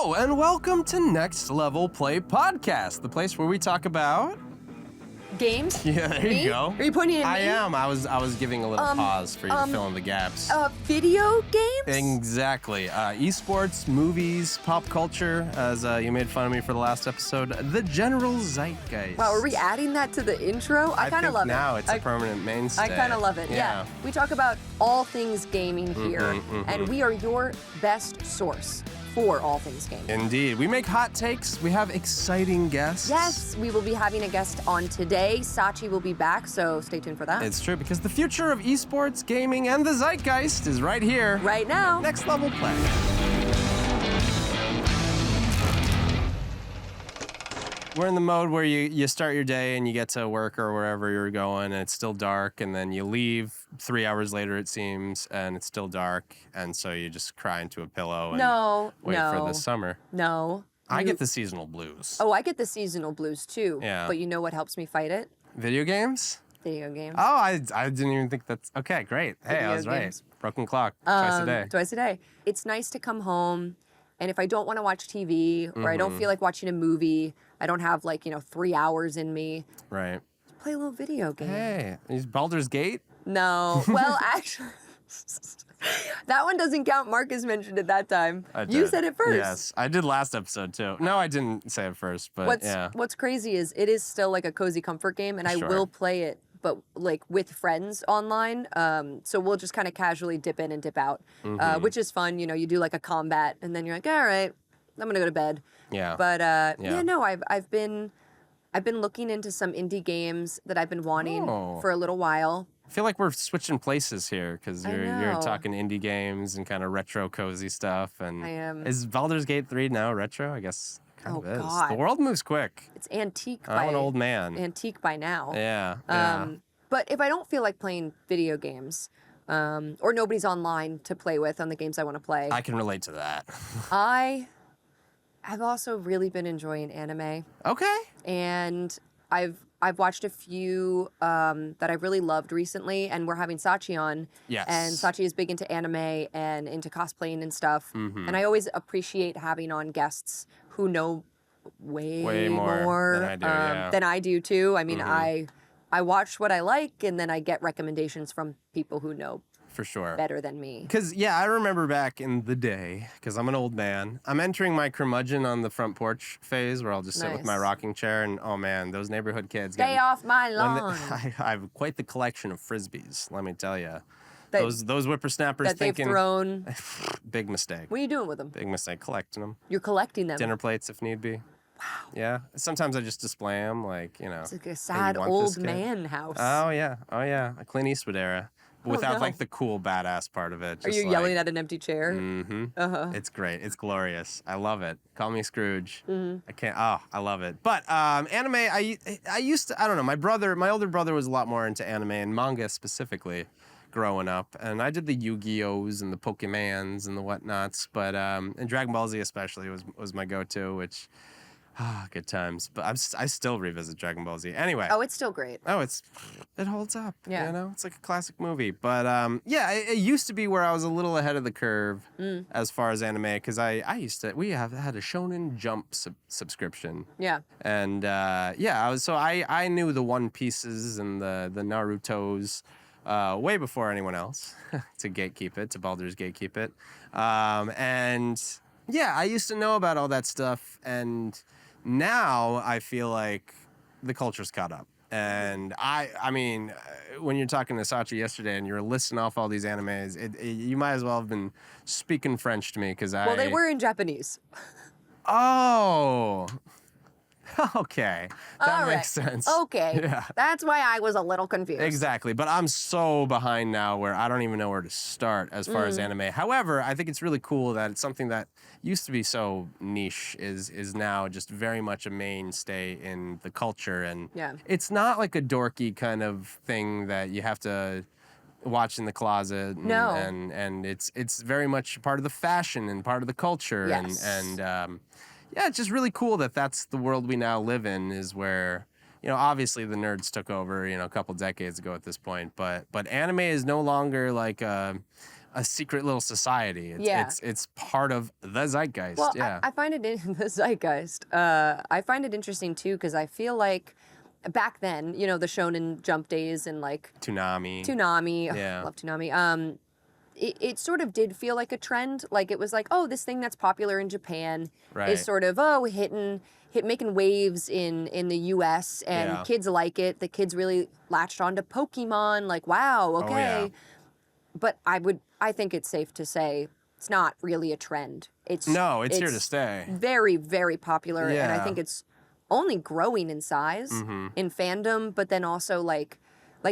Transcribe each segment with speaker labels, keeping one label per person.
Speaker 1: Hello, and welcome to Next Level Play Podcast, the place where we talk about...
Speaker 2: Games?
Speaker 1: Yeah, there
Speaker 2: me?
Speaker 1: you go.
Speaker 2: Are you pointing at me?
Speaker 1: I am. I was giving a little pause for you to fill in the gaps.
Speaker 2: Video games?
Speaker 1: Exactly. Esports, movies, pop culture, as you made fun of me for the last episode, the general zeitgeist.
Speaker 2: Wow, are we adding that to the intro? I kind of love it.
Speaker 1: Now it's a permanent mainstay.
Speaker 2: I kind of love it, yeah. We talk about all things gaming here, and we are your best source for all things gaming.
Speaker 1: Indeed. We make hot takes. We have exciting guests.
Speaker 2: Yes, we will be having a guest on today. Sachi will be back, so stay tuned for that.
Speaker 1: It's true, because the future of esports, gaming, and the zeitgeist is right here.
Speaker 2: Right now.
Speaker 1: Next Level Play. We're in the mode where you start your day and you get to work or wherever you're going and it's still dark, and then you leave 3 hours later, it seems, and it's still dark, and so you just cry into a pillow and wait for the summer.
Speaker 2: No.
Speaker 1: I get the seasonal blues.
Speaker 2: Oh, I get the seasonal blues too.
Speaker 1: Yeah.
Speaker 2: But you know what helps me fight it?
Speaker 1: Video games?
Speaker 2: Video games.
Speaker 1: Oh, I didn't even think that's... Okay, great. Hey, I was right. Broken clock, twice a day.
Speaker 2: Twice a day. It's nice to come home, and if I don't want to watch TV or I don't feel like watching a movie, I don't have 3 hours in me.
Speaker 1: Right.
Speaker 2: Play a little video game.
Speaker 1: Hey, is Baldur's Gate?
Speaker 2: No. Well, actually, that one doesn't count. Marcus mentioned it that time.
Speaker 1: I did.
Speaker 2: You said it first.
Speaker 1: Yes, I did last episode too. No, I didn't say it first, but
Speaker 2: What's crazy is it is still like a cozy comfort game, and I will play it, but with friends online. So we'll just kind of casually dip in and dip out, which is fun. You do like a combat, and then you're like, all right, I'm gonna go to bed.
Speaker 1: Yeah.
Speaker 2: But no, I've been looking into some indie games that I've been wanting for a little while.
Speaker 1: I feel like we're switching places here because you're talking indie games and kind of retro cozy stuff. And
Speaker 2: I am.
Speaker 1: Is Baldur's Gate 3 now retro? I guess kind of is.
Speaker 2: God.
Speaker 1: The world moves quick.
Speaker 2: It's antique.
Speaker 1: I'm an old man.
Speaker 2: Antique by now.
Speaker 1: Yeah.
Speaker 2: But if I don't feel like playing video games, or nobody's online to play with on the games I want to play,
Speaker 1: I can relate to that.
Speaker 2: I've also really been enjoying anime.
Speaker 1: Okay.
Speaker 2: And I've watched a few that I really loved recently, and we're having Sachi on.
Speaker 1: Yes.
Speaker 2: And Sachi is big into anime and into cosplaying and stuff. And I always appreciate having on guests who know way more than I do too. I mean, I watch what I like, and then I get recommendations from people who know
Speaker 1: for sure
Speaker 2: better than me.
Speaker 1: Because, I remember back in the day, because I'm an old man, I'm entering my curmudgeon on the front porch phase where I'll just sit with my rocking chair, and oh man, those neighborhood kids.
Speaker 2: Stay off my lawn.
Speaker 1: I have quite the collection of Frisbees, let me tell you. Those whippersnappers
Speaker 2: that
Speaker 1: thinking...
Speaker 2: they've thrown.
Speaker 1: Big mistake.
Speaker 2: What are you doing with them?
Speaker 1: Big mistake, collecting them.
Speaker 2: You're collecting them.
Speaker 1: Dinner plates if need be.
Speaker 2: Wow.
Speaker 1: Yeah. Sometimes I just display them,
Speaker 2: It's like a sad old man house.
Speaker 1: Oh, yeah. A Clint Eastwood era. Without the cool badass part of it.
Speaker 2: Are you yelling at an empty chair?
Speaker 1: Mm-hmm. It's great. It's glorious. I love it. Call me Scrooge. I can't. Oh, I love it. But anime. I used to. I don't know. My older brother was a lot more into anime and manga specifically, growing up, and I did the Yu-Gi-Ohs and the Pokemans and the whatnots. But and Dragon Ball Z especially was my go-to, which. Good times. But I still revisit Dragon Ball Z. Anyway.
Speaker 2: Oh, it's still great.
Speaker 1: Oh, it holds up.
Speaker 2: Yeah.
Speaker 1: It's like a classic movie. But it used to be where I was a little ahead of the curve as far as anime, because we had a Shonen Jump subscription.
Speaker 2: Yeah.
Speaker 1: And I knew the One Pieces and the Narutos way before anyone else to Baldur's gatekeep it. I used to know about all that stuff, and now I feel like the culture's caught up. And I mean, when you're talking to Sachi yesterday and you're listing off all these animes, you might as well have been speaking French to me, because
Speaker 2: Well, they were in Japanese.
Speaker 1: Oh. Okay. That makes sense.
Speaker 2: Okay.
Speaker 1: Yeah.
Speaker 2: That's why I was a little confused.
Speaker 1: Exactly. But I'm so behind now where I don't even know where to start as far as anime. However, I think it's really cool that it's something that used to be so niche is now just very much a mainstay in the culture. And it's not like a dorky kind of thing that you have to watch in the closet. And it's very much part of the fashion and part of the culture.
Speaker 2: Yes.
Speaker 1: And it's just really cool that that's the world we now live in, is where, obviously the nerds took over, a couple decades ago at this point, but anime is no longer like a secret little society.
Speaker 2: Yeah.
Speaker 1: It's part of the zeitgeist.
Speaker 2: Well,
Speaker 1: yeah.
Speaker 2: I find it in the zeitgeist. I find it interesting too because I feel like back then, you know, the Shonen Jump days and like
Speaker 1: Toonami.
Speaker 2: Yeah. Love Toonami. It sort of did feel like a trend. Like it was like, oh, this thing that's popular in Japan is sort of making waves in the U.S. and kids like it. The kids really latched onto Pokemon. Like, wow, okay.
Speaker 1: Oh, yeah.
Speaker 2: But I think it's safe to say it's not really a trend. It's
Speaker 1: here to stay.
Speaker 2: Very, very popular, and I
Speaker 1: Yeah.
Speaker 2: think it's only growing in size, in fandom. But then also, like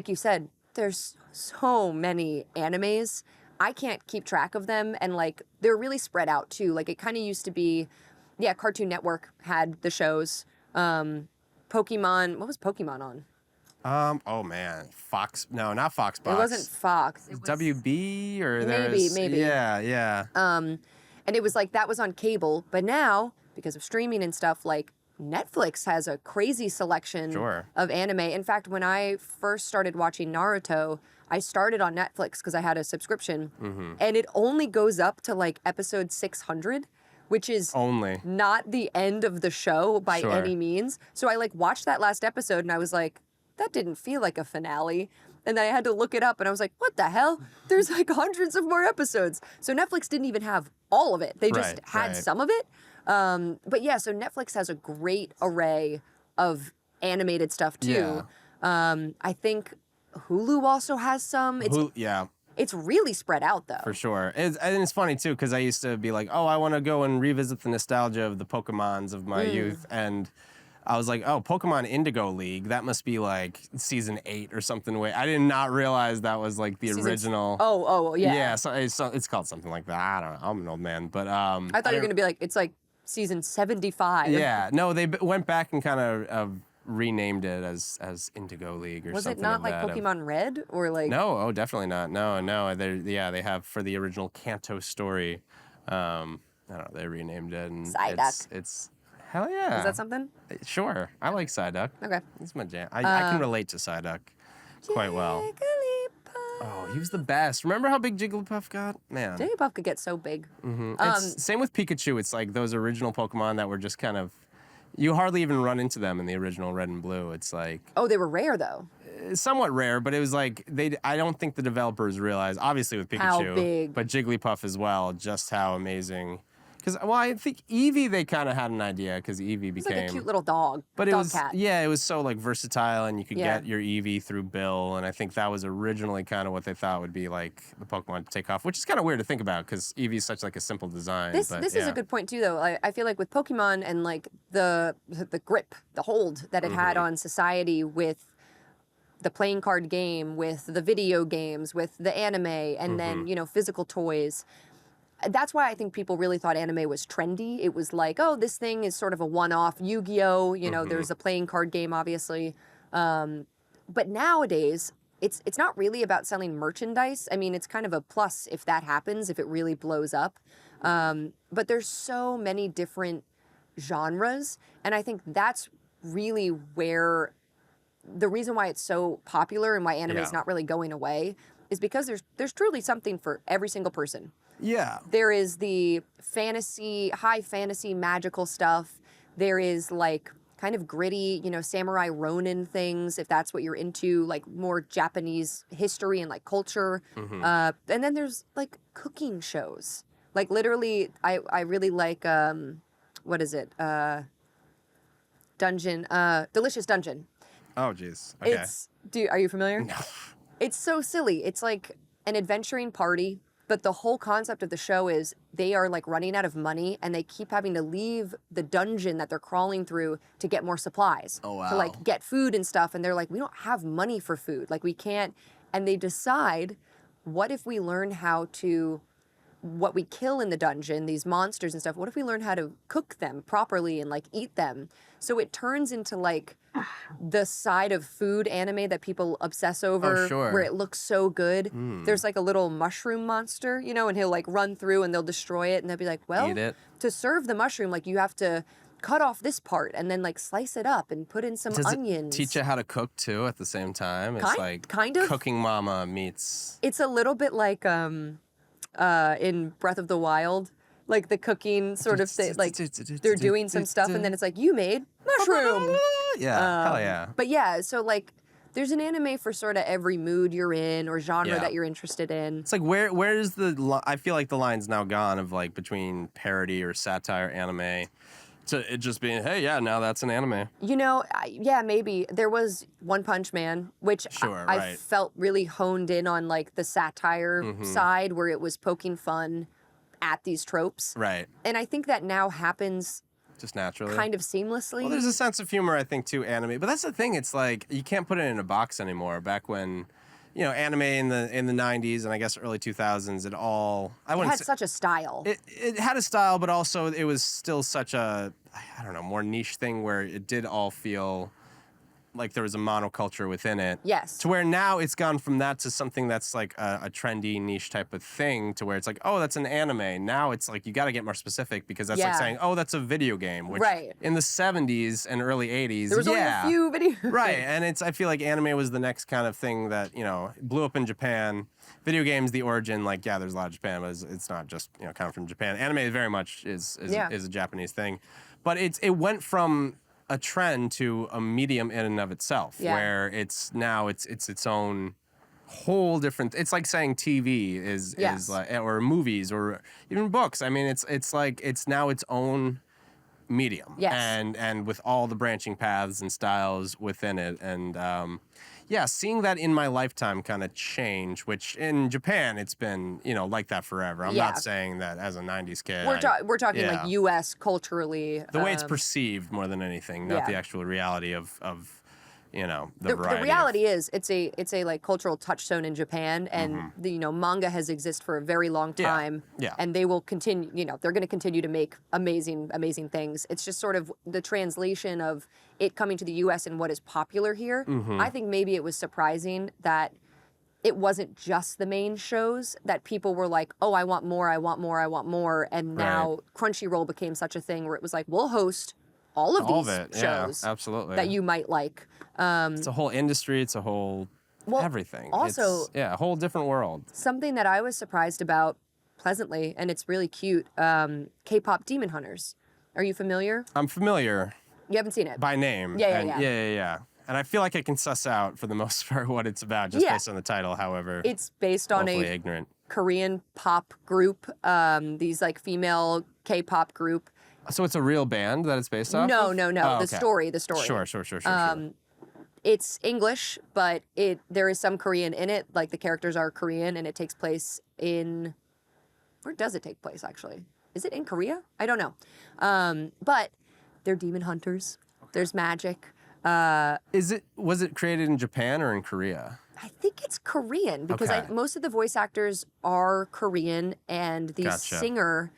Speaker 2: you said, there's so many animes. I can't keep track of them, and like they're really spread out too. Like it kind of used to be, Cartoon Network had the shows. Pokemon. What was Pokemon on?
Speaker 1: Oh man, Fox. No, not Foxbox.
Speaker 2: It wasn't Fox. It was
Speaker 1: WB or
Speaker 2: maybe.
Speaker 1: Yeah.
Speaker 2: And it was like that was on cable, but now because of streaming and stuff, like Netflix has a crazy selection of anime. In fact, when I first started watching Naruto, I started on Netflix because I had a subscription, and it only goes up to like episode 600, which is not the end of the show by any means. So I like watched that last episode and I was like, that didn't feel like a finale. And then I had to look it up and I was like, what the hell? There's like hundreds of more episodes. So Netflix didn't even have all of it. They just had some of it. But yeah, so Netflix has a great array of animated stuff too. I think Hulu also has some. It's really spread out though.
Speaker 1: For sure. And it's funny too, because I used to be like, oh, I want to go and revisit the nostalgia of the Pokemons of my youth. And I was like, oh, Pokemon Indigo League, that must be like season 8 or something. I did not realize that was like the original.
Speaker 2: Yeah.
Speaker 1: Yeah, so it's called something like that. I don't know. I'm an old man, but
Speaker 2: I thought you were gonna be like, it's like season 75.
Speaker 1: Yeah, no, they went back and kind of renamed it as Indigo League or
Speaker 2: was
Speaker 1: something.
Speaker 2: Was it not like Pokemon Red or like?
Speaker 1: No, definitely not. No. They have for the original Kanto story. I don't know. They renamed it and
Speaker 2: Psyduck.
Speaker 1: It's hell yeah.
Speaker 2: Is that something?
Speaker 1: Sure, I like Psyduck.
Speaker 2: Okay,
Speaker 1: it's my jam. I can relate to Psyduck quite well. Oh, he was the best. Remember how big Jigglypuff got? Man.
Speaker 2: Jigglypuff could get so big.
Speaker 1: Same with Pikachu. It's like those original Pokemon that were just kind of. You hardly even run into them in the original Red and Blue. It's like...
Speaker 2: Oh, they were rare, though.
Speaker 1: Somewhat rare, but it was like... I don't think the developers realized, obviously with Pikachu...
Speaker 2: How big.
Speaker 1: But Jigglypuff as well, just how amazing... Because, well, I think Eevee, they kind of had an idea, because Eevee became...
Speaker 2: It's like a cute little dog.
Speaker 1: But
Speaker 2: dog cat.
Speaker 1: Yeah, it was so, like, versatile, and you could get your Eevee through Bill, and I think that was originally kind of what they thought would be, like, the Pokemon to take off, which is kind of weird to think about, because Eevee's such, like, a simple design.
Speaker 2: This is a good point, too, though. I feel like with Pokemon and, like, the grip, the hold that it had on society with the playing card game, with the video games, with the anime, and then, you know, physical toys... That's why I think people really thought anime was trendy. It was like, oh, this thing is sort of a one-off. Yu-Gi-Oh! You know, there's a playing card game, obviously. But nowadays, it's not really about selling merchandise. I mean, it's kind of a plus if that happens, if it really blows up. But there's so many different genres, and I think that's really where the reason why it's so popular and why anime is not really going away is because there's truly something for every single person.
Speaker 1: Yeah.
Speaker 2: There is the fantasy, high fantasy, magical stuff. There is like kind of gritty, you know, samurai Ronin things, if that's what you're into, like more Japanese history and like culture. And then there's like cooking shows. Like literally, I really like, what is it? Delicious Dungeon.
Speaker 1: Oh, jeez. Okay.
Speaker 2: Are you familiar?
Speaker 1: No.
Speaker 2: It's so silly. It's like an adventuring party. But the whole concept of the show is they are like running out of money and they keep having to leave the dungeon that they're crawling through to get more supplies.
Speaker 1: Oh, wow.
Speaker 2: To like get food and stuff. And they're like, we don't have money for food. Like we can't. And they decide, what if we learn how to, what we kill in the dungeon, these monsters and stuff, what if we learn how to cook them properly and like eat them? So it turns into like the side of food anime that people obsess over, where it looks so good. There's like a little mushroom monster, you know, and he'll like run through and they'll destroy it and they'll be like, well, to serve the mushroom, like you have to cut off this part and then like slice it up and put in some onions.
Speaker 1: It teach you how to cook too at the same time? It's like
Speaker 2: kind of
Speaker 1: Cooking Mama meets...
Speaker 2: It's a little bit like in Breath of the Wild. Like the cooking sort of thing, like they're doing some stuff and then it's like, you made mushroom.
Speaker 1: Yeah, hell yeah.
Speaker 2: But yeah, so like there's an anime for sort of every mood you're in or genre that you're interested in.
Speaker 1: It's like where's I feel like the line's now gone of like between parody or satire anime to it just being, hey, yeah, now that's an anime.
Speaker 2: You know, yeah, maybe. There was One Punch Man, which I felt really honed in on like the satire side where it was poking fun at these tropes.
Speaker 1: Right.
Speaker 2: And I think that now happens
Speaker 1: just naturally.
Speaker 2: Kind of seamlessly.
Speaker 1: Well, there's a sense of humor, I think, to anime. But that's the thing. It's like you can't put it in a box anymore. Back when, you know, anime in the 90s and I guess early 2000s, it had
Speaker 2: such a style.
Speaker 1: It had a style, but also it was still such a, I don't know, more niche thing where it did all feel like there was a monoculture within it.
Speaker 2: Yes.
Speaker 1: To where now it's gone from that to something that's like a trendy niche type of thing to where it's like, oh, that's an anime. Now it's like you got to get more specific because that's like saying, oh, that's a video game. Which in the 70s and early 80s,
Speaker 2: there was only a few video games.
Speaker 1: Right, and I feel like anime was the next kind of thing that, you know, blew up in Japan. Video games, the origin, like, yeah, there's a lot of Japan, but it's not just, you know, coming from Japan. Anime very much is a Japanese thing. But it went from a trend to a medium in and of itself, where it's its own whole different. It's like saying TV is like, or movies or even books. I mean, it's like it's now its own medium, and with all the branching paths and styles within it, and seeing that in my lifetime kind of change, which in Japan it's been, you know, like that forever. I'm not saying that as a 90s kid.
Speaker 2: We're talking like U.S. culturally.
Speaker 1: The way it's perceived more than anything, not the actual reality of you know, the variety.
Speaker 2: The reality is it's a like cultural touchstone in Japan, and the, you know, manga has existed for a very long time. And they will continue, you know, they're going to continue to make amazing things. It's just sort of the translation of it coming to the US and what is popular here. I think maybe it was surprising that it wasn't just the main shows, that people were like, oh, I want more, and now Crunchyroll became such a thing where it was like, we'll host all of these shows
Speaker 1: absolutely,
Speaker 2: that you might like.
Speaker 1: It's a whole industry. It's a whole everything.
Speaker 2: Also,
Speaker 1: it's, a whole different world.
Speaker 2: Something that I was surprised about pleasantly, and it's really cute, K-pop Demon Hunters. Are you familiar?
Speaker 1: I'm familiar.
Speaker 2: You haven't seen it?
Speaker 1: By name. Yeah. And I feel like I can suss out, for the most part, what it's about, just based on the title, however.
Speaker 2: It's based on a Korean pop group, these like female K-pop group.
Speaker 1: So it's a real band that it's based off?
Speaker 2: No.
Speaker 1: Oh,
Speaker 2: the story.
Speaker 1: Sure.
Speaker 2: It's English, but there is some Korean in it. Like the characters are Korean, and it takes place in... Where does it take place, actually? Is it in Korea? I don't know. But they're demon hunters. Okay. There's magic.
Speaker 1: Was it created in Japan or in Korea?
Speaker 2: I think it's Korean because most of the voice actors are Korean, and the singer...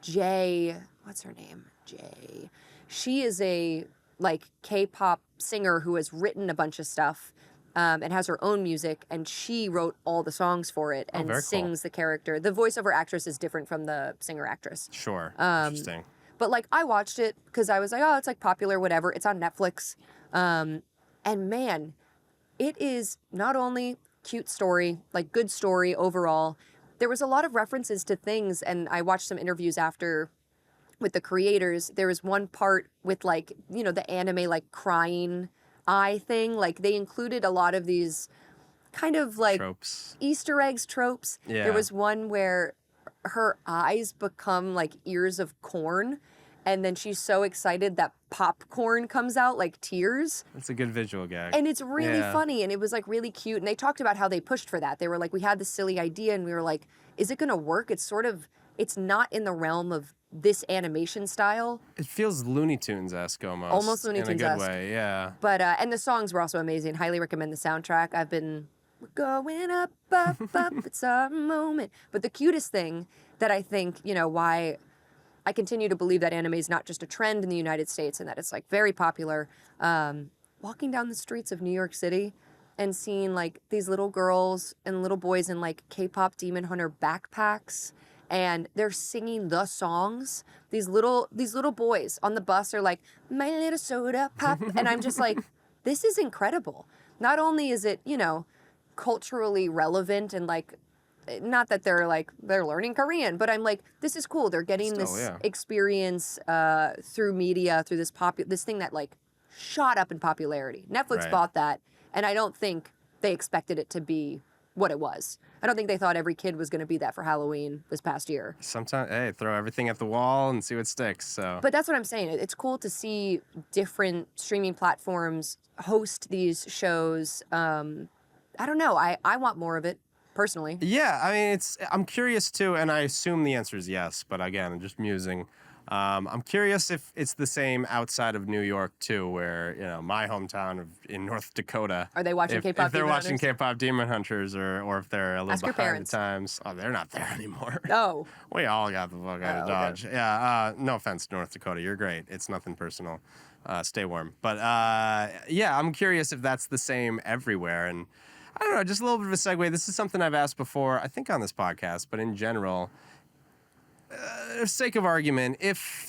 Speaker 2: Jay, what's her name? Jay. She is a like K-pop singer who has written a bunch of stuff and has her own music, and she wrote all the songs for it and sings the character. The voiceover actress is different from the singer-actress.
Speaker 1: Sure. Interesting.
Speaker 2: But like I watched it because I was like, oh, it's like popular, whatever. It's on Netflix. And man, it is not only cute story, like good story overall. There was a lot of references to things, and I watched some interviews after with the creators. There was one part with like, you know, the anime like crying eye thing. Like they included a lot of these kind of like
Speaker 1: tropes.
Speaker 2: Easter eggs, tropes.
Speaker 1: Yeah.
Speaker 2: There was one where her eyes become like ears of corn, and then she's so excited that popcorn comes out like tears.
Speaker 1: It's a good visual gag.
Speaker 2: And it's really funny, and it was like really cute. And they talked about how they pushed for that. They were like, we had this silly idea, and we were like, is it gonna work? It's not in the realm of this animation style.
Speaker 1: It feels Looney Tunes-esque almost.
Speaker 2: Almost Looney Tunes-esque.
Speaker 1: In a good way, yeah.
Speaker 2: But, and the songs were also amazing. Highly recommend the soundtrack. We're going up, it's our moment. But the cutest thing that I think, you know, why I continue to believe that anime is not just a trend in the United States and that it's like very popular. Walking down the streets of New York City and seeing like these little girls and little boys in like K-pop Demon Hunter backpacks, and they're singing the songs. These little boys on the bus are like, my little soda pop. And I'm just like, this is incredible. Not only is it, you know, culturally relevant and like not that they're learning Korean, but I'm like, this is cool. They're getting this experience through media, through this thing that like shot up in popularity. Netflix bought that, and I don't think they expected it to be what it was. I don't think they thought every kid was going to be that for Halloween this past year.
Speaker 1: Sometimes, hey, throw everything at the wall and see what sticks. So,
Speaker 2: but that's what I'm saying. It's cool to see different streaming platforms host these shows. I don't know. I want more of it. Personally.
Speaker 1: Yeah, I mean, I'm curious too, and I assume the answer is yes, but again, I'm just musing. I'm curious if it's the same outside of New York too, where, my hometown in North Dakota.
Speaker 2: Are they watching K-pop?
Speaker 1: If they're watching K-pop Demon Hunters, or if they're a little behind the times. Oh, they're not there anymore.
Speaker 2: Oh.
Speaker 1: We all got the fuck out of Dodge. Okay. Yeah, no offense, North Dakota. You're great. It's nothing personal. Stay warm. But yeah, I'm curious if that's the same everywhere. And I don't know, just a little bit of a segue. This is something I've asked before, I think on this podcast, but in general, for sake of argument,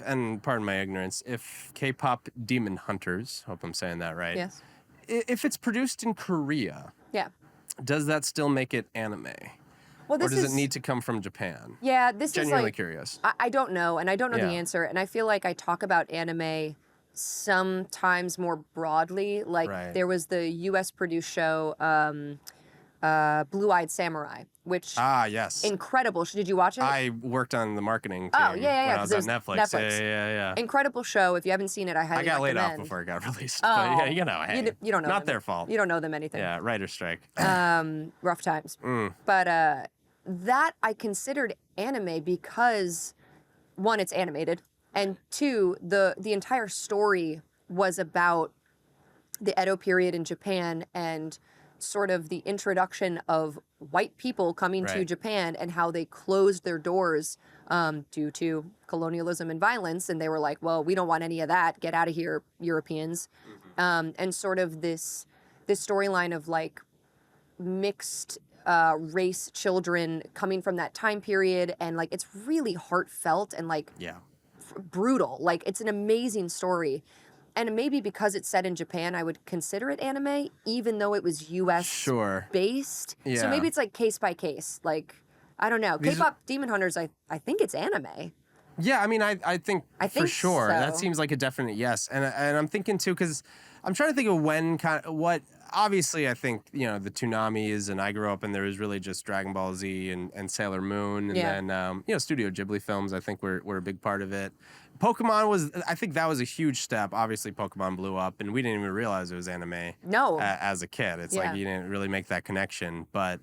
Speaker 1: and pardon my ignorance, if K-pop Demon Hunters, hope I'm saying that right.
Speaker 2: Yes.
Speaker 1: If it's produced in Korea, does that still make it anime?
Speaker 2: Well,
Speaker 1: or does it need to come from Japan?
Speaker 2: Yeah, this
Speaker 1: Genuinely
Speaker 2: is
Speaker 1: curious.
Speaker 2: I don't know, and I don't know the answer, and I feel like I talk about anime sometimes more broadly. Like there was the U.S. produced show Blue-Eyed Samurai, which
Speaker 1: yes,
Speaker 2: incredible. Did you watch it?
Speaker 1: I worked on the marketing team
Speaker 2: when I was on
Speaker 1: Netflix. Yeah.
Speaker 2: Incredible show. If you haven't seen it, I highly recommend.
Speaker 1: I got laid off before it got released. But hey,
Speaker 2: you don't know
Speaker 1: not
Speaker 2: them.
Speaker 1: their fault.
Speaker 2: You don't know them anything.
Speaker 1: Yeah, writer's strike.
Speaker 2: Rough times. But that I considered anime because, one, it's animated, and two, the entire story was about the Edo period in Japan and sort of the introduction of white people coming to Japan and how they closed their doors due to colonialism and violence. And they were like, well, we don't want any of that. Get out of here, Europeans. And sort of this storyline of like mixed race children coming from that time period. And like, it's really heartfelt and like brutal. Like, it's an amazing story. And maybe because it's set in Japan, I would consider it anime, even though it was U.S. based.
Speaker 1: Yeah.
Speaker 2: So maybe it's like case by case. Like, I don't know. K-pop Demon Hunters, I think it's anime.
Speaker 1: Yeah, I mean, I think for sure.
Speaker 2: So.
Speaker 1: That seems like a definite yes. And I'm thinking too, because I'm trying to think of what. Obviously, I think, the Tsunamis, and I grew up and there was really just Dragon Ball Z and Sailor Moon. And then, Studio Ghibli films, I think were a big part of it. Pokemon I think that was a huge step. Obviously, Pokemon blew up, and we didn't even realize it was anime.
Speaker 2: No.
Speaker 1: As a kid. It's like you didn't really make that connection. But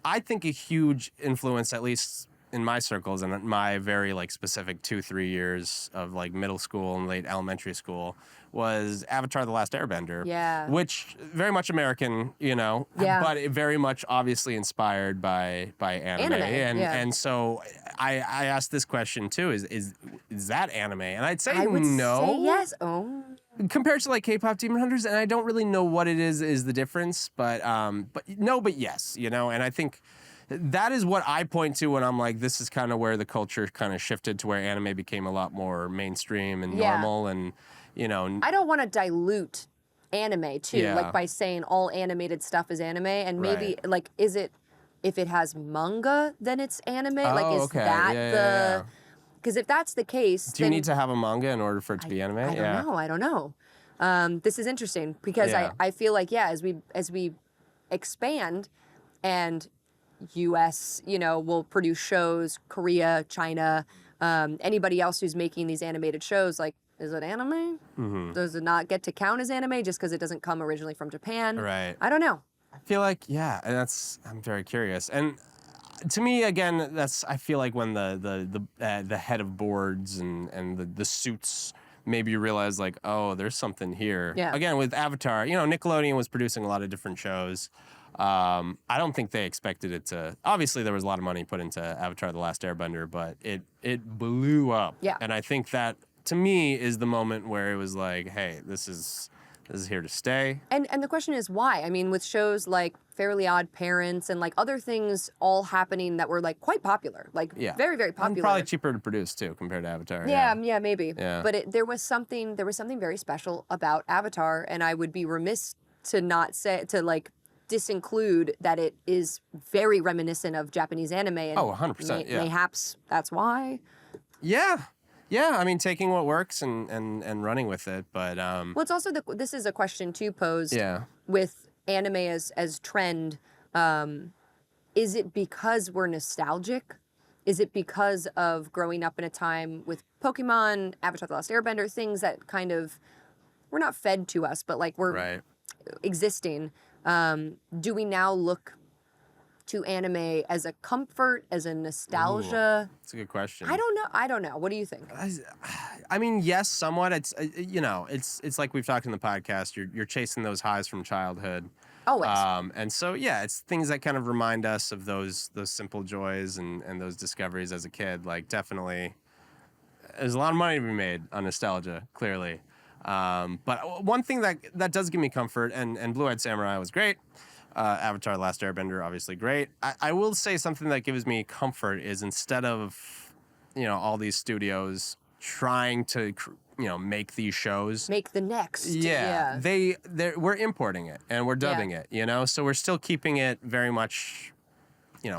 Speaker 1: I think a huge influence, at least in my circles and my very like specific 2-3 years of like middle school and late elementary school, was Avatar: The Last Airbender.
Speaker 2: Yeah.
Speaker 1: Which very much American, but it very much obviously inspired by anime. And so I asked this question too: is that anime? And I'd say
Speaker 2: I would
Speaker 1: no.
Speaker 2: Say yes. Oh.
Speaker 1: Compared to like K-pop Demon Hunters, and I don't really know what it is the difference, but yes, and I think that is what I point to when I'm like, this is kind of where the culture kind of shifted to where anime became a lot more mainstream and normal, and
Speaker 2: I don't want to dilute anime too, like by saying all animated stuff is anime, and maybe like, is it, if it has manga, then it's anime? Like, is that because if that's the case,
Speaker 1: do you need to have a manga in order for it to be anime?
Speaker 2: I don't know. This is interesting because I feel like as we expand, and U.S. will produce shows, Korea, China, anybody else who's making these animated shows, like, is it anime? Mm-hmm. Does it not get to count as anime just because it doesn't come originally from Japan?
Speaker 1: Right.
Speaker 2: I don't know.
Speaker 1: I feel like, and I'm very curious. And to me, again, I feel like when the head of boards and the suits maybe you realize like, oh, there's something here. Yeah. Again, with Avatar, Nickelodeon was producing a lot of different shows. I don't think they expected it to. Obviously, there was a lot of money put into Avatar: The Last Airbender, but it blew up. Yeah. And I think that, to me, is the moment where it was like, hey, this is here to stay. And
Speaker 2: the question is why? I mean, with shows like Fairly Odd Parents and like other things all happening that were like quite popular, like very, very popular.
Speaker 1: And probably cheaper to produce too compared to Avatar.
Speaker 2: Yeah, maybe. Yeah. But there was something very special about Avatar, and I would be remiss to not say, to like disinclude that it is very reminiscent of Japanese anime. And
Speaker 1: 100%.
Speaker 2: Mayhaps that's why.
Speaker 1: Yeah. Yeah, I mean, taking what works and running with it, but...
Speaker 2: Well, it's also, this is a question, too, posed
Speaker 1: yeah.
Speaker 2: with anime as trend. Is it because we're nostalgic? Is it because of growing up in a time with Pokemon, Avatar The Last Airbender, things that kind of were not fed to us, but like we're existing? Do we now look to anime as a comfort, as a nostalgia?
Speaker 1: That's a good question.
Speaker 2: I don't know. What do you think?
Speaker 1: I mean, yes, somewhat. It's it's like we've talked in the podcast. You're chasing those highs from childhood.
Speaker 2: Always.
Speaker 1: And so yeah, it's things that kind of remind us of those simple joys and those discoveries as a kid. Like definitely, there's a lot of money to be made on nostalgia, clearly. But one thing that does give me comfort, and Blue-Eyed Samurai was great. Avatar: The Last Airbender, obviously great. I will say something that gives me comfort is instead of, all these studios trying to, make these shows.
Speaker 2: Make the next.
Speaker 1: Yeah. We're importing it and we're dubbing it, So we're still keeping it very much,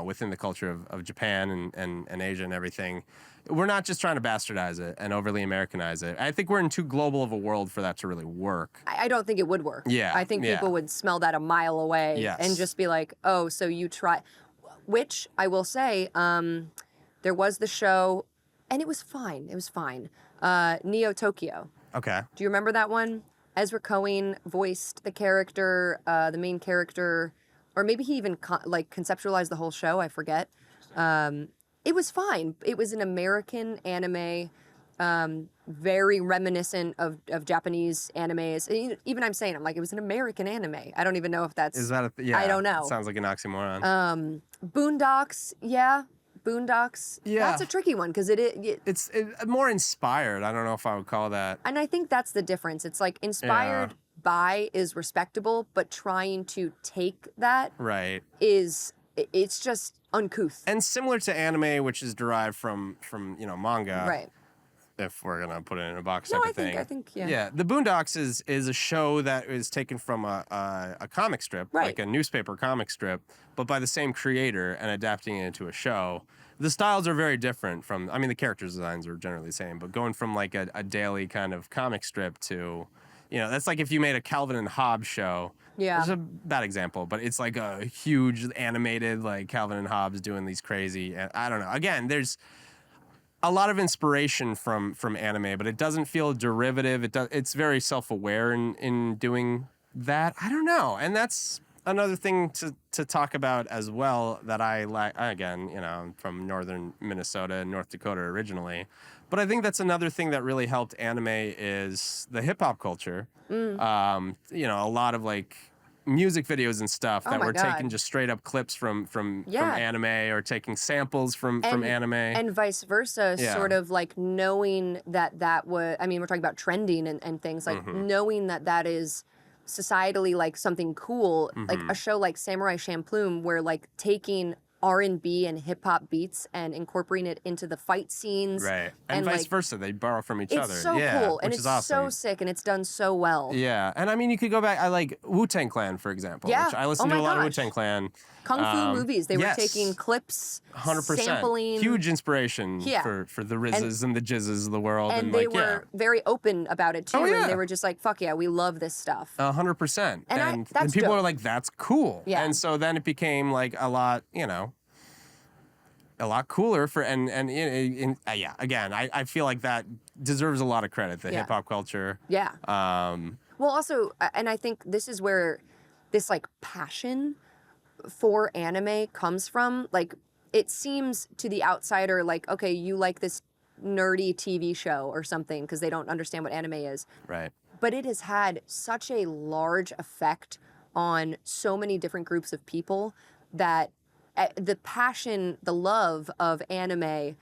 Speaker 1: within the culture of Japan and Asia and everything. We're not just trying to bastardize it and overly Americanize it. I think we're in too global of a world for that to really work.
Speaker 2: I don't think it would work.
Speaker 1: Yeah.
Speaker 2: I think people would smell that a mile away and just be like, oh, so you try. Which I will say, there was the show, and it was fine. It was fine. Neo Tokyo.
Speaker 1: Okay.
Speaker 2: Do you remember that one? Ezra Cohen voiced the character, the main character, or maybe he even conceptualized the whole show. I forget. It was fine. It was an American anime, very reminiscent of Japanese animes. Even I'm saying, it was an American anime. I don't even know if that's...
Speaker 1: Is that yeah.
Speaker 2: I don't know.
Speaker 1: Sounds like an oxymoron.
Speaker 2: Boondocks, yeah. Boondocks.
Speaker 1: Yeah.
Speaker 2: That's a tricky one because
Speaker 1: it's more inspired. I don't know if I would call that.
Speaker 2: And I think that's the difference. It's like inspired by is respectable, but trying to take that it's just uncouth.
Speaker 1: And similar to anime, which is derived from manga.
Speaker 2: Right.
Speaker 1: If we're gonna put it in a box type of thing.
Speaker 2: I think yeah.
Speaker 1: Yeah, the Boondocks is a show that is taken from a comic strip, like a newspaper comic strip, but by the same creator and adapting it into a show. The styles are very different the characters' designs are generally the same, but going from like a daily kind of comic strip to, that's like if you made a Calvin and Hobbes show.
Speaker 2: Yeah.
Speaker 1: It's a bad example, but it's like a huge animated like Calvin and Hobbes doing these crazy, I don't know. Again, there's a lot of inspiration from anime, but it doesn't feel derivative. It's very self-aware in doing that. I don't know. And that's another thing to talk about as well that I like. Again, I'm from northern Minnesota and North Dakota originally. But I think that's another thing that really helped anime is the hip-hop culture. A lot of like music videos and stuff that were taking just straight up clips from anime or taking samples from anime.
Speaker 2: And vice versa, sort of like knowing that was, we're talking about trending and things, like knowing that is societally like something cool, like a show like Samurai Champloo where like taking R&B and hip hop beats and incorporating it into the fight scenes.
Speaker 1: Right. And vice versa. They borrow from each other.
Speaker 2: It's so cool. And it's
Speaker 1: awesome.
Speaker 2: so sick and it's done so well.
Speaker 1: Yeah. And you could go back. I like Wu-Tang Clan, for example.
Speaker 2: Yeah.
Speaker 1: Which I listen to a lot of Wu-Tang Clan.
Speaker 2: Kung Fu movies. They were taking clips,
Speaker 1: 100%.
Speaker 2: sampling.
Speaker 1: Huge inspiration for the Rizzes and the Jizzes of the world.
Speaker 2: And they were very open about it too.
Speaker 1: Oh, yeah.
Speaker 2: And they were just like, fuck yeah, we love this stuff.
Speaker 1: 100%. And
Speaker 2: that's
Speaker 1: people
Speaker 2: dope.
Speaker 1: are like, that's cool.
Speaker 2: Yeah.
Speaker 1: And so then it became like a lot, a lot cooler again, I feel like that deserves a lot of credit, the hip hop culture.
Speaker 2: Yeah. Well, also, and I think this is where this like passion for anime comes from. Like, it seems to the outsider like, okay, you like this nerdy TV show or something because they don't understand what anime is.
Speaker 1: Right.
Speaker 2: But it has had such a large effect on so many different groups of people that the passion, the love of anime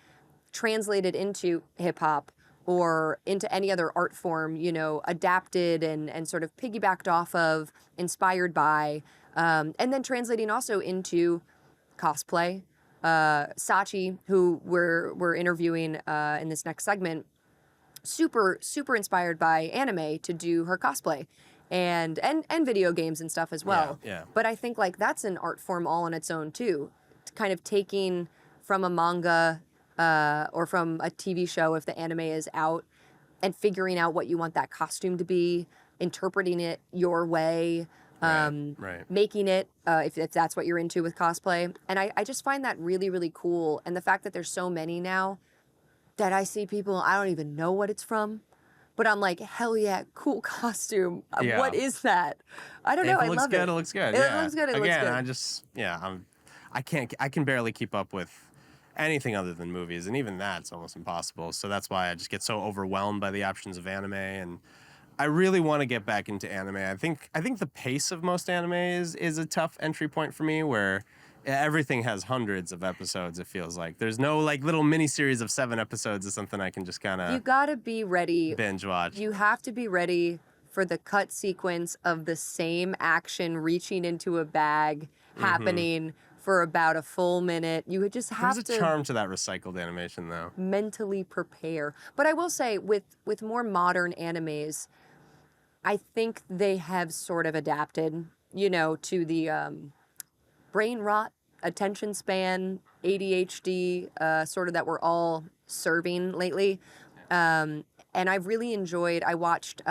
Speaker 2: translated into hip hop or into any other art form, adapted and sort of piggybacked off of, inspired by, and then translating also into cosplay. Sachi, who we're interviewing in this next segment, super, super inspired by anime to do her cosplay. and video games and stuff as well.
Speaker 1: Yeah.
Speaker 2: But I think like that's an art form all on its own too. Kind of taking from a manga or from a TV show if the anime is out and figuring out what you want that costume to be, interpreting it your way, making it if that's what you're into with cosplay. And I just find that really, really cool. And the fact that there's so many now that I see people, I don't even know what it's from. But I'm like, hell yeah, cool costume. What is that? I don't know. I love it.
Speaker 1: It looks good.
Speaker 2: It looks good. It looks good.
Speaker 1: I can barely keep up with anything other than movies, and even that's almost impossible. So that's why I just get so overwhelmed by the options of anime, and I really want to get back into anime. I think the pace of most anime is a tough entry point for me, where everything has hundreds of episodes. It feels like there's no like little mini series of 7 episodes or something I can just kind of.
Speaker 2: You gotta be ready.
Speaker 1: Binge watch.
Speaker 2: You have to be ready for the cut sequence of the same action reaching into a bag happening for about a full minute. You would just have to.
Speaker 1: There's a charm to that recycled animation, though.
Speaker 2: Mentally prepare. But I will say, with more modern animes, I think they have sort of adapted, to the brain rot, attention span, ADHD, sort of that we're all serving lately. And I've really enjoyed, I watched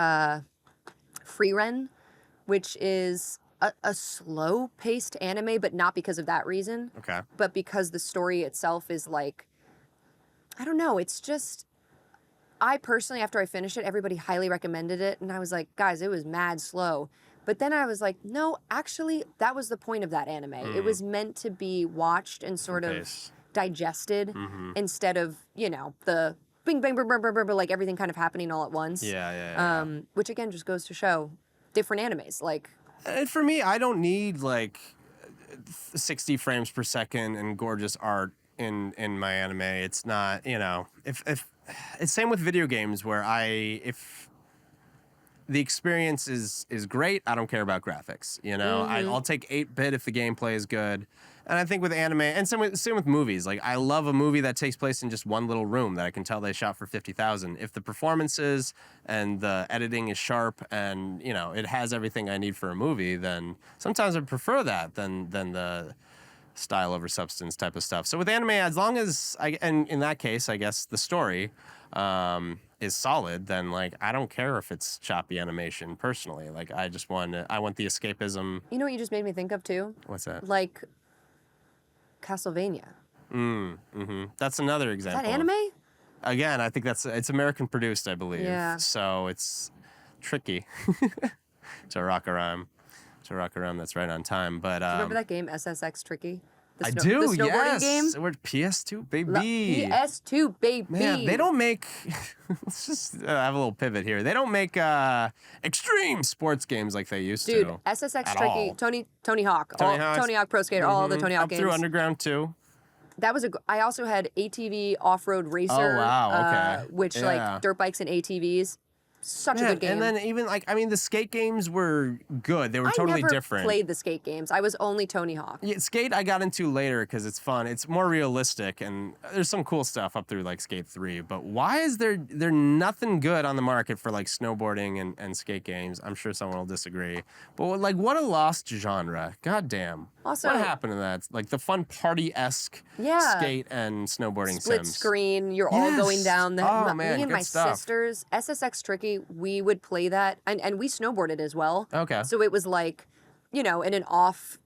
Speaker 2: Frieren, which is a slow-paced anime, but not because of that reason.
Speaker 1: Okay.
Speaker 2: But because the story itself is like, I don't know, it's just, I personally, after I finished it, everybody highly recommended it, and I was like, guys, it was mad slow. But then I was like, no, actually, that was the point of that anime. It was meant to be watched and sort of digested instead of, the bing, bang, bang, bang, bang, bang, like everything kind of happening all at once.
Speaker 1: Yeah.
Speaker 2: Which, again, just goes to show different animes. Like,
Speaker 1: and for me, I don't need, like, 60 frames per second and gorgeous art in my anime. It's not, if it's same with video games where if the experience is great, I don't care about graphics. I'll take 8-bit if the gameplay is good. And I think with anime, and same with movies, like I love a movie that takes place in just one little room that I can tell they shot for 50,000. If the performances and the editing is sharp and it has everything I need for a movie, then sometimes I prefer that than the style over substance type of stuff. So with anime, as long as and in that case, I guess the story is solid, then like I don't care if it's choppy animation personally. Like I want the escapism.
Speaker 2: You know what you just made me think of too?
Speaker 1: What's that?
Speaker 2: Like Castlevania.
Speaker 1: That's another example.
Speaker 2: Is that anime?
Speaker 1: Again, I think it's American produced, I believe.
Speaker 2: Yeah.
Speaker 1: So it's tricky to rock a rhyme. That's right on time. But
Speaker 2: do you remember that game SSX Tricky?
Speaker 1: I do,
Speaker 2: the snowboarding game?
Speaker 1: We're PS2, baby.
Speaker 2: PS2, baby.
Speaker 1: Man, they don't make... Let's just have a little pivot here. They don't make extreme sports games like they used to.
Speaker 2: Dude, SSX Tricky, Tony Hawk. Tony Hawk Pro Skater, all the Tony Hawk games.
Speaker 1: Up through Underground 2.
Speaker 2: That was I also had ATV Off-Road Racer.
Speaker 1: Oh, wow, okay.
Speaker 2: Which, like, dirt bikes and ATVs. Such a good game.
Speaker 1: And then even the skate games were good. They were totally different.
Speaker 2: I never played the skate games. I was only Tony Hawk.
Speaker 1: Yeah, skate I got into later because it's fun. It's more realistic and there's some cool stuff up through like Skate 3. But why is there nothing good on the market for like snowboarding and skate games? I'm sure someone will disagree. But like what a lost genre. God damn.
Speaker 2: Also,
Speaker 1: what happened to that? Like the fun party-esque skate and snowboarding
Speaker 2: split
Speaker 1: sims.
Speaker 2: Screen, you're all going down the
Speaker 1: man,
Speaker 2: me and my sisters, SSX Tricky, we would play that and we snowboarded as well.
Speaker 1: Okay.
Speaker 2: So it was like, in an off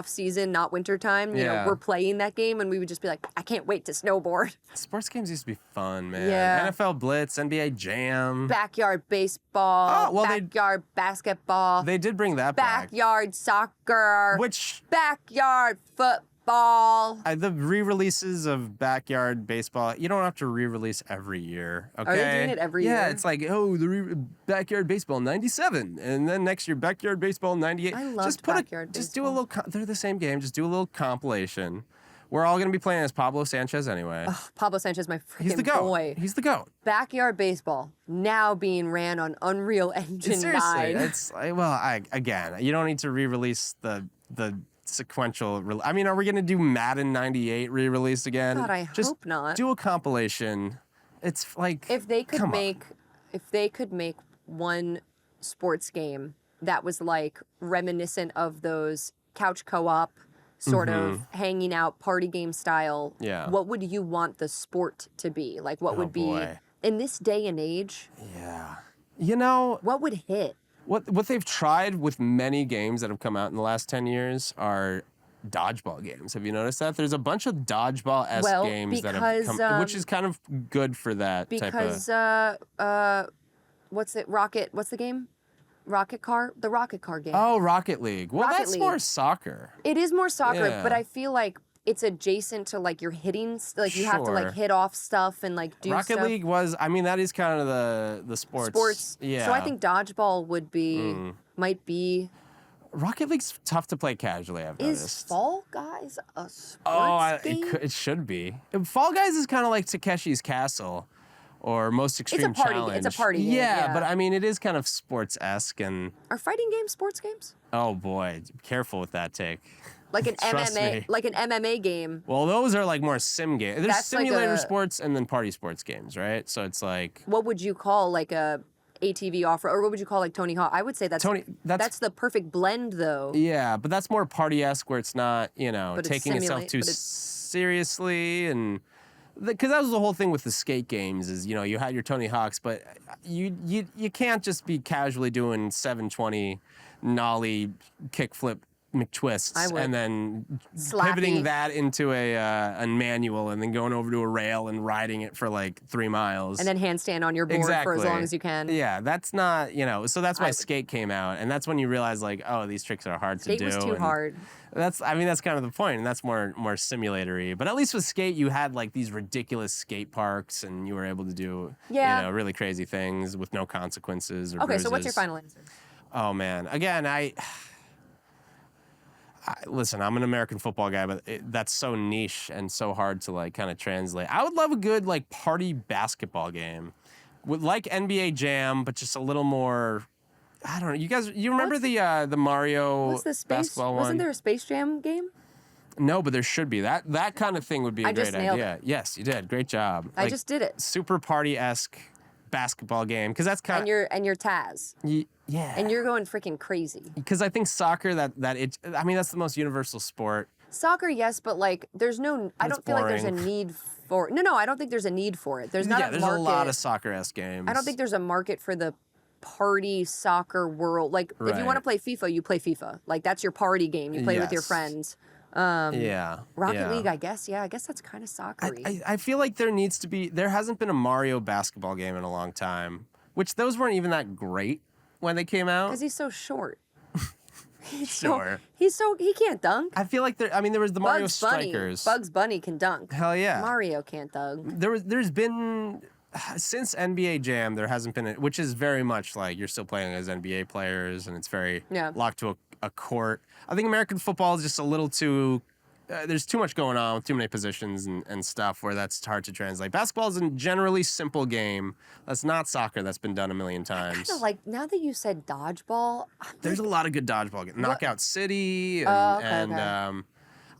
Speaker 2: season, not winter time, you know, we're playing that game and we would just be like, I can't wait to snowboard.
Speaker 1: Sports games used to be fun, man.
Speaker 2: Yeah.
Speaker 1: NFL Blitz, NBA Jam.
Speaker 2: Backyard baseball, backyard basketball.
Speaker 1: They did bring that back.
Speaker 2: Backyard soccer. Backyard football.
Speaker 1: The re-releases of Backyard Baseball, you don't have to re-release every year, okay?
Speaker 2: Are they doing it every year?
Speaker 1: Yeah, it's like, Backyard Baseball 97, and then next year Backyard Baseball 98.
Speaker 2: I love Backyard Baseball.
Speaker 1: Just do a little, they're the same game, just do a little compilation. We're all going to be playing as Pablo Sanchez anyway.
Speaker 2: Oh, Pablo Sanchez, my freaking
Speaker 1: He's the GOAT.
Speaker 2: boy.
Speaker 1: He's the GOAT.
Speaker 2: Backyard Baseball, now being ran on Unreal Engine 9.
Speaker 1: Seriously, it's, again, you don't need to re-release the sequential. Are we going to do Madden 98 re-release again?
Speaker 2: God, I hope not.
Speaker 1: Do a compilation. It's like
Speaker 2: if they could make one sports game that was like reminiscent of those couch co-op sort of hanging out party game style, what would you want the sport to be? Like what would be in this day and age?
Speaker 1: Yeah. You know,
Speaker 2: what would hit?
Speaker 1: What they've tried with many games that have come out in the last 10 years are dodgeball games. Have you noticed that? There's a bunch of dodgeball-esque games that have come, which is kind of good for that type of...
Speaker 2: Because, what's the game? The Rocket Car game.
Speaker 1: Oh, Rocket League. Well, that's more soccer.
Speaker 2: It is more soccer, but I feel like it's adjacent to like you're hitting, like you have to like hit off stuff and like do
Speaker 1: Rocket
Speaker 2: stuff.
Speaker 1: League was, I mean, that is kind of the sports. Yeah.
Speaker 2: So I think dodgeball would be, might be.
Speaker 1: Rocket League's tough to play casually, I've noticed.
Speaker 2: Is Fall Guys a sports game?
Speaker 1: It should be. Fall Guys is kind of like Takeshi's Castle. Or Most Extreme Challenge.
Speaker 2: It's a party game.
Speaker 1: Yeah, but I mean, it is kind of sports-esque and...
Speaker 2: Are fighting games sports games?
Speaker 1: Oh boy, be careful with that take.
Speaker 2: Like an MMA game.
Speaker 1: Well, those are like more sim games. There's simulator sports and then party sports games, right? So it's like...
Speaker 2: What would you call like a ATV off-road, or what would you call like Tony Hawk? I would say that's the perfect blend, though.
Speaker 1: Yeah, but that's more party-esque where it's not, taking itself too seriously and... Because that was the whole thing with the skate games is, you had your Tony Hawks, but you can't just be casually doing 720 nollie kickflip McTwists and then pivoting that into a manual and then going over to a rail and riding it for like 3 miles.
Speaker 2: And then handstand on your board for as long as you can.
Speaker 1: Yeah, that's not, so that's why skate came out. And that's when you realize like, oh, these tricks are hard to do.
Speaker 2: Skate was too hard.
Speaker 1: That's kind of the point, and that's more simulatory. But at least with skate, you had like these ridiculous skate parks, and you were able to do really crazy things with no consequences or bruises.
Speaker 2: So what's your final answer?
Speaker 1: Oh man, again, listen, I'm an American football guy, but that's so niche and so hard to like kind of translate. I would love a good like party basketball game, with like NBA Jam, but just a little more. I don't know. You remember the Mario basketball one?
Speaker 2: Wasn't there a Space Jam game?
Speaker 1: No, but there should be. That kind of thing would be a great idea. Yes, you did. Great job.
Speaker 2: I just did it.
Speaker 1: Super party-esque basketball game, because that's kind
Speaker 2: of... And you're Taz.
Speaker 1: Yeah.
Speaker 2: And you're going freaking crazy.
Speaker 1: Because I think soccer, that's the most universal sport.
Speaker 2: Soccer, yes, but like there's no... I don't feel like there's a need for... No, I don't think there's a need for it. There's not a market.
Speaker 1: There's a lot of soccer-esque games.
Speaker 2: I don't think there's a market for the party soccer world. Like if you want to play FIFA, you play FIFA. Like that's your party game. You play with your friends. Rocket League, I guess. Yeah, I guess that's kind of soccer-y.
Speaker 1: I feel like there hasn't been a Mario basketball game in a long time, which those weren't even that great when they came out.
Speaker 2: Because he's so short. He can't dunk.
Speaker 1: I feel like there was the Mario Strikers.
Speaker 2: Bugs Bunny can dunk.
Speaker 1: Hell yeah.
Speaker 2: Mario can't dunk.
Speaker 1: There's been... Since NBA Jam, there hasn't been, which is very much like you're still playing as NBA players, and it's very locked to a court. I think American football is just a little too, there's too much going on with too many positions and stuff where that's hard to translate. Basketball is a generally simple game. That's not soccer. That's been done a million times.
Speaker 2: I kind of like, now that you said dodgeball.
Speaker 1: There's a lot of good dodgeball games. Knockout City and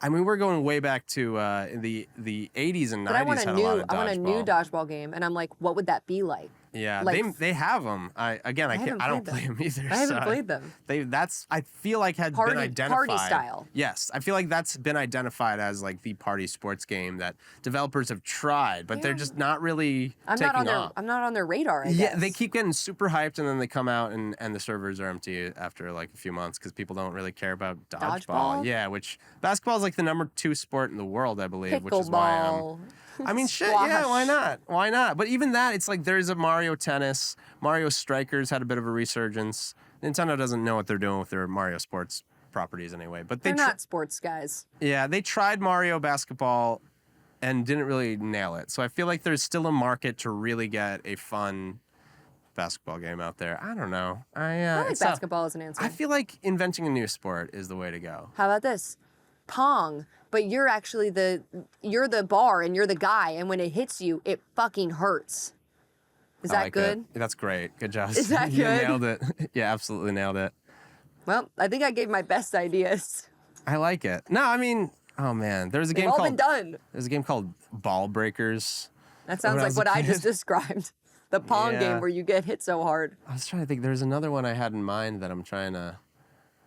Speaker 1: I mean, we're going way back to the 80s and 90s.
Speaker 2: But I want a new dodgeball game, and I'm like, what would that be like?
Speaker 1: Yeah, they have them. I don't play them either.
Speaker 2: I haven't played them.
Speaker 1: I feel like had been identified.
Speaker 2: Party style.
Speaker 1: Yes, I feel like that's been identified as like the party sports game that developers have tried, but they're just not really taking off.
Speaker 2: I'm not on their radar. I guess.
Speaker 1: They keep getting super hyped, and then they come out and the servers are empty after like a few months because people don't really care about dodgeball. Yeah, which basketball is like the number 2 sport in the world, I believe, which is why I mean, shit, yeah, why not? Why not? But even that, it's like there's a Mario Tennis. Mario Strikers had a bit of a resurgence. Nintendo doesn't know what they're doing with their Mario sports properties anyway. But
Speaker 2: they're not sports guys.
Speaker 1: Yeah, they tried Mario Basketball and didn't really nail it. So I feel like there's still a market to really get a fun basketball game out there. I don't know.
Speaker 2: I like basketball as an answer.
Speaker 1: I feel like inventing a new sport is the way to go.
Speaker 2: How about this? Pong. But you're actually you're the bar and you're the guy, and when it hits you, it fucking hurts. Is that good?
Speaker 1: That's great. Good job.
Speaker 2: Is that good?
Speaker 1: You nailed it. Yeah, absolutely nailed it.
Speaker 2: Well, I think I gave my best ideas.
Speaker 1: I like it. No, I mean, oh man, there's a game
Speaker 2: called...
Speaker 1: They've all
Speaker 2: been done.
Speaker 1: There's a game called Ball Breakers.
Speaker 2: That sounds like what I just described. the Pong game where you get hit so hard.
Speaker 1: I was trying to think. There's another one I had in mind that I'm trying to.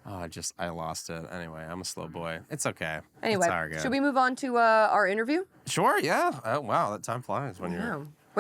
Speaker 1: Oh, I lost it. Anyway, I'm a slow boy. It's okay.
Speaker 2: Anyway, should we move on to our interview?
Speaker 1: Sure. Yeah. Oh, wow, that time flies when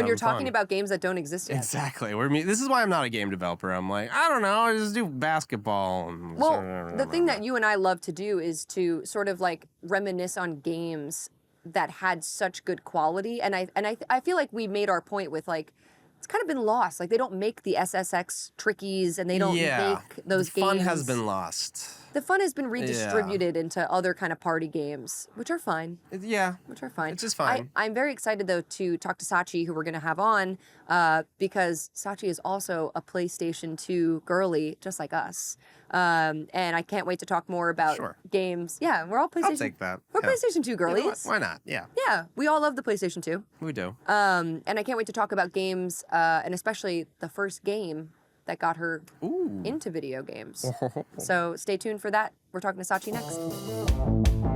Speaker 1: you're
Speaker 2: talking about games that don't exist yet.
Speaker 1: Exactly. This is why I'm not a game developer. I'm like, I don't know, I just do basketball.
Speaker 2: Well, the thing that you and I love to do is to sort of like reminisce on games that had such good quality, and I feel like we made our point with like. It's kind of been lost. Like, they don't make the SSX Trickies, and they don't make those games.
Speaker 1: The fun has been lost.
Speaker 2: The fun has been redistributed into other kind of party games, which are fine.
Speaker 1: Yeah.
Speaker 2: Which are fine.
Speaker 1: It's just fine.
Speaker 2: I'm very excited, though, to talk to Sachi, who we're going to have on, because Sachi is also a PlayStation 2 girly, just like us. And I can't wait to talk more about games. Yeah, we're all PlayStation.
Speaker 1: I'll take that.
Speaker 2: We're PlayStation 2 girlies.
Speaker 1: You know why not? Yeah.
Speaker 2: Yeah, we all love the PlayStation 2.
Speaker 1: We do.
Speaker 2: And I can't wait to talk about games, and especially the first game that got her into video games. So stay tuned for that. We're talking to Sachi next.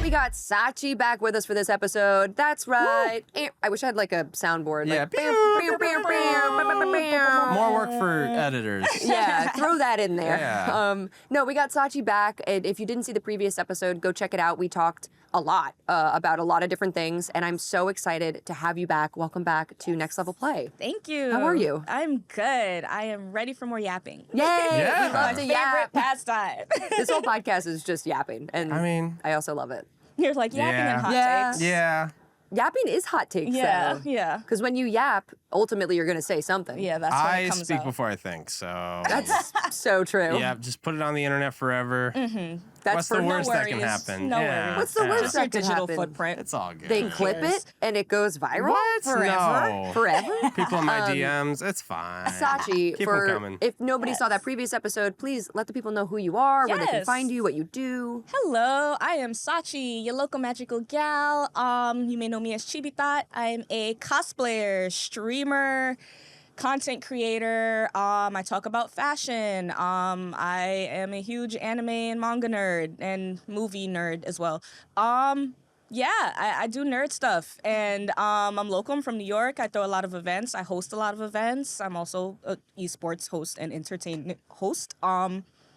Speaker 2: We got Sachi back with us for this episode. That's right. Woo. I wish I had like a soundboard.
Speaker 1: Yeah.
Speaker 2: Like,
Speaker 1: more work for editors.
Speaker 2: Yeah, throw that in there.
Speaker 1: Yeah.
Speaker 2: No, we got Sachi back. And if you didn't see the previous episode, go check it out. We talked a lot about a lot of different things, and I'm so excited to have you back. Welcome back to Next Level Play.
Speaker 3: Thank you.
Speaker 2: How are you?
Speaker 3: I'm good. I am ready for more yapping.
Speaker 2: Yay!
Speaker 1: Yeah.
Speaker 2: We love to yap.
Speaker 3: Favorite pastime.
Speaker 2: This whole podcast is just yapping, and I also love it.
Speaker 3: You're like yapping and hot takes.
Speaker 1: Yeah.
Speaker 2: Yapping is hot takes,
Speaker 3: Yeah,
Speaker 2: though.
Speaker 3: yeah.
Speaker 2: Because when you yap, ultimately you're going to say something.
Speaker 3: Yeah, that's when it comes
Speaker 1: I speak
Speaker 3: out.
Speaker 1: before I think, so.
Speaker 2: That's so true.
Speaker 1: Yeah, just put it on the internet forever.
Speaker 2: That's
Speaker 1: What's
Speaker 2: for
Speaker 1: the
Speaker 2: no
Speaker 1: worst that can
Speaker 3: worries.
Speaker 1: happen?
Speaker 3: No
Speaker 1: Yeah.
Speaker 3: worries.
Speaker 2: What's the worst
Speaker 3: Just your
Speaker 2: that can
Speaker 3: digital
Speaker 2: happen?
Speaker 3: footprint.
Speaker 1: It's all good.
Speaker 2: They clip it and it goes viral?
Speaker 1: What?
Speaker 2: Forever?
Speaker 1: No.
Speaker 2: Forever?
Speaker 1: People in my DMs, it's fine.
Speaker 2: Sachi,
Speaker 1: Keep 'em coming.
Speaker 2: if nobody saw that previous episode, please let the people know who you are, where they can
Speaker 3: Yes.
Speaker 2: find you, what you do.
Speaker 3: Hello, I am Sachi, your local magical gal. You may know me as Chibi Thot. I'm a cosplayer, streamer, content creator. I talk about fashion. I am a huge anime and manga nerd and movie nerd as well. Yeah, I do nerd stuff, and I'm local. I'm from New York. I throw a lot of events. I host a lot of events. I'm also an esports host and entertainment host.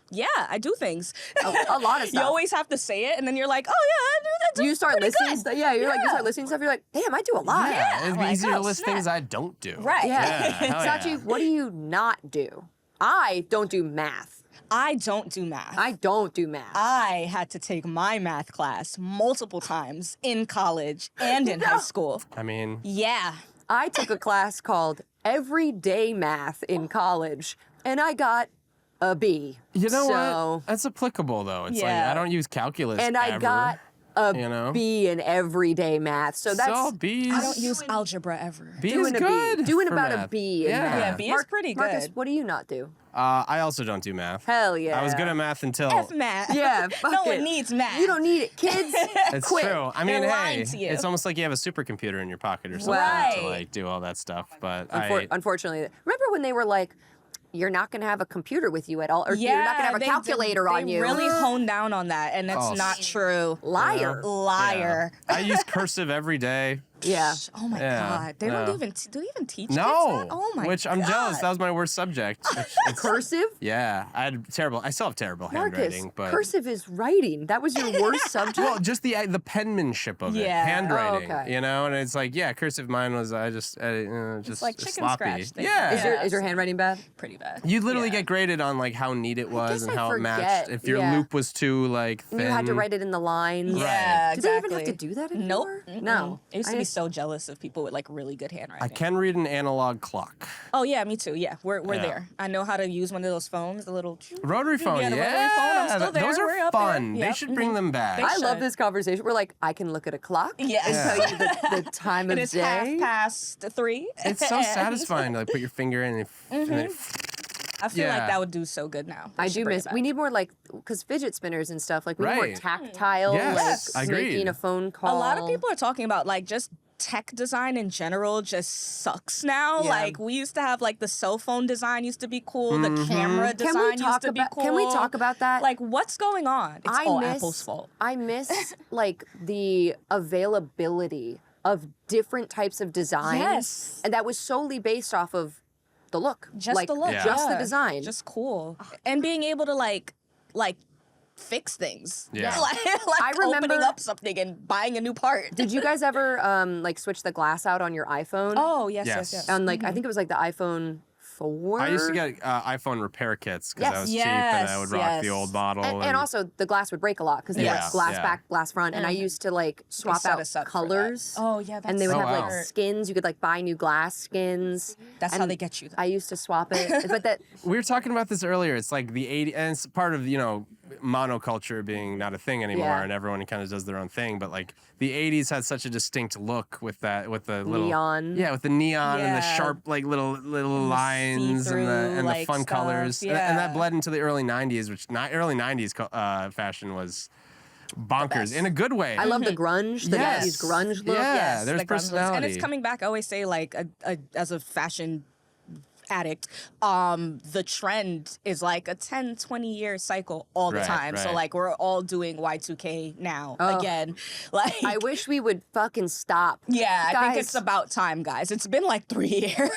Speaker 3: Yeah, I do things.
Speaker 2: A lot of stuff.
Speaker 3: You always have to say it, and then you're like, oh yeah, I do that.
Speaker 2: You start listening
Speaker 3: good.
Speaker 2: stuff. Yeah, you're like, you start listening stuff. You're like, damn, I do a lot.
Speaker 1: Yeah, it'd be
Speaker 3: like,
Speaker 1: easier to
Speaker 3: oh,
Speaker 1: list
Speaker 3: snap.
Speaker 1: things I don't do.
Speaker 3: Right.
Speaker 2: Yeah.
Speaker 1: hell
Speaker 2: Sachi,
Speaker 1: yeah.
Speaker 2: what do you not do? I don't do math.
Speaker 3: I don't do math.
Speaker 2: I don't do math.
Speaker 3: I had to take my math class multiple times in college and in high school.
Speaker 1: I mean,
Speaker 3: Yeah.
Speaker 2: I took a class called Everyday Math in college, and I got a B.
Speaker 1: you know
Speaker 2: So-
Speaker 1: what? That's applicable though. It's like
Speaker 3: Yeah.
Speaker 1: I don't use calculus
Speaker 2: And I
Speaker 1: ever,
Speaker 2: got a
Speaker 1: you know?
Speaker 2: B in everyday math. So that's
Speaker 1: So B's.
Speaker 3: I don't use algebra ever.
Speaker 1: B
Speaker 2: doing
Speaker 1: is
Speaker 2: a
Speaker 1: good.
Speaker 2: B. Doing
Speaker 1: for
Speaker 2: about
Speaker 1: math.
Speaker 2: a B in
Speaker 1: Yeah.
Speaker 2: math.
Speaker 3: Yeah, B is pretty good.
Speaker 2: Marcus, what do you not do?
Speaker 1: I also don't do math.
Speaker 2: Hell yeah.
Speaker 1: I was good at math until.
Speaker 3: F math.
Speaker 2: Yeah,
Speaker 3: No
Speaker 2: fuck
Speaker 3: one
Speaker 2: it.
Speaker 3: needs math.
Speaker 2: You don't need it, kids.
Speaker 1: It's
Speaker 2: quit.
Speaker 1: true. I mean,
Speaker 3: They're
Speaker 1: hey,
Speaker 3: lying to you.
Speaker 1: it's almost like you have a supercomputer in your pocket or something
Speaker 3: Right.
Speaker 1: to like do all that stuff. But
Speaker 2: Unfortunately, remember when they were like, "You're not going to have a computer with you at all, or you're not going to have a calculator on you."
Speaker 3: They really honed down on that, and that's
Speaker 1: Oh,
Speaker 3: not true.
Speaker 2: Liar.
Speaker 3: Liar.
Speaker 1: Yeah. I use cursive every day.
Speaker 2: Yeah.
Speaker 3: Oh my
Speaker 1: Yeah,
Speaker 3: God. They don't
Speaker 1: no.
Speaker 3: even do they even teach kids
Speaker 1: No.
Speaker 3: that? Oh my God.
Speaker 1: Which I'm jealous. That was my worst subject. It's-
Speaker 2: Cursive?
Speaker 1: yeah, I still have terrible
Speaker 2: Marcus,
Speaker 1: handwriting, but
Speaker 2: cursive is writing. That was your worst subject?
Speaker 1: well, just the penmanship of it,
Speaker 3: Yeah.
Speaker 1: handwriting,
Speaker 2: Oh, okay.
Speaker 1: you know, and it's like, yeah, cursive. Mine was just
Speaker 3: like chicken
Speaker 1: sloppy.
Speaker 3: scratch thing.
Speaker 1: Yeah.
Speaker 2: Is your handwriting bad?
Speaker 3: Pretty bad.
Speaker 1: You literally
Speaker 3: Yeah.
Speaker 1: get graded on like how neat it was
Speaker 2: guess
Speaker 1: and
Speaker 2: I
Speaker 1: how it matched.
Speaker 2: forget,
Speaker 1: If your
Speaker 2: yeah.
Speaker 1: loop was too like thin,
Speaker 2: And you had to write it in the lines.
Speaker 3: Yeah,
Speaker 2: Do
Speaker 3: exactly.
Speaker 2: they even have to do that
Speaker 3: Nope.
Speaker 2: anymore? No.
Speaker 3: I used to be so jealous of people with like really good handwriting.
Speaker 1: I can read an analog clock.
Speaker 3: Oh yeah, me too. Yeah, we're
Speaker 1: Yeah.
Speaker 3: there. I know how to use one of those phones, the little
Speaker 1: Rotary phone,
Speaker 3: Yeah,
Speaker 1: yeah.
Speaker 3: the rotary phone, I'm still there.
Speaker 1: Those
Speaker 3: We're
Speaker 1: are
Speaker 3: up there.
Speaker 1: fun. They
Speaker 3: Yep.
Speaker 1: should bring them back.
Speaker 3: They
Speaker 2: I love
Speaker 3: should.
Speaker 2: this conversation. We're like, I can look at a clock
Speaker 3: Yes.
Speaker 2: and
Speaker 1: Yeah.
Speaker 2: tell you the time of
Speaker 3: It is
Speaker 2: day.
Speaker 3: 3:30.
Speaker 1: It's so satisfying to like put your finger in and it
Speaker 3: I feel
Speaker 1: Yeah.
Speaker 3: like that would do so good now.
Speaker 2: I
Speaker 3: We
Speaker 2: do
Speaker 3: should bring
Speaker 2: miss.
Speaker 3: it
Speaker 2: We
Speaker 3: back.
Speaker 2: need more like, because fidget spinners and stuff. Like we need more
Speaker 1: Right.
Speaker 2: tactile,
Speaker 1: Yes,
Speaker 2: like
Speaker 1: agreed.
Speaker 2: making a phone call.
Speaker 3: A lot of people are talking about like just tech design in general just sucks now.
Speaker 2: Yeah.
Speaker 3: Like we used to have like the cell phone design used to be cool, the camera design used to be cool.
Speaker 2: Can we talk about that?
Speaker 3: Like what's going on? It's all Apple's fault.
Speaker 2: I miss like the availability of different types of designs.
Speaker 3: Yes.
Speaker 2: And that was solely based off of the look.
Speaker 3: Just
Speaker 2: like,
Speaker 3: the look.
Speaker 2: Just the
Speaker 3: Yeah.
Speaker 2: design.
Speaker 3: Just cool. And being able to like fix things.
Speaker 1: Yeah.
Speaker 3: like
Speaker 2: I remember
Speaker 3: opening up something and buying a new part.
Speaker 2: Did you guys ever like switch the glass out on your iPhone?
Speaker 3: Oh, yes.
Speaker 2: And like I think it was like the iPhone 4.
Speaker 1: I used to get iPhone repair kits because I was cheap and I would rock the old model.
Speaker 2: And also the glass would break a lot because they were glass back, glass front, and I used to like swap
Speaker 3: set
Speaker 2: out
Speaker 3: us up for
Speaker 2: colors.
Speaker 3: Oh, yeah, that's
Speaker 2: and they would have
Speaker 1: wow.
Speaker 2: like skins. You could like buy new glass skins.
Speaker 3: That's
Speaker 2: and
Speaker 3: how they get you.
Speaker 2: I used to swap it, but that
Speaker 1: we were talking about this earlier. It's like the 80s, and it's part of, monoculture being not a thing anymore, and everyone kind of does their own thing. But like the 80s had such a distinct look with the little
Speaker 2: neon.
Speaker 1: Yeah, with the neon and the sharp like little lines and the fun
Speaker 3: stuff,
Speaker 1: colors. And that bled into the early 90s, which early 90s fashion was bonkers in a good way.
Speaker 2: I love the grunge, the 90s grunge look.
Speaker 1: Yeah, there's
Speaker 3: the grunge looks.
Speaker 1: personality.
Speaker 3: And it's coming back. I always say like as a fashion addict, the trend is like a 10-20 year cycle all the time. So like we're all doing Y2K now again. Like
Speaker 2: I wish we would fucking stop.
Speaker 3: Yeah,
Speaker 2: guys,
Speaker 3: I think it's about time, guys. It's been like 3 years.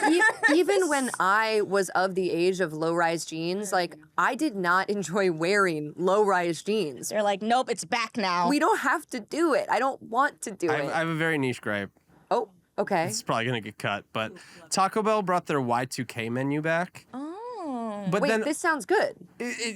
Speaker 2: Even when I was of the age of low-rise jeans, like I did not enjoy wearing low-rise jeans.
Speaker 3: They're like, nope, it's back now.
Speaker 2: We don't have to do it. I don't want to do it.
Speaker 1: I have a very niche gripe.
Speaker 2: Oh, okay.
Speaker 1: It's probably gonna get cut, but Taco Bell brought their Y2K menu back. But
Speaker 2: Wait,
Speaker 1: then,
Speaker 2: this sounds good.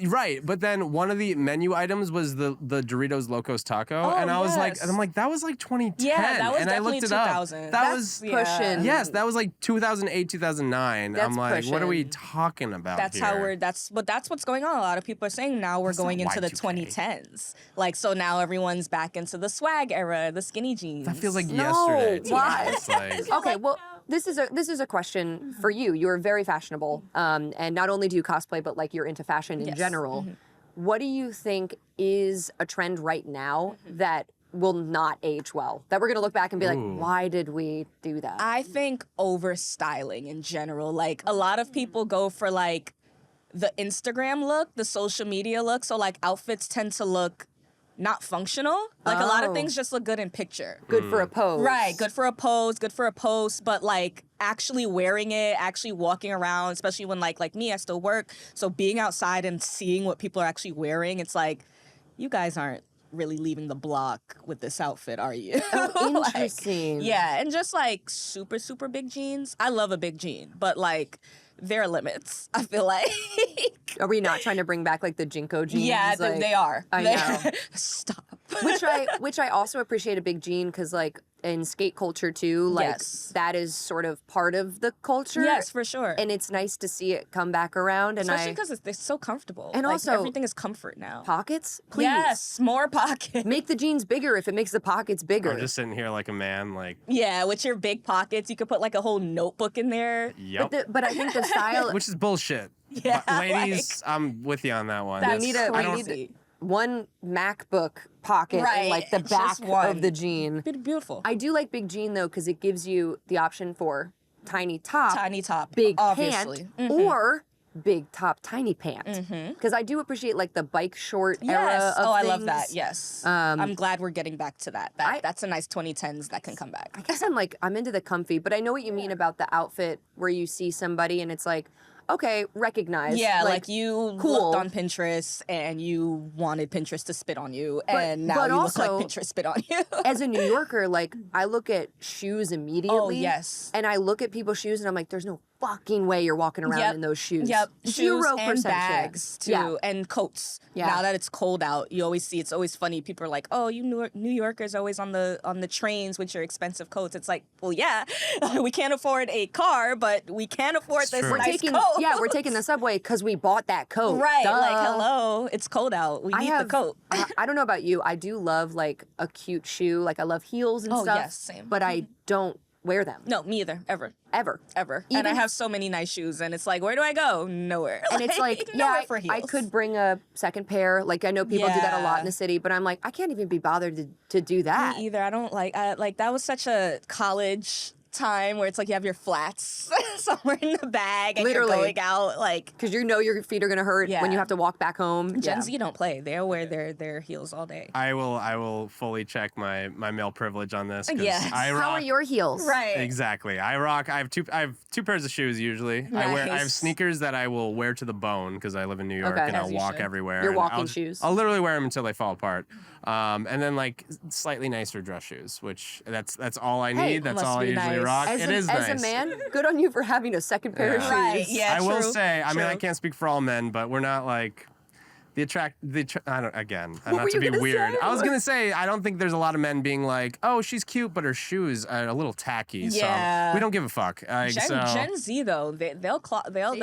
Speaker 1: Right, but then one of the menu items was the Doritos Locos Taco, and I was like, that was like 2010.
Speaker 3: Yeah, that was
Speaker 1: and I
Speaker 3: definitely
Speaker 1: looked it
Speaker 3: 2000.
Speaker 1: up.
Speaker 2: That's pushing.
Speaker 1: Yes, that was like 2008, 2009.
Speaker 2: That's
Speaker 1: I'm like, what are we
Speaker 2: pushing.
Speaker 1: talking about
Speaker 3: That's
Speaker 1: here?
Speaker 3: how that's what's going on. A lot of people are saying now we're going
Speaker 1: not
Speaker 3: into the
Speaker 1: Y2K.
Speaker 3: 2010s. Like, so now everyone's back into the swag era, the skinny jeans.
Speaker 1: That feels like
Speaker 2: No,
Speaker 1: yesterday. to me.
Speaker 2: why?
Speaker 1: It's like,
Speaker 2: Okay, well, this is a question for you. You're very fashionable, and not only do you cosplay, but like you're into fashion in general. What do you think is a trend right now that will not age well? That we're gonna look back and be like, why did we do that?
Speaker 3: I think overstyling in general. Like, a lot of people go for like the Instagram look, the social media look. So like outfits tend to look not functional. Like a lot of things just look good in picture.
Speaker 2: Good for a pose.
Speaker 3: Right, good for a pose, good for a post, but like actually wearing it, actually walking around, especially when like me, I still work. So being outside and seeing what people are actually wearing, it's like, you guys aren't really leaving the block with this outfit, are you?
Speaker 2: Oh, interesting.
Speaker 3: Yeah, and just like super, super big jeans. I love a big jean, but like there are limits, I feel like.
Speaker 2: Are we not trying to bring back like the Jinko jeans?
Speaker 3: Yeah,
Speaker 2: Like,
Speaker 3: they are.
Speaker 2: I know.
Speaker 3: Stop.
Speaker 2: which I also appreciate a big jean because like in skate culture too, like
Speaker 3: Yes.
Speaker 2: that is sort of part of the culture.
Speaker 3: Yes, for sure.
Speaker 2: And it's nice to see it come back around. And
Speaker 3: Especially because they're so comfortable.
Speaker 2: And
Speaker 3: Like,
Speaker 2: also-
Speaker 3: everything is comfort now.
Speaker 2: pockets, please.
Speaker 3: Yes, more pockets.
Speaker 2: Make the jeans bigger if it makes the pockets bigger.
Speaker 1: I'm just sitting here like a man, like,
Speaker 3: Yeah, with your big pockets, you could put like a whole notebook in there.
Speaker 1: yep.
Speaker 2: But I think the style.
Speaker 1: Which is bullshit.
Speaker 3: Yeah,
Speaker 1: But ladies, I'm with you on that one.
Speaker 3: That's
Speaker 2: we need
Speaker 3: crazy.
Speaker 2: one MacBook pocket in
Speaker 3: Right,
Speaker 2: like the
Speaker 3: just
Speaker 2: back
Speaker 3: one.
Speaker 2: of the jean.
Speaker 3: Beautiful.
Speaker 2: I do like big jean though because it gives you the option for tiny top,
Speaker 3: Tiny top.
Speaker 2: big
Speaker 3: obviously.
Speaker 2: pant, or big top, tiny pant. Because I do appreciate like the bike short era
Speaker 3: Yes.
Speaker 2: of
Speaker 3: Oh, I
Speaker 2: things.
Speaker 3: love that. Yes. I'm glad we're getting back to that. That's a nice 2010s that can come back.
Speaker 2: I guess I'm into the comfy, but I know what you mean about the outfit where you see somebody and it's like, okay, recognize.
Speaker 3: Yeah, like you
Speaker 2: cool.
Speaker 3: looked on Pinterest and you wanted Pinterest to spit on you, and now
Speaker 2: but
Speaker 3: you
Speaker 2: also-
Speaker 3: look like Pinterest spit on you.
Speaker 2: As a New Yorker, like I look at shoes immediately.
Speaker 3: Oh, yes.
Speaker 2: And I look at people's shoes and I'm like, there's no fucking way you're walking around
Speaker 3: Yep.
Speaker 2: in those shoes.
Speaker 3: Yep, shoes
Speaker 2: 0%
Speaker 3: and
Speaker 2: chance.
Speaker 3: bags too,
Speaker 2: Yeah.
Speaker 3: and coats.
Speaker 2: Yeah.
Speaker 3: Now that it's cold out, you always see it's always funny. People are like, "Oh, you New Yorkers always on the trains with your expensive coats." It's like, well, yeah, we can't afford a car, but we can afford this
Speaker 1: true.
Speaker 2: We're
Speaker 3: nice
Speaker 2: taking
Speaker 3: coat.
Speaker 2: we're taking the subway because we bought that coat.
Speaker 3: right.
Speaker 2: Duh.
Speaker 3: Like, hello, it's cold out. We need the coat.
Speaker 2: I don't know about you. I do love like a cute shoe. Like I love heels and
Speaker 3: Oh,
Speaker 2: stuff.
Speaker 3: yes, same.
Speaker 2: But I don't wear them.
Speaker 3: No, me either. Ever.
Speaker 2: Ever.
Speaker 3: And I have so many nice shoes, and it's like, where do I go? Nowhere.
Speaker 2: And it's like,
Speaker 3: nowhere
Speaker 2: yeah,
Speaker 3: for heels.
Speaker 2: I could bring a second pair. Like, I know people do that a lot in the city, but I'm like, I can't even be bothered to do that.
Speaker 3: Me either. I don't like that was such a college time where it's like you have your flats somewhere in the bag and
Speaker 2: Literally.
Speaker 3: you're going out like
Speaker 2: because you know your feet are gonna hurt when you have to walk back home.
Speaker 3: Gen Z don't play. They'll wear their heels all day.
Speaker 1: I will fully check my male privilege on this.
Speaker 3: Yes.
Speaker 2: How are your heels?
Speaker 3: Right.
Speaker 1: Exactly. I have two pairs of shoes usually.
Speaker 3: Nice.
Speaker 1: I have sneakers that I will wear to the bone because I live in New York and
Speaker 3: As
Speaker 1: I'll
Speaker 3: you
Speaker 1: walk
Speaker 3: should.
Speaker 1: everywhere.
Speaker 2: Your
Speaker 1: and
Speaker 2: walking shoes.
Speaker 1: I'll literally wear them until they fall apart. And then like slightly nicer dress shoes, which that's all I need.
Speaker 2: Hey,
Speaker 1: that's
Speaker 3: must
Speaker 1: all I
Speaker 3: be
Speaker 1: usually
Speaker 3: nice.
Speaker 1: rock.
Speaker 2: As
Speaker 1: It is
Speaker 2: a
Speaker 1: nice.
Speaker 2: man, good on you for having a second pair of shoes.
Speaker 3: Right, yeah.
Speaker 1: I will
Speaker 3: true,
Speaker 1: say, I mean, I
Speaker 3: true.
Speaker 1: can't speak for all men, but we're not like I don't, again,
Speaker 2: What
Speaker 1: not
Speaker 2: were
Speaker 1: to
Speaker 2: you
Speaker 1: be
Speaker 2: gonna
Speaker 1: weird.
Speaker 2: say?
Speaker 1: I was going to say, I don't think there's a lot of men being like, oh, she's cute, but her shoes are a little tacky.
Speaker 3: Yeah.
Speaker 1: So we don't give a fuck.
Speaker 3: Gen Z though, they'll clock
Speaker 1: Y'all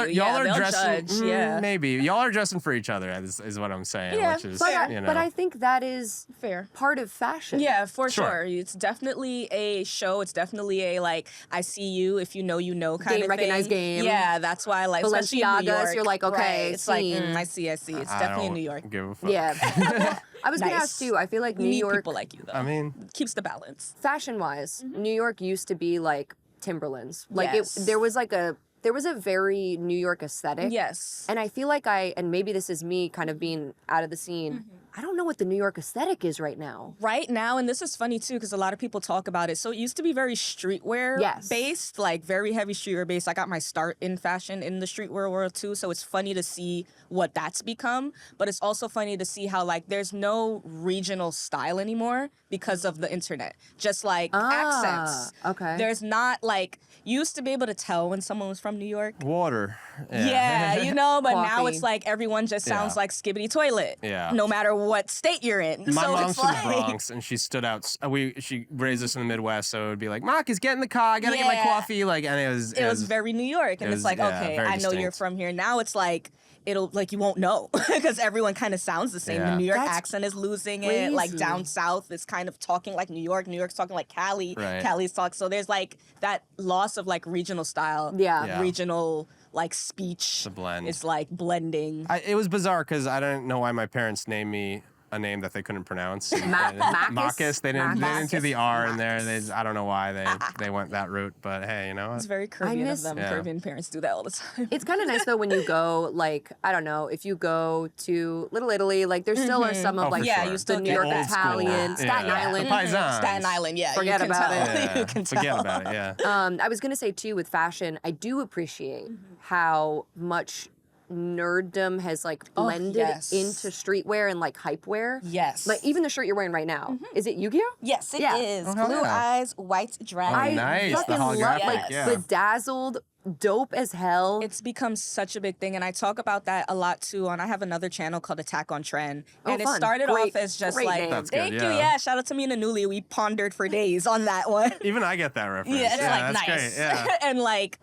Speaker 3: you.
Speaker 1: are
Speaker 3: They'll
Speaker 1: dressing,
Speaker 3: judge.
Speaker 1: maybe. Y'all are dressing for each other, is what I'm saying.
Speaker 3: Yeah,
Speaker 1: which is,
Speaker 2: But I think that is
Speaker 3: Fair.
Speaker 2: part of fashion.
Speaker 3: Yeah, for
Speaker 1: Sure.
Speaker 3: sure. It's definitely a show. It's definitely a like I see you. If you know, you know kind
Speaker 2: Game,
Speaker 3: of
Speaker 2: recognize
Speaker 3: thing.
Speaker 2: game.
Speaker 3: Yeah, that's why I like especially in New
Speaker 2: Balenciagas,
Speaker 3: York.
Speaker 2: you're like, okay,
Speaker 3: right. It's like
Speaker 2: seen.
Speaker 3: I see. It's
Speaker 1: I
Speaker 3: definitely in
Speaker 1: don't
Speaker 3: New York.
Speaker 1: give a fuck.
Speaker 2: Yeah. I was gonna
Speaker 3: Nice.
Speaker 2: ask too. I feel like
Speaker 3: You
Speaker 2: New
Speaker 3: need
Speaker 2: York,
Speaker 3: people like you though.
Speaker 1: I mean,
Speaker 3: Keeps the balance.
Speaker 2: fashion-wise, New York used to be like Timberlands. Like
Speaker 3: Yes.
Speaker 2: there was a very New York aesthetic.
Speaker 3: Yes.
Speaker 2: And I feel like and maybe this is me kind of being out of the scene. I don't know what the New York aesthetic is right now.
Speaker 3: Right now, and this is funny too, because a lot of people talk about it. So it used to be very streetwear based, like very heavy streetwear based. I got my start in fashion in the streetwear world too. So it's funny to see what that's become. But it's also funny to see how like there's no regional style anymore because of the internet. Just like accents.
Speaker 2: Okay.
Speaker 3: There's not like you used to be able to tell when someone was from New York.
Speaker 1: water.
Speaker 3: Yeah, you know, but now
Speaker 2: Coffee.
Speaker 3: it's like everyone just sounds
Speaker 1: Yeah.
Speaker 3: like Skibbity Toilet.
Speaker 1: Yeah.
Speaker 3: No matter what state you're in.
Speaker 1: My
Speaker 3: so
Speaker 1: mom's
Speaker 3: it's
Speaker 1: from
Speaker 3: like,
Speaker 1: the Bronx, and she stood out. She raised us in the Midwest, so it would be like, "Marcus, get in the car. I gotta get my
Speaker 3: Yeah.
Speaker 1: coffee." Like, and
Speaker 3: it was very New York, and
Speaker 1: it
Speaker 3: it's
Speaker 1: was,
Speaker 3: like,
Speaker 1: yeah,
Speaker 3: okay,
Speaker 1: very
Speaker 3: I know you're
Speaker 1: distinct.
Speaker 3: from here. Now it's like it'll like you won't know because everyone kind of sounds the same.
Speaker 1: Yeah.
Speaker 3: The New York
Speaker 2: That's
Speaker 3: accent is losing it. Like
Speaker 2: crazy.
Speaker 3: down south is kind of talking like New York. New York's talking like Cali.
Speaker 1: Right.
Speaker 3: Cali's talk. So there's like that loss of like regional style.
Speaker 2: Yeah.
Speaker 1: Yeah.
Speaker 3: Regional like speech.
Speaker 1: The blend.
Speaker 3: It's like blending.
Speaker 1: It was bizarre because I don't know why my parents named me a name that they couldn't pronounce.
Speaker 2: Marcus?
Speaker 1: Marcus. They didn't do the R in there.
Speaker 3: Marcus.
Speaker 1: I don't know why they went that route, but hey, you know
Speaker 3: It's
Speaker 1: what?
Speaker 3: very Caribbean
Speaker 2: miss-
Speaker 3: of them.
Speaker 1: Yeah.
Speaker 3: Caribbean parents do that all the time.
Speaker 2: It's kind of nice though when you go, like, I don't know, if you go to Little Italy, like there still are some of
Speaker 1: Oh,
Speaker 2: like
Speaker 1: for
Speaker 3: Yeah,
Speaker 1: sure.
Speaker 3: you still
Speaker 2: the New
Speaker 3: get
Speaker 2: York
Speaker 1: Old school.
Speaker 2: Italian, Staten
Speaker 1: Yeah.
Speaker 2: Island.
Speaker 1: The paisans.
Speaker 3: Staten Island, yeah.
Speaker 2: Forget
Speaker 3: you can
Speaker 2: about
Speaker 3: tell.
Speaker 2: it.
Speaker 1: Yeah,
Speaker 3: You can
Speaker 1: forget
Speaker 3: tell.
Speaker 1: about it. Yeah.
Speaker 2: I was gonna say too with fashion, I do appreciate how much nerddom has like blended
Speaker 3: yes.
Speaker 2: into streetwear and like hypewear.
Speaker 3: Yes.
Speaker 2: Like even the shirt you're wearing right now, is it Yu-Gi-Oh?
Speaker 3: Yes, it is.
Speaker 2: Yeah.
Speaker 1: Oh, hell
Speaker 3: Blue
Speaker 1: yeah.
Speaker 3: eyes, white dragon.
Speaker 2: I
Speaker 1: nice. The
Speaker 2: fucking love
Speaker 1: holographic,
Speaker 2: like
Speaker 1: yeah.
Speaker 2: bedazzled, dope as hell.
Speaker 3: It's become such a big thing, and I talk about that a lot too. I have another channel called Attack on Trend, and it
Speaker 2: fun.
Speaker 3: started
Speaker 2: Great-
Speaker 3: off as just
Speaker 2: great
Speaker 3: like,
Speaker 2: name.
Speaker 1: That's good,
Speaker 3: thank you,
Speaker 1: yeah.
Speaker 3: yeah. Shout out to me and Anuli. We pondered for days on that one.
Speaker 1: Even I get that reference.
Speaker 3: Yeah, it's like
Speaker 1: that's
Speaker 3: nice.
Speaker 1: great. Yeah.
Speaker 3: And like,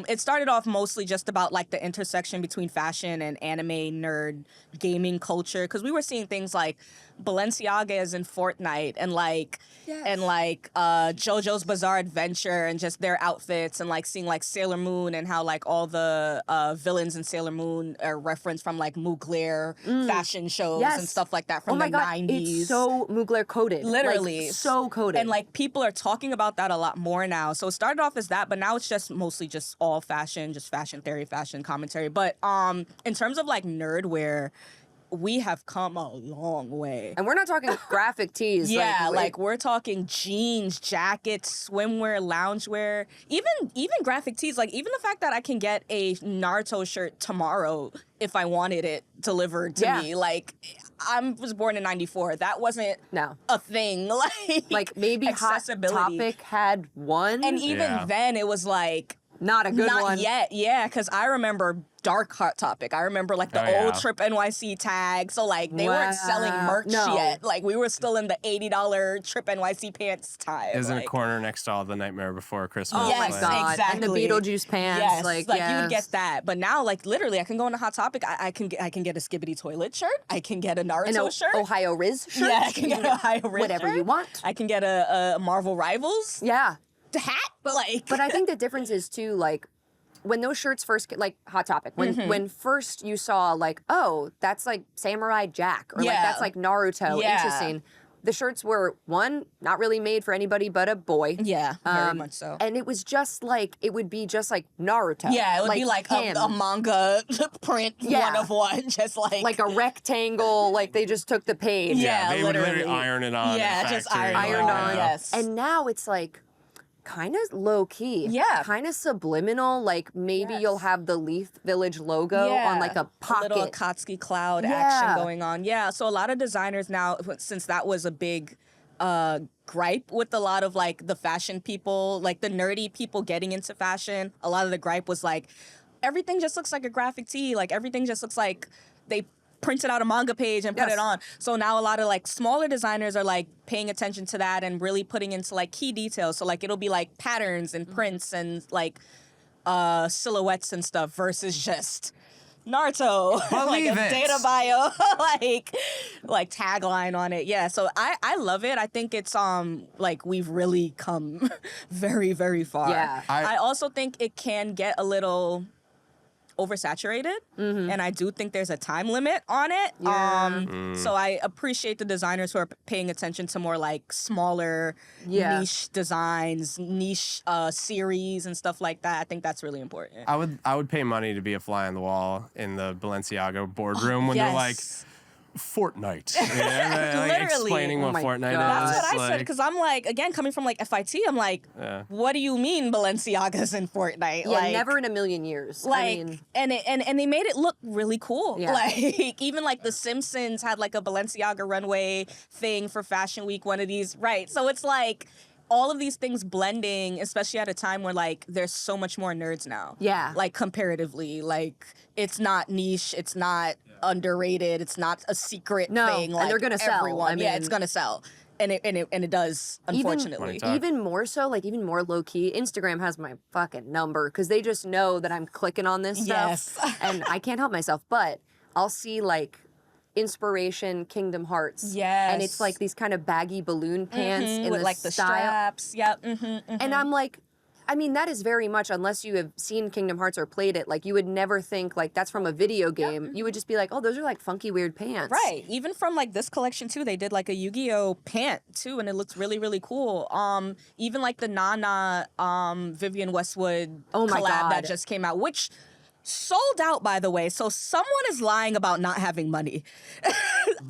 Speaker 3: it started off mostly just about like the intersection between fashion and anime nerd gaming culture, because we were seeing things like Balenciagas in Fortnite and like JoJo's Bizarre Adventure and just their outfits, and like seeing like Sailor Moon and how like all the villains in Sailor Moon are referenced from like Mugler fashion shows
Speaker 2: Yes.
Speaker 3: and stuff like that from
Speaker 2: oh my
Speaker 3: the
Speaker 2: god,
Speaker 3: 90s.
Speaker 2: it's so Mugler coded.
Speaker 3: Literally.
Speaker 2: Like, so coded.
Speaker 3: And like people are talking about that a lot more now. So it started off as that, but now it's just mostly just all fashion, just fashion theory, fashion commentary. But in terms of like nerd wear, we have come a long way.
Speaker 2: and we're not talking graphic tees.
Speaker 3: Yeah, like we're talking jeans, jackets, swimwear, loungewear, even graphic tees. Like even the fact that I can get a Naruto shirt tomorrow if I wanted it delivered to
Speaker 2: Yeah.
Speaker 3: me. Like I was born in '94. That wasn't
Speaker 2: No.
Speaker 3: a thing.
Speaker 2: Like maybe Hot
Speaker 3: accessibility.
Speaker 2: Topic had one.
Speaker 3: And even
Speaker 1: Yeah.
Speaker 3: then, it was like
Speaker 2: not a good
Speaker 3: not
Speaker 2: one.
Speaker 3: yet. Yeah, because I remember dark Hot Topic. I remember like the
Speaker 1: Oh, yeah.
Speaker 3: old Trip NYC tag. So like they weren't selling
Speaker 2: Wow.
Speaker 3: merch
Speaker 2: No.
Speaker 3: yet. Like we were still in the $80 Trip NYC pants time.
Speaker 1: Is in a
Speaker 3: like,
Speaker 1: corner next to all the Nightmare Before Christmas.
Speaker 2: Oh
Speaker 3: Yes,
Speaker 2: my
Speaker 1: like-
Speaker 2: god.
Speaker 3: exactly.
Speaker 2: And the Beetlejuice pants.
Speaker 3: Yes,
Speaker 2: like
Speaker 3: you
Speaker 2: yes.
Speaker 3: would get that, but now like literally, I can go on a Hot Topic. I can get a Skibbity Toilet shirt. I can get a Naruto
Speaker 2: An
Speaker 3: shirt.
Speaker 2: Ohio Riz shirt.
Speaker 3: Yeah, I can get a Ohio Riz
Speaker 2: Whatever
Speaker 3: shirt.
Speaker 2: you want.
Speaker 3: I can get a Marvel Rivals.
Speaker 2: Yeah.
Speaker 3: hat, like.
Speaker 2: But I think the difference is too, like, when those shirts first, like, Hot Topic, when first you saw, like, oh, that's like Samurai Jack, or like that's like Naruto, interesting. The shirts were, one, not really made for anybody but a boy.
Speaker 3: Yeah, very much so.
Speaker 2: And it was just like, it would be just like Naruto.
Speaker 3: Yeah, it would be like a manga print, one of one, just like.
Speaker 2: Like a rectangle, like they just took the page.
Speaker 3: Yeah,
Speaker 1: they would literally iron it on.
Speaker 3: Yeah, just iron
Speaker 2: on.
Speaker 3: Yes.
Speaker 2: And now it's like, kind of low key.
Speaker 3: Yeah.
Speaker 2: Kind of subliminal. Like maybe you'll have the Leaf Village logo on like a pocket.
Speaker 3: A little Akatsuki cloud action going on. Yeah. So a lot of designers now, since that was a big gripe with a lot of like the fashion people, like the nerdy people getting into fashion, a lot of the gripe was like, everything just looks like a graphic tee. Like everything just looks like they printed out a manga page and put it on. So now a lot of like smaller designers are like paying attention to that and really putting into like key details. So like it'll be like patterns and prints and like silhouettes and stuff versus just Naruto, like a data bio, like tagline on it. Yeah, so I love it. I think it's like we've really come very, very far.
Speaker 2: Yeah.
Speaker 3: I also think it can get a little oversaturated, and I do think there's a time limit on it. So I appreciate the designers who are paying attention to more like smaller niche designs, niche series and stuff like that. I think that's really important.
Speaker 1: I would pay money to be a fly on the wall in the Balenciaga boardroom when they're like, Fortnite. Like
Speaker 3: Literally.
Speaker 1: explaining what Fortnite is.
Speaker 3: That's what I said, because I'm like, again, coming from like FIT, I'm like, what do you mean Balenciaga's in Fortnite?
Speaker 2: Yeah,
Speaker 3: like,
Speaker 2: never in a million years.
Speaker 3: Like,
Speaker 2: I mean,
Speaker 3: and they made it look really cool.
Speaker 2: Yeah.
Speaker 3: Like, even like The Simpsons had like a Balenciaga runway thing for Fashion Week, one of these, right? So it's like all of these things blending, especially at a time where like there's so much more nerds now.
Speaker 2: Yeah.
Speaker 3: Like comparatively, like it's not niche, it's not underrated, it's not a secret thing. Like,
Speaker 2: and they're gonna sell.
Speaker 3: Everyone,
Speaker 2: I mean,
Speaker 3: it's gonna sell. And it does, unfortunately.
Speaker 2: Even more so, like even more low key, Instagram has my fucking number because they just know that I'm clicking on this stuff.
Speaker 3: Yes.
Speaker 2: And I can't help myself, but I'll see like Inspiration Kingdom Hearts.
Speaker 3: Yes.
Speaker 2: And it's like these kind of baggy balloon pants in
Speaker 3: with
Speaker 2: the
Speaker 3: like
Speaker 2: style.
Speaker 3: the straps. Yep.
Speaker 2: And I'm like, I mean, that is very much, unless you have seen Kingdom Hearts or played it, like you would never think like that's from a video game. You would just be like, oh, those are like funky, weird pants.
Speaker 3: Right. Even from like this collection too, they did like a Yu-Gi-Oh pant too, and it looks really, really cool. Even like the Nana Vivienne Westwood collab that just came out, which sold out, by the way. So someone is lying about not having money.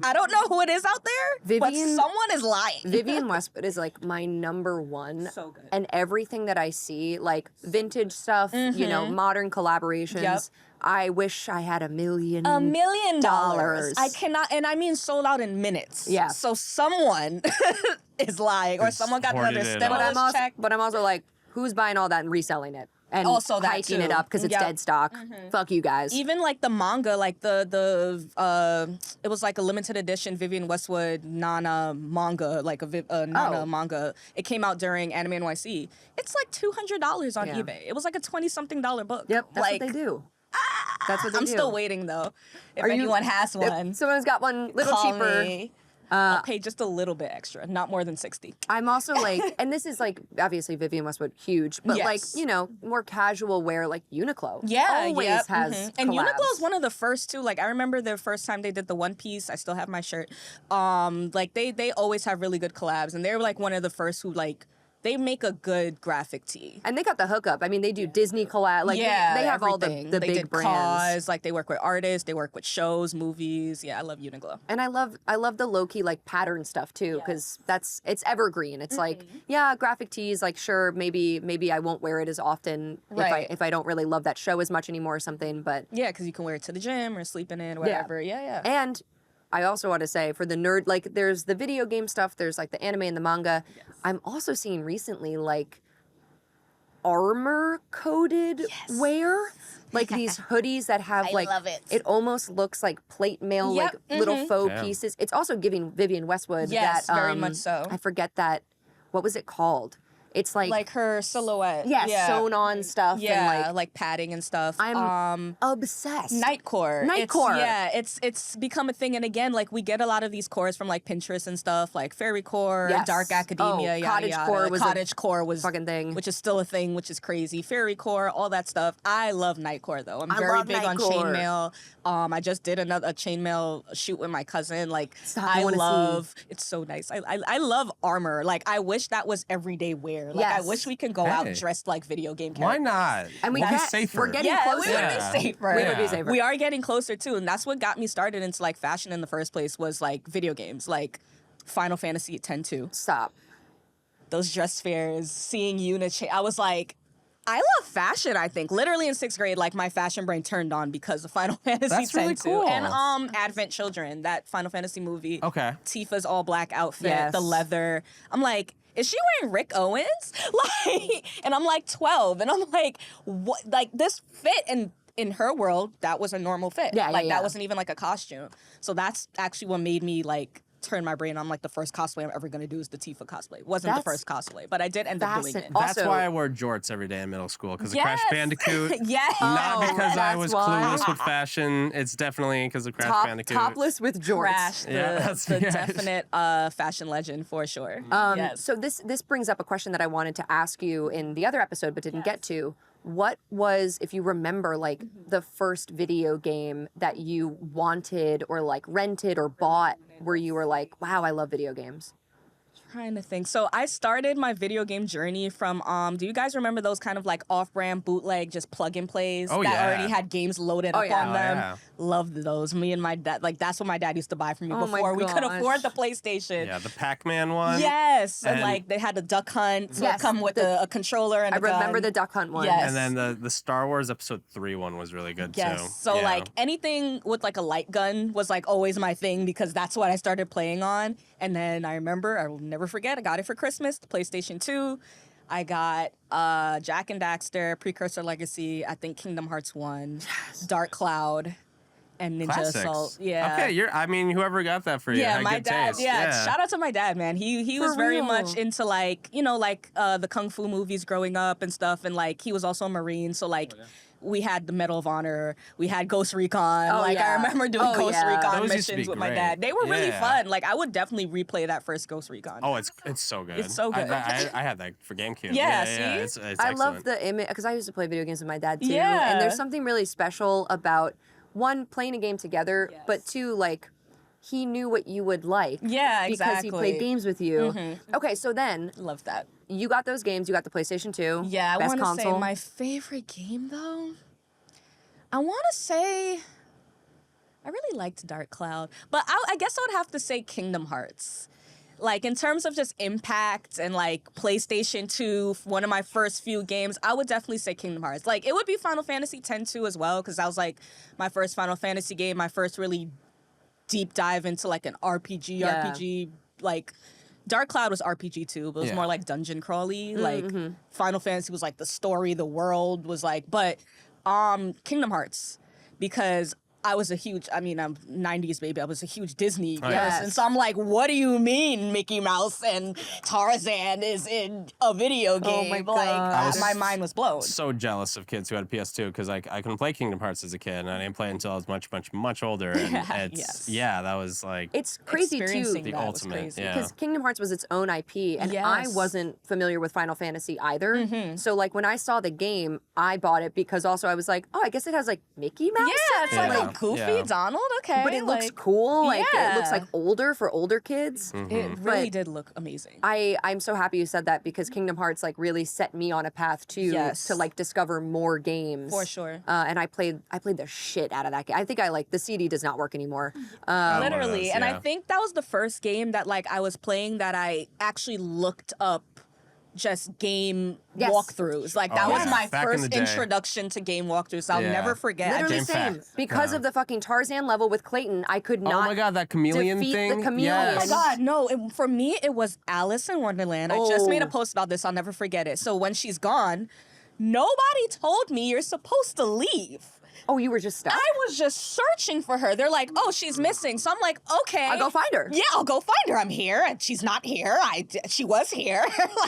Speaker 3: I don't know who it is out there, but someone is lying.
Speaker 2: Vivienne Westwood is like my number one.
Speaker 3: So good.
Speaker 2: And everything that I see, like vintage stuff, you know, modern collaborations. I wish I had $1 million.
Speaker 3: $1 million. I cannot, and I mean sold out in minutes.
Speaker 2: Yeah.
Speaker 3: So someone is lying, or someone got another stimulus check.
Speaker 2: But I'm also like, who's buying all that and reselling it? And
Speaker 3: also that
Speaker 2: hiking
Speaker 3: too.
Speaker 2: it up because it's dead stock. Fuck you guys.
Speaker 3: Even like the manga, like it was like a limited edition Vivienne Westwood Nana manga, like a Nana manga. It came out during Anime NYC. It's like $200 on eBay. It was like a $20-something book.
Speaker 2: Yep, that's
Speaker 3: like,
Speaker 2: what they do. That's what they do.
Speaker 3: I'm still waiting though. If anyone has one,
Speaker 2: if someone's got one little cheaper.
Speaker 3: Me. I'll pay just a little bit extra, not more than $60.
Speaker 2: I'm also like, and this is like, obviously Vivienne Westwood, huge, but like, you know, more casual wear, like Uniqlo. Always has
Speaker 3: And
Speaker 2: collabs.
Speaker 3: Uniqlo is one of the first too. Like I remember the first time they did the One Piece. I still have my shirt. Like they always have really good collabs, and they're like one of the first who like. They make a good graphic tee.
Speaker 2: And they got the hookup. I mean, they do Disney collab. Like, they have all the
Speaker 3: they
Speaker 2: big
Speaker 3: did
Speaker 2: brands.
Speaker 3: Cause, like, they work with artists. They work with shows, movies. Yeah, I love Uniqlo.
Speaker 2: And I love the low-key, like, pattern stuff, too, because it's evergreen. It's like, yeah, graphic tees, like, sure, maybe I won't wear it as often if I don't really love that show as much anymore or something, but...
Speaker 3: Yeah, because you can wear it to the gym or sleep in it or whatever. Yeah.
Speaker 2: And... I also want to say for the nerd, like there's the video game stuff, there's like the anime and the manga. Yes. I'm also seeing recently like armor coated wear, like these hoodies that have like,
Speaker 3: love it.
Speaker 2: It almost looks like plate mail, like little faux pieces. It's also giving Vivienne Westwood that,
Speaker 3: very much so.
Speaker 2: I forget that, what was it called? It's like
Speaker 3: her silhouette.
Speaker 2: Yeah, sewn on stuff.
Speaker 3: Yeah,
Speaker 2: and
Speaker 3: like padding and stuff.
Speaker 2: I'm obsessed.
Speaker 3: Nightcore.
Speaker 2: Nightcore.
Speaker 3: It's become a thing. And again, like we get a lot of these cores from like Pinterest and stuff, like fairy core,
Speaker 2: Yes.
Speaker 3: dark academia, yada,
Speaker 2: cottage
Speaker 3: yada.
Speaker 2: core was
Speaker 3: Cottage core was
Speaker 2: fucking thing.
Speaker 3: which is still a thing, which is crazy. Fairy core, all that stuff. I love Nightcore though. I'm
Speaker 2: I
Speaker 3: very
Speaker 2: love
Speaker 3: big on
Speaker 2: Nightcore.
Speaker 3: chainmail. I just did a chainmail shoot with my cousin. Like
Speaker 2: Stop, I
Speaker 3: I
Speaker 2: wanna
Speaker 3: love. It's so nice. I love armor. Like I wish that was everyday wear. Like I
Speaker 2: Yes.
Speaker 3: wish we can go out dressed like video game
Speaker 1: Why
Speaker 3: characters.
Speaker 1: not?
Speaker 2: And we
Speaker 1: We'll be
Speaker 2: get-
Speaker 1: safer.
Speaker 2: we're getting
Speaker 3: Yeah,
Speaker 2: closer.
Speaker 3: we would
Speaker 1: Yeah.
Speaker 3: be safer.
Speaker 2: We would be safer.
Speaker 3: We are getting closer too, and that's what got me started into like fashion in the first place. Was like video games, like Final Fantasy X-2.
Speaker 2: Stop.
Speaker 3: Those dress fairs, seeing Unit. I was like, I love fashion. I think literally in 6th grade, like my fashion brain turned on because of Final Fantasy
Speaker 1: That's really
Speaker 3: X-2
Speaker 1: cool.
Speaker 3: and Advent Children, that Final Fantasy movie.
Speaker 1: Okay.
Speaker 3: Tifa's all black outfit,
Speaker 2: Yes.
Speaker 3: the leather. I'm like, is she wearing Rick Owens? Like, and I'm like 12, and I'm like, what? Like this fit in her world, that was a normal fit.
Speaker 2: Yeah,
Speaker 3: like
Speaker 2: yeah.
Speaker 3: that wasn't even like a costume. So that's actually what made me like turn my brain on. Like the first cosplay I'm ever gonna do is the Tifa cosplay. It wasn't the
Speaker 2: That's
Speaker 3: first cosplay, but I did end up doing it.
Speaker 2: fascinating.
Speaker 1: That's
Speaker 2: Also-
Speaker 1: why I wore jorts every day in middle school, because of Crash
Speaker 3: Yes.
Speaker 1: Bandicoot.
Speaker 3: Yes.
Speaker 1: Not because I
Speaker 2: that's
Speaker 1: was
Speaker 2: why.
Speaker 1: clueless with fashion. It's definitely because of Crash Bandicoot.
Speaker 2: Topless with jorts.
Speaker 3: Crash, the,
Speaker 1: Yeah, that's-
Speaker 3: the
Speaker 1: yeah.
Speaker 3: definite fashion legend for sure. Yes.
Speaker 2: So this brings up a question that I wanted to ask you in the other episode but didn't get to. What was, if you remember, like the first video game that you wanted or like rented or bought where you were like, wow, I love video games?
Speaker 3: Trying to think. So I started my video game journey from do you guys remember those kind of like off-brand bootleg just plug and plays
Speaker 1: Oh,
Speaker 3: that
Speaker 1: yeah.
Speaker 3: already had games loaded up
Speaker 2: yeah.
Speaker 3: on
Speaker 1: Oh,
Speaker 3: them?
Speaker 1: yeah.
Speaker 3: Loved those. Me and my dad, like that's what my dad used to buy for me
Speaker 2: Oh my
Speaker 3: before we could
Speaker 2: gosh.
Speaker 3: afford the PlayStation.
Speaker 1: Yeah, the Pac-Man one.
Speaker 3: Yes, and
Speaker 1: And-
Speaker 3: like they had the Duck Hunt, so
Speaker 2: Yes,
Speaker 3: it come with a controller and
Speaker 2: I
Speaker 3: a gun.
Speaker 2: remember the Duck Hunt one.
Speaker 3: Yes.
Speaker 1: And then the Star Wars Episode 3 one was really good too.
Speaker 3: Yes. So
Speaker 1: Yeah.
Speaker 3: like anything with like a light gun was like always my thing because that's what I started playing on. And then I remember, I will never forget, I got it for Christmas, the PlayStation 2. I got Jack and Daxter, Precursor Legacy, I think Kingdom Hearts 1, Dark Cloud, and Ninja
Speaker 1: Classics.
Speaker 3: Assault. Yeah.
Speaker 1: Okay, I mean, whoever got that for you
Speaker 3: Yeah,
Speaker 1: had
Speaker 3: my
Speaker 1: good
Speaker 3: dad.
Speaker 1: taste.
Speaker 3: Yeah, shout out to my dad, man. He was
Speaker 2: For
Speaker 3: very
Speaker 2: real.
Speaker 3: much into like, you know, like the kung fu movies growing up and stuff, and like he was also a Marine, so like we had the Medal of Honor, we had Ghost Recon.
Speaker 2: Oh,
Speaker 3: like
Speaker 2: yeah.
Speaker 3: I remember doing
Speaker 2: Oh,
Speaker 3: Ghost
Speaker 2: yeah.
Speaker 3: Recon
Speaker 1: Those used to be
Speaker 3: missions with my
Speaker 1: great.
Speaker 3: dad. They were really
Speaker 1: Yeah.
Speaker 3: fun. Like I would definitely replay that first Ghost Recon.
Speaker 1: Oh, it's so good.
Speaker 3: It's so good.
Speaker 1: I had that for GameCube.
Speaker 3: Yeah,
Speaker 1: yeah.
Speaker 3: see?
Speaker 1: It's
Speaker 2: I
Speaker 1: excellent.
Speaker 2: love the image because I used to play video games with my dad too.
Speaker 3: Yeah.
Speaker 2: And there's something really special about one, playing a game together, but two, like he knew what you would like.
Speaker 3: Yeah,
Speaker 2: Because he played
Speaker 3: exactly.
Speaker 2: games with you. Okay, so then
Speaker 3: Love that.
Speaker 2: you got those games, you got the PlayStation 2.
Speaker 3: Yeah, I
Speaker 2: best
Speaker 3: want to say
Speaker 2: console.
Speaker 3: my favorite game though. I want to say I really liked Dark Cloud, but I guess I would have to say Kingdom Hearts. Like in terms of just impact and like PlayStation 2, one of my first few games, I would definitely say Kingdom Hearts. Like it would be Final Fantasy X too as well, because that was like my first Final Fantasy game, my first really deep dive into like an RPG, like Dark Cloud was RPG too, but it was
Speaker 1: Yeah.
Speaker 3: more like dungeon crawly. Like Final Fantasy was like the story, the world was like, but Kingdom Hearts, because I was a huge, I'm 90s baby. I was a huge Disney person.
Speaker 2: yes.
Speaker 3: So I'm like, what do you mean Mickey Mouse and Tarzan is in a video game?
Speaker 2: my
Speaker 3: Like,
Speaker 2: gosh.
Speaker 3: my mind was blown.
Speaker 1: So jealous of kids who had a PS2 because I couldn't play Kingdom Hearts as a kid, and I didn't play it until I was much older. And
Speaker 3: Yes.
Speaker 1: that was like
Speaker 2: It's crazy too.
Speaker 3: Experiencing
Speaker 1: the
Speaker 3: that was
Speaker 1: ultimate.
Speaker 3: crazy.
Speaker 1: Yeah.
Speaker 2: Because Kingdom Hearts was its own IP, and I
Speaker 3: Yes.
Speaker 2: wasn't familiar with Final Fantasy either. So, like, when I saw the game, I bought it because also I was like, oh, I guess it has, like, Mickey Mouse?
Speaker 3: Yeah,
Speaker 2: in
Speaker 3: it's
Speaker 2: it?
Speaker 3: like
Speaker 1: Yeah.
Speaker 3: a goofy
Speaker 1: Yeah.
Speaker 3: Donald, okay.
Speaker 2: But it looks
Speaker 3: like,
Speaker 2: cool. Like, it looks
Speaker 3: yeah.
Speaker 2: like older for older kids.
Speaker 3: It really
Speaker 2: But
Speaker 3: did look amazing.
Speaker 2: I'm so happy you said that because Kingdom Hearts, like, really set me on a path, too,
Speaker 3: Yes.
Speaker 2: to, like, discover more games.
Speaker 3: For sure.
Speaker 2: And I played the shit out of that game. I think the CD does not work anymore.
Speaker 1: one of
Speaker 3: Literally.
Speaker 1: those,
Speaker 3: And I
Speaker 1: yeah.
Speaker 3: think that was the first game that like I was playing that I actually looked up just game
Speaker 2: Yes.
Speaker 3: walkthroughs. Like that
Speaker 1: Oh,
Speaker 3: was
Speaker 1: yeah.
Speaker 3: my
Speaker 1: Back in the
Speaker 3: first
Speaker 1: day.
Speaker 3: introduction to game walkthroughs. I'll
Speaker 1: Yeah.
Speaker 3: never forget. I
Speaker 2: Literally
Speaker 1: Game
Speaker 2: same.
Speaker 1: Fact.
Speaker 2: Because
Speaker 1: Yeah.
Speaker 2: of the fucking Tarzan level with Clayton, I could
Speaker 1: oh
Speaker 2: not
Speaker 1: my god, that chameleon
Speaker 2: defeat
Speaker 1: thing.
Speaker 2: the chameleon.
Speaker 3: Oh my
Speaker 1: Yes.
Speaker 3: God, no. For me, it was Alice in Wonderland. I just made a
Speaker 2: Oh.
Speaker 3: post about this. I'll never forget it. So when she's gone, nobody told me you're supposed to leave.
Speaker 2: Oh, you were just stuck?
Speaker 3: I was just searching for her. They're like, oh, she's missing. So I'm like, okay.
Speaker 2: I'll go find her.
Speaker 3: Yeah, I'll go find her. I'm here, and she's not here. She was here.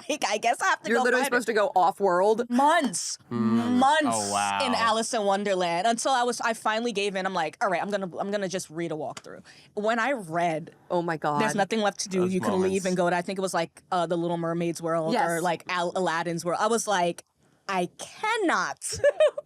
Speaker 3: Like, I guess I have to
Speaker 2: You're
Speaker 3: go
Speaker 2: literally
Speaker 3: find her.
Speaker 2: supposed to go off-world.
Speaker 3: Months
Speaker 1: Oh, wow.
Speaker 3: in Alice in Wonderland until I finally gave in. I'm like, all right, I'm gonna just read a walkthrough. When I read,
Speaker 2: Oh my God.
Speaker 3: there's nothing left to do.
Speaker 1: Those
Speaker 3: You can
Speaker 1: moments.
Speaker 3: leave and go to, I think it was like the Little Mermaid's world
Speaker 2: Yes.
Speaker 3: or like Aladdin's world. I was like, I cannot.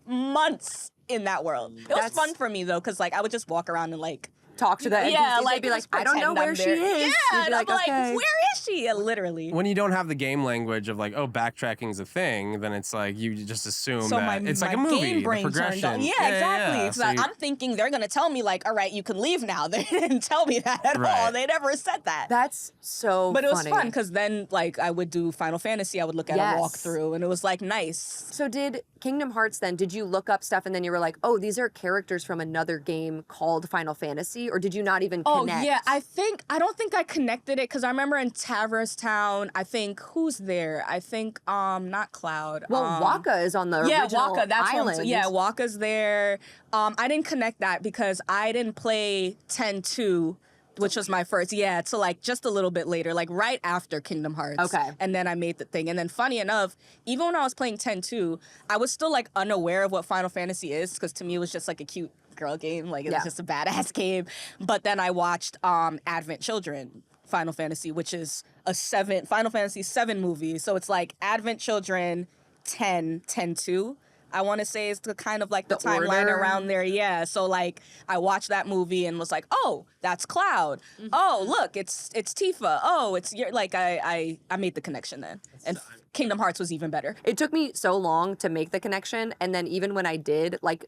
Speaker 3: Months in that world. It was
Speaker 2: That's-
Speaker 3: fun for me though, because like I would just walk around and like
Speaker 2: Talk to the NPCs.
Speaker 3: yeah,
Speaker 2: They'd
Speaker 3: like
Speaker 2: be like,
Speaker 3: just
Speaker 2: I don't know
Speaker 3: pretend
Speaker 2: where
Speaker 3: I'm
Speaker 2: she
Speaker 3: there.
Speaker 2: is.
Speaker 3: Yeah,
Speaker 2: You'd be
Speaker 3: and
Speaker 2: like,
Speaker 3: I'm like,
Speaker 2: okay.
Speaker 3: where is she? Literally.
Speaker 1: When you don't have the game language of like, oh, backtracking's a thing, then it's like you just assume
Speaker 3: So
Speaker 1: that
Speaker 3: my,
Speaker 1: it's
Speaker 3: my
Speaker 1: like a movie,
Speaker 3: game brain
Speaker 1: the
Speaker 3: turned
Speaker 1: progression.
Speaker 3: on. Yeah, exactly.
Speaker 1: Yeah.
Speaker 3: It's
Speaker 1: So
Speaker 3: like,
Speaker 1: you-
Speaker 3: I'm thinking they're gonna tell me like, all right, you can leave now. They didn't tell me that at
Speaker 1: Right.
Speaker 3: all. They never said that.
Speaker 2: That's so
Speaker 3: But it was
Speaker 2: funny.
Speaker 3: fun because then like I would do Final Fantasy. I would look at
Speaker 2: Yes.
Speaker 3: a walkthrough and it was like nice.
Speaker 2: So did Kingdom Hearts then, did you look up stuff and then you were like, oh, these are characters from another game called Final Fantasy? Or did you not even
Speaker 3: Oh
Speaker 2: connect?
Speaker 3: yeah, I don't think I connected it because I remember in Traverse Town. I think who's there? I think not Cloud.
Speaker 2: Well, Waka is on the
Speaker 3: Yeah,
Speaker 2: original
Speaker 3: Waka. That's what I'm
Speaker 2: island.
Speaker 3: saying. Yeah, Waka's there. I didn't connect that because I didn't play 10-2, which was my first. Yeah, so like just a little bit later, like right after Kingdom Hearts.
Speaker 2: Okay.
Speaker 3: And then I made the thing. And then funny enough, even when I was playing 10-2, I was still like unaware of what Final Fantasy is because to me it was just like a cute girl game. Like it
Speaker 2: Yeah.
Speaker 3: was just a badass game. But then I watched Advent Children Final Fantasy, which is Final Fantasy 7 movie. So it's like Advent Children 10-2. I want to say is the kind of like the timeline
Speaker 2: order.
Speaker 3: around there. Yeah. So like I watched that movie and was like, oh, that's Cloud. Oh, look, it's Tifa. Oh, it's like I made the connection then. And Kingdom Hearts was even better.
Speaker 2: It took me so long to make the connection. And then even when I did, like,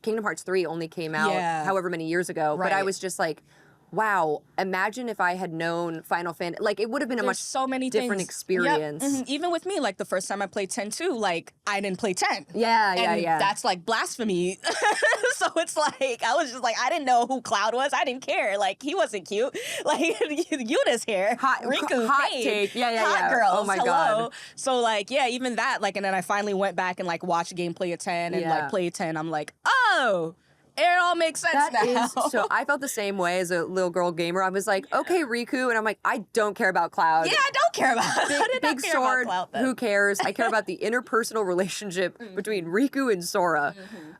Speaker 2: Kingdom Hearts 3 only came out
Speaker 3: Yeah.
Speaker 2: however many years ago. But I
Speaker 3: Right.
Speaker 2: was just like, wow, imagine if I had known Final Fantasy. Like, it would have been a much
Speaker 3: There's so many
Speaker 2: different
Speaker 3: things.
Speaker 2: experience.
Speaker 3: Yep. Even with me, like the first time I played 10-2, like I didn't play 10.
Speaker 2: Yeah, yeah,
Speaker 3: And
Speaker 2: yeah.
Speaker 3: that's like blasphemy. So it's like, I was just like, I didn't know who Cloud was. I didn't care. Like, he wasn't cute. Like, Yuna's here. Riku,
Speaker 2: hot
Speaker 3: Paige,
Speaker 2: take. Yeah, yeah,
Speaker 3: hot
Speaker 2: yeah.
Speaker 3: girls.
Speaker 2: Oh my
Speaker 3: hello.
Speaker 2: God.
Speaker 3: So like, yeah, even that, like, and then I finally went back and like watched gameplay of 10 and
Speaker 2: Yeah.
Speaker 3: like played 10. I'm like, oh, it all makes sense
Speaker 2: That
Speaker 3: now.
Speaker 2: is so. I felt the same way as a little girl gamer. I was like, okay, Riku, and I'm like, I don't care about Cloud.
Speaker 3: Yeah, I don't care about I did not
Speaker 2: Big
Speaker 3: care about
Speaker 2: sword.
Speaker 3: Cloud then.
Speaker 2: Who cares? I care about the interpersonal relationship between Riku and Sora,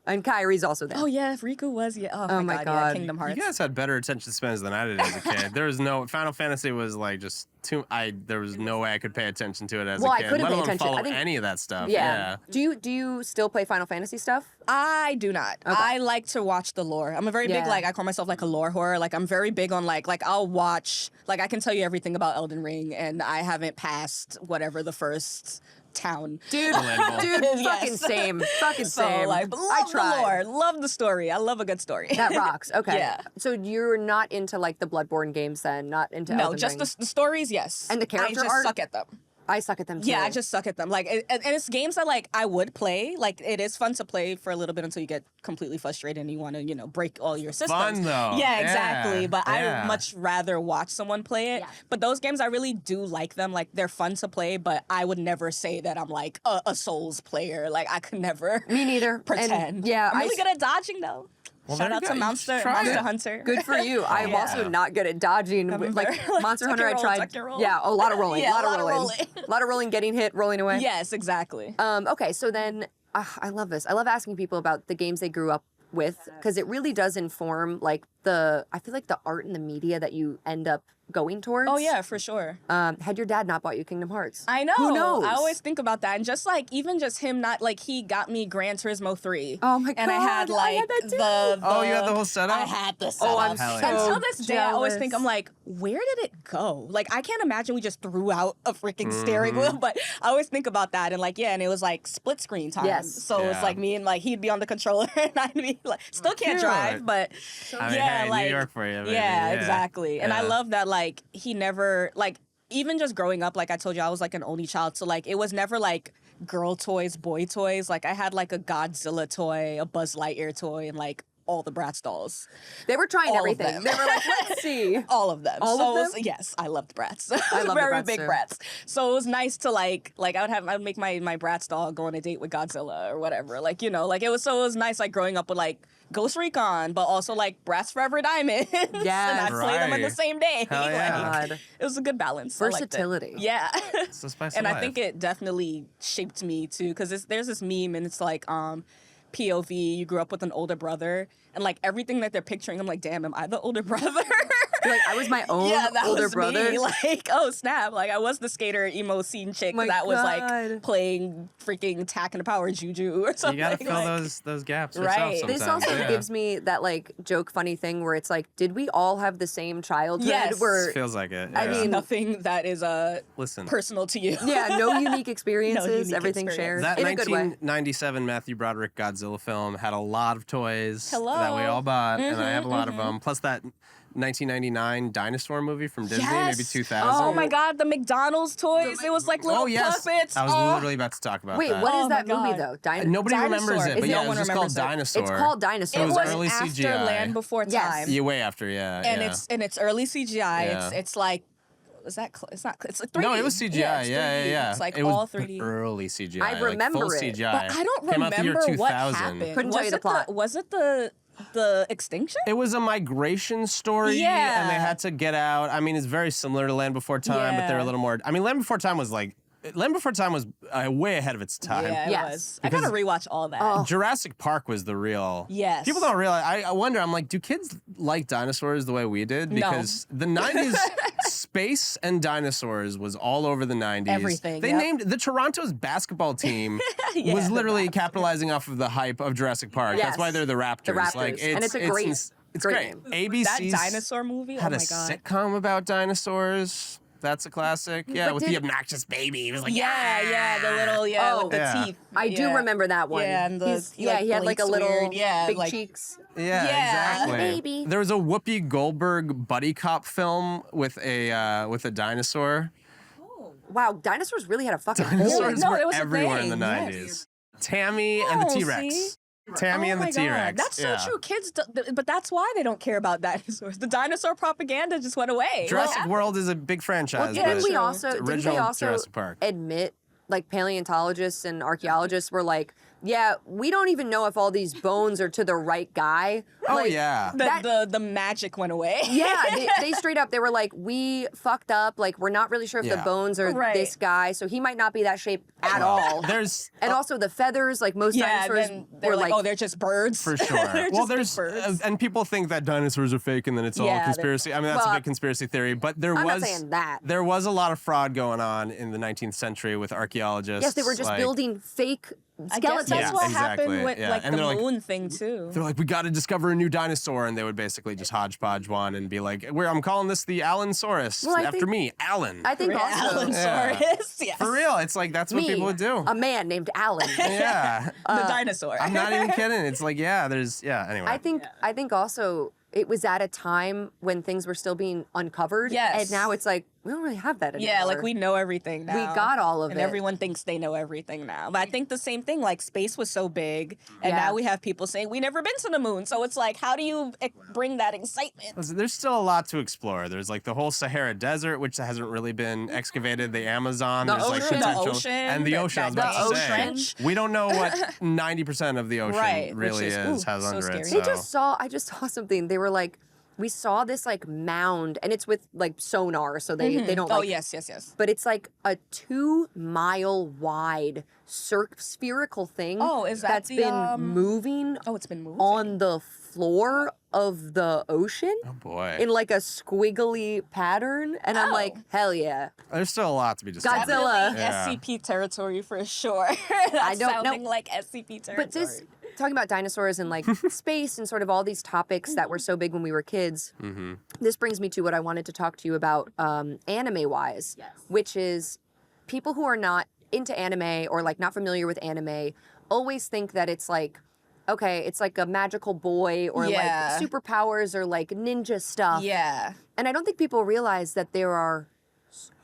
Speaker 2: and Kairi's also there.
Speaker 3: Oh yeah, Riku was Oh,
Speaker 2: my
Speaker 3: God.
Speaker 2: God.
Speaker 3: Yeah, Kingdom Hearts.
Speaker 1: You guys had better attention spans than I did as a kid. There was no Final Fantasy was like just too. There was no way I could pay attention to it as
Speaker 2: Well,
Speaker 1: a
Speaker 2: I
Speaker 1: kid.
Speaker 2: couldn't
Speaker 1: Let
Speaker 2: pay
Speaker 1: alone
Speaker 2: attention.
Speaker 1: follow
Speaker 2: I think-
Speaker 1: any of that stuff.
Speaker 2: Yeah. Do you still play Final Fantasy stuff?
Speaker 3: I do not. I like to watch the lore. I'm a very big
Speaker 2: Yeah.
Speaker 3: I call myself like a lore whore. Like I'm very big on like I'll watch I can tell you everything about Elden Ring and I haven't passed whatever the first town.
Speaker 2: Dude,
Speaker 1: Relatable.
Speaker 2: dude,
Speaker 3: Yes.
Speaker 2: fucking same. Fucking
Speaker 3: So
Speaker 2: same.
Speaker 3: like
Speaker 2: I
Speaker 3: love the
Speaker 2: tried.
Speaker 3: lore, love the story. I love a good story.
Speaker 2: That rocks. Okay.
Speaker 3: Yeah.
Speaker 2: So you're not into like the Bloodborne games then, not into
Speaker 3: No,
Speaker 2: Elden
Speaker 3: just
Speaker 2: Ring.
Speaker 3: the stories, yes.
Speaker 2: And the character
Speaker 3: I just
Speaker 2: art?
Speaker 3: suck at them.
Speaker 2: I suck at them too.
Speaker 3: Yeah, I just suck at them. Like, and it's games that like I would play. Like, it is fun to play for a little bit until you get completely frustrated and you want to, break all your systems.
Speaker 1: Fun, though.
Speaker 3: Yeah,
Speaker 1: Yeah,
Speaker 3: exactly. But I
Speaker 1: yeah.
Speaker 3: would much rather watch someone play it.
Speaker 2: Yeah.
Speaker 3: But those games, I really do like them. Like, they're fun to play. But I would never say that I'm like a Souls player. Like, I could never.
Speaker 2: Me neither.
Speaker 3: Pretend.
Speaker 2: And, yeah,
Speaker 3: I'm really good at dodging though.
Speaker 1: Well,
Speaker 3: Shout
Speaker 1: there
Speaker 3: out
Speaker 1: you
Speaker 3: to
Speaker 1: go. You
Speaker 3: Monster
Speaker 1: should try it.
Speaker 3: Hunter.
Speaker 2: Good for you. I'm
Speaker 3: Yeah.
Speaker 2: also not good at dodging.
Speaker 3: Remember?
Speaker 2: Like Monster
Speaker 3: Tuck
Speaker 2: Hunter,
Speaker 3: and
Speaker 2: I
Speaker 3: roll,
Speaker 2: tried.
Speaker 3: tuck and roll.
Speaker 2: Yeah, a lot of rolling.
Speaker 3: Yeah,
Speaker 2: a lot of rolling. A lot of rolling, getting hit, rolling away.
Speaker 3: Yes, exactly.
Speaker 2: Okay, so then I love this. I love asking people about the games they grew up with because it really does inform like I feel like the art and the media that you end up going towards.
Speaker 3: Oh yeah, for sure.
Speaker 2: Had your dad not bought you Kingdom Hearts?
Speaker 3: I know.
Speaker 2: Who knows?
Speaker 3: I always think about that. And just like, even just him not, like, he got me Gran Turismo 3.
Speaker 2: Oh my
Speaker 3: And I had,
Speaker 2: God, I
Speaker 3: like,
Speaker 2: had that too.
Speaker 1: Oh, you had the whole setup?
Speaker 3: I had the setup.
Speaker 2: Oh, I'm
Speaker 1: Hell
Speaker 2: so
Speaker 1: yeah.
Speaker 3: Until this day, I always
Speaker 2: jealous.
Speaker 3: think, I'm like, where did it go? Like, I can't imagine we just threw out a freaking steering wheel, but I always think about that. And, like, yeah, and it was, like, split screen time.
Speaker 2: Yes.
Speaker 3: So it was,
Speaker 1: Yeah.
Speaker 3: like, me and, like, he'd be on the controller, and I'd be, like, still can't
Speaker 1: Cute.
Speaker 3: drive, but,
Speaker 1: I mean,
Speaker 3: yeah,
Speaker 1: hey,
Speaker 3: like.
Speaker 1: New York for you, baby.
Speaker 3: Yeah, exactly. And I
Speaker 1: Yeah.
Speaker 3: love that, like, he never, like, even just growing up, like I told you, I was like an only child. So like, it was never like girl toys, boy toys. Like I had like a Godzilla toy, a Buzz Lightyear toy, and like all the Bratz dolls.
Speaker 2: They were trying
Speaker 3: All of
Speaker 2: everything.
Speaker 3: them.
Speaker 2: They were like, let's see.
Speaker 3: All of them.
Speaker 2: All
Speaker 3: so
Speaker 2: of them?
Speaker 3: Yes, I loved Bratz.
Speaker 2: I love the
Speaker 3: Very
Speaker 2: Bratz
Speaker 3: big
Speaker 2: too.
Speaker 3: Bratz. So it was nice to like I would make my Bratz doll go on a date with Godzilla or whatever. Like, like it was nice like growing up with like Ghost Recon, but also like Bratz Forever Diamonds.
Speaker 2: Yes.
Speaker 3: And I'd play them in the
Speaker 1: Right.
Speaker 3: same day.
Speaker 1: Hell yeah.
Speaker 3: Like,
Speaker 2: God.
Speaker 3: it was a good balance. I liked it.
Speaker 2: Versatility.
Speaker 3: Yeah.
Speaker 1: It's the spice
Speaker 3: And
Speaker 1: of
Speaker 3: I
Speaker 1: life.
Speaker 3: think it definitely shaped me too, because there's this meme and it's like POV, you grew up with an older brother, and like everything that they're picturing, I'm like, damn, am I the older brother?
Speaker 2: You're like, I was my own
Speaker 3: Yeah, that
Speaker 2: older
Speaker 3: was
Speaker 2: brother.
Speaker 3: me. Like, oh snap! Like I was the skater emo scene chick
Speaker 2: My
Speaker 3: that was
Speaker 2: God.
Speaker 3: like playing freaking Tack and the Power Juju or something.
Speaker 1: You gotta fill
Speaker 3: like,
Speaker 1: those gaps
Speaker 3: Right.
Speaker 1: yourself sometimes.
Speaker 2: This also
Speaker 1: yeah.
Speaker 2: gives me that like joke funny thing where it's like, did we all have the same childhood?
Speaker 3: Yes.
Speaker 2: Where
Speaker 1: Feels like it.
Speaker 2: I
Speaker 1: yeah.
Speaker 2: mean,
Speaker 3: nothing that is
Speaker 1: Listen.
Speaker 3: personal to you.
Speaker 2: yeah, no unique experiences,
Speaker 3: unique
Speaker 2: everything
Speaker 3: experience.
Speaker 2: shared
Speaker 1: That
Speaker 2: in a good way.
Speaker 1: 1997 Matthew Broderick Godzilla film had a lot of toys
Speaker 3: Hello.
Speaker 1: that we all bought, and I have a lot of
Speaker 3: Mm-hmm.
Speaker 1: them. Plus that 1999 dinosaur movie from Disney,
Speaker 3: Yes.
Speaker 1: maybe 2000.
Speaker 3: Oh my God, the McDonald's toys. It was like little
Speaker 1: Oh yes,
Speaker 3: puppets.
Speaker 1: I was
Speaker 3: Oh.
Speaker 1: literally about to talk about
Speaker 2: Wait,
Speaker 1: that.
Speaker 2: what is
Speaker 3: Oh
Speaker 2: that
Speaker 3: my
Speaker 2: movie
Speaker 3: God.
Speaker 2: though?
Speaker 1: Nobody
Speaker 3: Dinosaur.
Speaker 1: remembers it,
Speaker 3: Is
Speaker 1: but
Speaker 3: no
Speaker 1: yeah, it
Speaker 3: one
Speaker 1: was just called
Speaker 3: remembers it.
Speaker 1: Dinosaur.
Speaker 2: It's called Dinosaur.
Speaker 1: It was
Speaker 3: It was
Speaker 1: early
Speaker 3: after
Speaker 1: CGI.
Speaker 3: Land Before
Speaker 2: Yes.
Speaker 3: Time.
Speaker 1: Yeah, way after, yeah.
Speaker 3: And
Speaker 1: yeah.
Speaker 3: it's early CGI.
Speaker 1: Yeah.
Speaker 3: It's like, is that it's not, it's like 3D.
Speaker 1: No, it was CGI.
Speaker 3: Yeah, it's
Speaker 1: Yeah,
Speaker 3: 3D.
Speaker 1: yeah.
Speaker 3: It's like
Speaker 1: it was
Speaker 3: all 3D.
Speaker 1: early CGI.
Speaker 2: I remember
Speaker 1: like full
Speaker 2: it,
Speaker 1: CGI.
Speaker 3: But I don't
Speaker 1: Came out the year
Speaker 3: remember what
Speaker 1: 2000.
Speaker 3: happened.
Speaker 2: Couldn't tell you the plot.
Speaker 3: Was it the extinction?
Speaker 1: It was a migration story,
Speaker 3: Yeah.
Speaker 1: and they had to get out. I mean, it's very similar to Land Before Time, but they're a
Speaker 3: Yeah.
Speaker 1: little more. I mean, Land Before Time was way ahead of its time.
Speaker 3: Yeah, it
Speaker 2: Yes.
Speaker 3: was. I gotta rewatch all that.
Speaker 2: Oh.
Speaker 1: Jurassic Park was the real.
Speaker 3: Yes.
Speaker 1: People don't realize. I wonder. I'm like, do kids like dinosaurs the way we did?
Speaker 3: No.
Speaker 1: Because the '90s, space and dinosaurs was all over the '90s.
Speaker 3: Everything,
Speaker 1: They
Speaker 3: yep.
Speaker 1: named the Toronto's basketball team
Speaker 3: Yeah,
Speaker 1: was
Speaker 3: the
Speaker 1: literally capitalizing off of the hype of Jurassic Park.
Speaker 2: Yes.
Speaker 1: That's why they're the Raptors.
Speaker 2: The Raptors.
Speaker 1: Like,
Speaker 2: And it's a great-
Speaker 1: It's
Speaker 2: great
Speaker 1: great.
Speaker 2: name.
Speaker 3: That
Speaker 1: ABC's
Speaker 3: dinosaur movie.
Speaker 1: had
Speaker 3: Oh
Speaker 1: a
Speaker 3: my God.
Speaker 1: sitcom about dinosaurs. That's a classic. Yeah,
Speaker 2: But
Speaker 1: with the
Speaker 2: did-
Speaker 1: obnoxious baby. It was like,
Speaker 3: Yeah, the little
Speaker 2: Oh.
Speaker 3: with the
Speaker 1: Yeah.
Speaker 3: teeth.
Speaker 2: I do
Speaker 3: Yeah.
Speaker 2: remember that one.
Speaker 3: Yeah, and
Speaker 2: he had like a
Speaker 3: blinks
Speaker 2: little
Speaker 3: weird. Yeah,
Speaker 2: big
Speaker 3: like,
Speaker 2: cheeks.
Speaker 1: Yeah,
Speaker 3: Yeah.
Speaker 1: exactly.
Speaker 2: Baby.
Speaker 1: There was a Whoopi Goldberg buddy cop film with a dinosaur.
Speaker 2: Wow, dinosaurs really had a fucking hole.
Speaker 1: Dinosaurs
Speaker 3: no,
Speaker 1: were
Speaker 3: it was a
Speaker 1: everywhere in the
Speaker 3: thing,
Speaker 1: 90s.
Speaker 3: yes.
Speaker 1: Tammy and the
Speaker 3: Oh,
Speaker 1: T-Rex.
Speaker 3: see?
Speaker 1: Tammy
Speaker 3: Oh
Speaker 1: and the
Speaker 3: my God.
Speaker 1: T-Rex.
Speaker 3: That's so
Speaker 1: Yeah.
Speaker 3: true. Kids, but that's why they don't care about dinosaurs. The dinosaur propaganda just went away.
Speaker 1: Jurassic World is a big franchise.
Speaker 2: Didn't
Speaker 1: but
Speaker 2: we
Speaker 3: true.
Speaker 2: also
Speaker 1: original Jurassic Park.
Speaker 2: admit, like paleontologists and archaeologists were like, yeah, we don't even know if all these bones are to the right guy.
Speaker 1: Oh
Speaker 2: Like,
Speaker 1: yeah.
Speaker 3: The magic went away.
Speaker 2: Yeah, they straight up, they were like, we fucked up. Like, we're not really sure if the
Speaker 1: Yeah.
Speaker 2: bones are
Speaker 3: Right.
Speaker 2: this guy, so he might not be that shape at all.
Speaker 1: There's
Speaker 2: And also the feathers, like most
Speaker 3: Yeah,
Speaker 2: dinosaurs
Speaker 3: then they're
Speaker 2: were
Speaker 3: like, oh, they're just birds.
Speaker 1: for sure.
Speaker 3: They're
Speaker 1: Well,
Speaker 3: just big
Speaker 1: there's
Speaker 3: birds.
Speaker 1: and people think that dinosaurs are fake and then it's all
Speaker 3: Yeah,
Speaker 1: conspiracy. I mean, that's a
Speaker 2: Well,
Speaker 1: big conspiracy theory. But there
Speaker 2: I'm not
Speaker 1: was
Speaker 2: saying that.
Speaker 1: there was a lot of fraud going on in the 19th century with archaeologists.
Speaker 2: yes, they were just
Speaker 1: like,
Speaker 2: building fake
Speaker 3: I
Speaker 2: skeletons.
Speaker 3: guess that's
Speaker 1: Yeah,
Speaker 3: what
Speaker 1: exactly,
Speaker 3: happened with
Speaker 1: yeah.
Speaker 3: like
Speaker 1: And
Speaker 3: the
Speaker 1: they're like-
Speaker 3: moon thing too.
Speaker 1: They're like, we got to discover a new dinosaur, and they would basically just hodgepodge one and be like, I'm calling this the Allensaurus
Speaker 2: Well, I
Speaker 1: after
Speaker 2: think-
Speaker 1: me, Alan.
Speaker 2: I think also
Speaker 3: Allensaurus, yes.
Speaker 1: For real, it's like that's what
Speaker 2: me,
Speaker 1: people would do.
Speaker 2: a man named Alan.
Speaker 1: Yeah,
Speaker 3: The dinosaur.
Speaker 1: I'm not even kidding. It's like, anyway.
Speaker 2: I think also it was at a time when things were still being uncovered.
Speaker 3: Yes.
Speaker 2: And now it's like, we don't really have that anymore.
Speaker 3: Yeah, like we know everything now.
Speaker 2: We got all of
Speaker 3: and
Speaker 2: it.
Speaker 3: everyone thinks they know everything now. But I think the same thing, like space was so big, and
Speaker 2: Yeah.
Speaker 3: now we have people saying we never been to the moon. So it's like, how do you bring that excitement?
Speaker 1: Listen, there's still a lot to explore. There's like the whole Sahara Desert, which hasn't really been excavated. The Amazon,
Speaker 2: The
Speaker 1: there's like
Speaker 2: ocean.
Speaker 1: potential,
Speaker 3: The ocean,
Speaker 1: and the ocean. I was
Speaker 3: the
Speaker 1: about to say,
Speaker 3: ocean.
Speaker 1: we don't know what 90% of the ocean
Speaker 3: Right,
Speaker 1: really
Speaker 3: which is, ooh,
Speaker 1: has
Speaker 3: so
Speaker 1: under
Speaker 3: scary.
Speaker 1: it.
Speaker 3: They
Speaker 1: So.
Speaker 2: I just saw something. They were like, we saw this like mound, and it's with like sonar, so they don't
Speaker 3: Oh
Speaker 2: like.
Speaker 3: yes.
Speaker 2: But it's like a 2-mile wide spherical thing.
Speaker 3: Oh, is that
Speaker 2: that's
Speaker 3: the,
Speaker 2: been moving
Speaker 3: Oh, it's been moving.
Speaker 2: on the floor of the ocean
Speaker 1: Oh boy,
Speaker 2: in like a squiggly pattern, and I'm
Speaker 3: Oh.
Speaker 2: like, hell yeah.
Speaker 1: there's still a lot to be discovered.
Speaker 2: Godzilla.
Speaker 1: Yeah.
Speaker 3: SCP territory for sure.
Speaker 2: I don't know.
Speaker 3: Sounding like SCP territory.
Speaker 2: But this, talking about dinosaurs and like space and sort of all these topics that were so big when we were kids, this brings me to what I wanted to talk to you about anime-wise, which is people who are not into anime or like not familiar with anime always think that it's like, okay, it's like a magical boy or
Speaker 3: Yeah.
Speaker 2: like superpowers or like ninja stuff.
Speaker 3: Yeah.
Speaker 2: And I don't think people realize that there are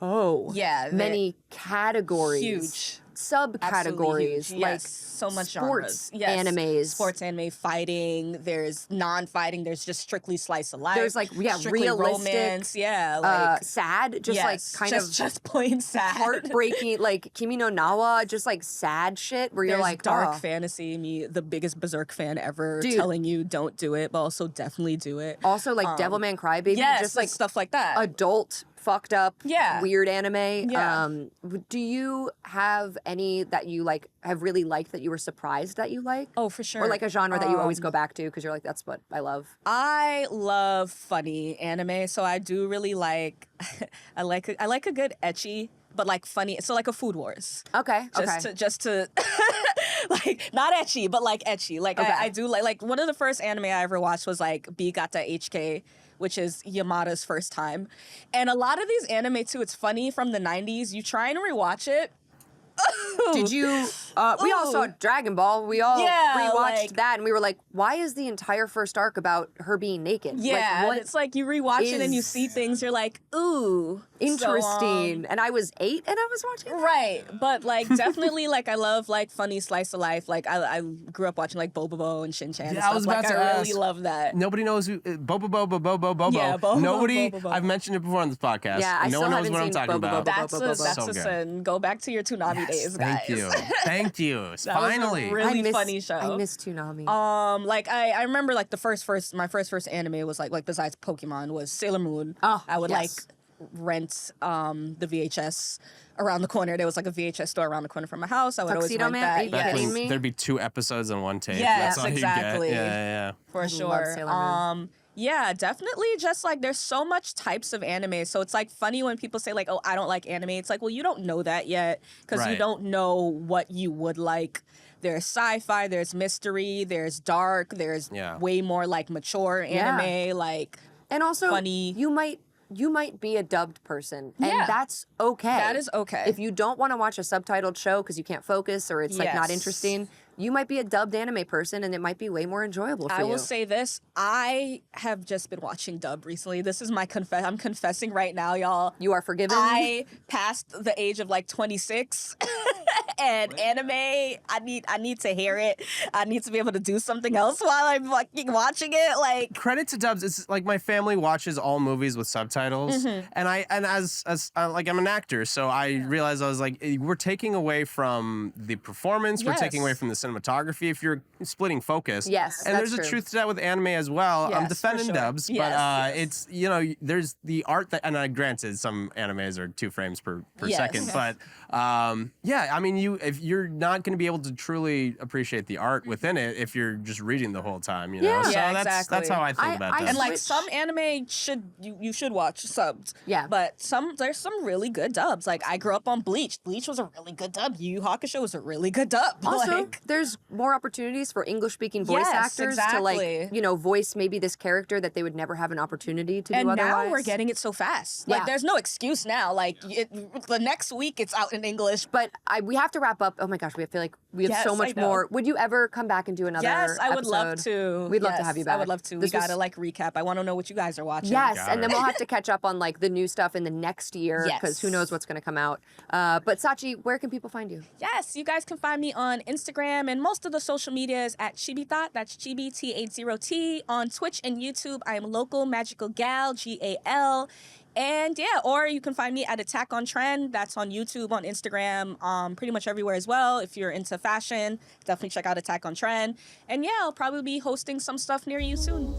Speaker 3: Yeah,
Speaker 2: many categories.
Speaker 3: Huge.
Speaker 2: Subcategories,
Speaker 3: like
Speaker 2: like
Speaker 3: so much
Speaker 2: sports
Speaker 3: genres. Yes.
Speaker 2: animes.
Speaker 3: Sports anime, fighting, there's non-fighting, there's just strictly slice of life.
Speaker 2: There's like strictly
Speaker 3: realistic, romance, like
Speaker 2: sad, just like kind of
Speaker 3: just plain sad.
Speaker 2: Heartbreaking, like Kimi no Nawa, just like sad shit where you're like
Speaker 3: dark fantasy, me the biggest Berserk fan ever, telling you don't do it, but also definitely do it.
Speaker 2: Also like Devilman Crybaby, just like
Speaker 3: stuff like that.
Speaker 2: Adult fucked up weird anime.
Speaker 3: Yeah.
Speaker 2: Do you have any that you like have really liked that you were surprised that you like?
Speaker 3: Oh, for sure.
Speaker 2: Or like a genre that you always go back to because you're like, that's what I love?
Speaker 3: I love funny anime, so I do really like I like a good ecchi, but like funny, so like a Food Wars.
Speaker 2: Okay.
Speaker 3: Just to like not ecchi, but like ecchi. Like I do like one of the first anime I ever watched was like Bigata HK, which is Yamada's first time. And a lot of these anime too, it's funny from the 90s. You try and rewatch it.
Speaker 2: Did you? We all saw Dragon Ball. We all rewatched that, and we were like, "Why is the entire first arc about her being naked?"
Speaker 3: Yeah,
Speaker 2: like,
Speaker 3: it's like you rewatch it and you see things. You're like, "Ooh,
Speaker 2: interesting." And I was 8, and I was watching that.
Speaker 3: Right, but like definitely, like I love like funny slice of life. Like I grew up watching like Bobobo and Shin Chan.
Speaker 1: Yeah, I was about to
Speaker 3: I
Speaker 1: ask.
Speaker 3: really love that.
Speaker 1: Nobody knows who Bobo.
Speaker 3: Yeah, Bobo.
Speaker 1: Nobody.
Speaker 3: Bobo.
Speaker 1: I've mentioned it before on this podcast.
Speaker 2: Yeah, I
Speaker 1: no
Speaker 2: still
Speaker 1: one knows
Speaker 2: haven't
Speaker 1: what I'm
Speaker 2: seen
Speaker 1: talking
Speaker 2: Bobo.
Speaker 1: about.
Speaker 3: That's
Speaker 1: So
Speaker 3: a
Speaker 1: good.
Speaker 3: sin. Go back to your Toonami days, guys.
Speaker 1: Thank you. Thank you.
Speaker 3: That
Speaker 1: Finally.
Speaker 3: was a really funny show.
Speaker 2: I miss Toonami.
Speaker 3: Like I remember like my first anime was like besides Pokemon was Sailor Moon.
Speaker 2: Oh,
Speaker 3: I would like
Speaker 2: yes.
Speaker 3: rent the VHS around the corner. There was like a VHS store around the corner from my house. I would
Speaker 2: Tuxedo
Speaker 3: always rent
Speaker 2: Man?
Speaker 3: that.
Speaker 2: Are you
Speaker 1: Back
Speaker 2: kidding
Speaker 1: when
Speaker 2: me?
Speaker 1: there'd be 2 episodes on one tape.
Speaker 3: Yes,
Speaker 1: That's all
Speaker 3: exactly.
Speaker 1: You get. Yeah.
Speaker 3: For
Speaker 2: love
Speaker 3: sure.
Speaker 2: Sailor Moon.
Speaker 3: Yeah, definitely just like there's so much types of anime. So it's like funny when people say like, "Oh, I don't like anime." It's like, "Well, you don't know that yet because you
Speaker 1: Right.
Speaker 3: don't know what you would like." There's sci-fi, there's mystery, there's dark, there's way more like mature anime, like
Speaker 2: and also,
Speaker 3: funny.
Speaker 2: you might be a dubbed person, and
Speaker 3: Yeah.
Speaker 2: that's okay.
Speaker 3: That is okay.
Speaker 2: If you don't want to watch a subtitled show because you can't focus or it's like not
Speaker 3: Yes.
Speaker 2: interesting, you might be a dubbed anime person, and it might be way more enjoyable for you.
Speaker 3: I will say this: I have just been watching dub recently. This is my I'm confessing right now, y'all.
Speaker 2: You are forgiven.
Speaker 3: I passed the age of like 26, and anime. I need to hear it. I need to be able to do something else while I'm fucking watching it. Like
Speaker 1: Credit to dubs. It's like my family watches all movies with subtitles, and as like I'm an actor, so I realized I was like, we're taking away from the performance. We're taking away from the cinematography if you're splitting focus.
Speaker 2: Yes,
Speaker 1: and
Speaker 2: that's
Speaker 1: there's a
Speaker 2: true.
Speaker 1: truth to that with anime as well. I'm
Speaker 3: Yes,
Speaker 1: defending
Speaker 3: for sure.
Speaker 1: dubs,
Speaker 3: Yes,
Speaker 1: but it's there's the art that, and granted some animes are 2 frames per second, but I mean if you're not going to be able to truly appreciate the art within it if you're just reading the whole time, you know.
Speaker 2: Yeah.
Speaker 1: So
Speaker 3: Yeah,
Speaker 1: that's
Speaker 3: exactly.
Speaker 1: how I feel about dubs.
Speaker 3: and like
Speaker 2: Switch.
Speaker 3: some anime you should watch subbed.
Speaker 2: Yeah.
Speaker 3: But there's some really good dubs. Like I grew up on Bleach. Bleach was a really good dub. Yu Yu Hakusho was a really good dub.
Speaker 2: Also,
Speaker 3: Like,
Speaker 2: there's more opportunities for English-speaking voice
Speaker 3: Yes,
Speaker 2: actors to
Speaker 3: exactly.
Speaker 2: like, voice maybe this character that they would never have an opportunity to do
Speaker 3: and
Speaker 2: otherwise.
Speaker 3: now we're getting it so fast. Like
Speaker 2: Yeah.
Speaker 3: there's no excuse now. Like the next week it's out in English.
Speaker 2: But we have to wrap up. Oh my gosh, we feel like we have so
Speaker 3: Yes,
Speaker 2: much
Speaker 3: I know.
Speaker 2: more. Would you ever come back and do another
Speaker 3: Yes, I would love
Speaker 2: episode?
Speaker 3: to.
Speaker 2: We'd love to
Speaker 3: Yes,
Speaker 2: have you back.
Speaker 3: I would love to.
Speaker 2: This
Speaker 3: We
Speaker 2: was-
Speaker 3: gotta like recap. I want to know what you guys are watching.
Speaker 2: Yes,
Speaker 1: Got
Speaker 2: and then
Speaker 1: it.
Speaker 2: we'll have to catch up on like the new stuff in the next year because who
Speaker 3: Yes.
Speaker 2: knows what's going to come out. But Sachi, where can people find you?
Speaker 3: Yes, you guys can find me on Instagram and most of the social medias at Chibi Thot. That's Chibi T80T. On Twitch and YouTube, I am Local Magical Gal GAL. And yeah, or you can find me at Attack on Trend. That's on YouTube, on Instagram, pretty much everywhere as well. If you're into fashion, definitely check out Attack on Trend. And yeah, I'll probably be hosting some stuff near you soon.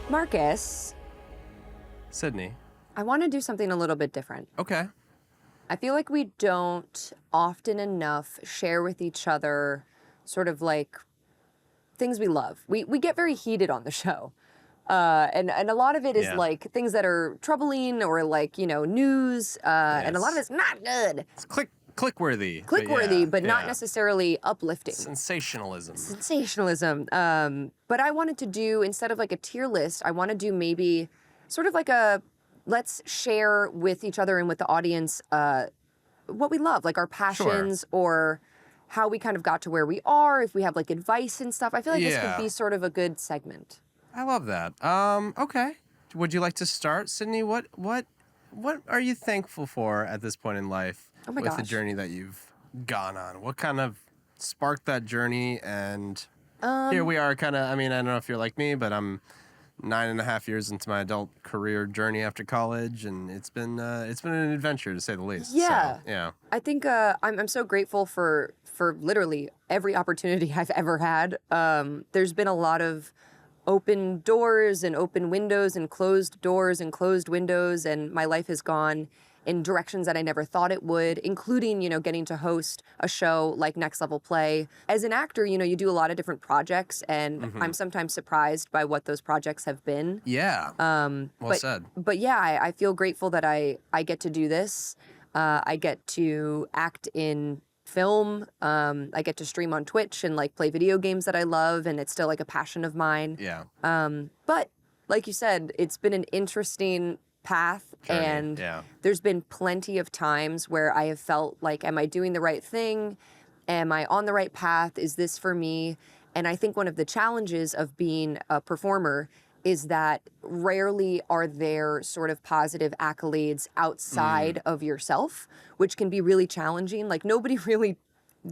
Speaker 2: Marcus,
Speaker 1: Sydney.
Speaker 2: I want to do something a little bit different.
Speaker 1: Okay.
Speaker 2: I feel like we don't often enough share with each other sort of like things we love. We get very heated on the show. And a lot of it is
Speaker 1: Yeah.
Speaker 2: like things that are troubling or like, news. And a lot of it's not good.
Speaker 1: It's click-worthy.
Speaker 2: Click-worthy, but not
Speaker 1: yeah.
Speaker 2: necessarily uplifting.
Speaker 1: Sensationalism.
Speaker 2: Sensationalism. But I wanted to do, instead of like a tier list, I want to do maybe sort of like a, let's share with each other and with the audience what we love, like our passions or how we kind of got to where we are, if we have like advice and stuff. I feel like this
Speaker 1: Yeah.
Speaker 2: could be sort of a good segment.
Speaker 1: I love that. Okay. would you like to start, Sydney? What are you thankful for at this point in life with the journey that you've gone on? What kind of sparked that journey? And here we are, kind of. I mean, I don't know if you're like me, but I'm 9.5 years into my adult career journey after college, and it's been an adventure, to say the least.
Speaker 2: Yeah,
Speaker 1: so, yeah.
Speaker 2: I think I'm so grateful for literally every opportunity I've ever had. There's been a lot of open doors and open windows and closed doors and closed windows, and my life has gone in directions that I never thought it would, including, getting to host a show like Next Level Play. As an actor, you do a lot of different projects, and I'm sometimes surprised by what those projects have been.
Speaker 1: Yeah. Well said.
Speaker 2: But yeah, I feel grateful that I get to do this. I get to act in film. I get to stream on Twitch and play video games that I love, and it's still a passion of mine.
Speaker 1: Yeah.
Speaker 2: But like you said, it's been an interesting path,
Speaker 1: journey.
Speaker 2: And there's been plenty of times where I have felt like, am I doing the right thing? Am I on the right path? Is this for me? And I think one of the challenges of being a performer is that rarely are there sort of positive accolades outside of yourself, which can be really challenging. Nobody really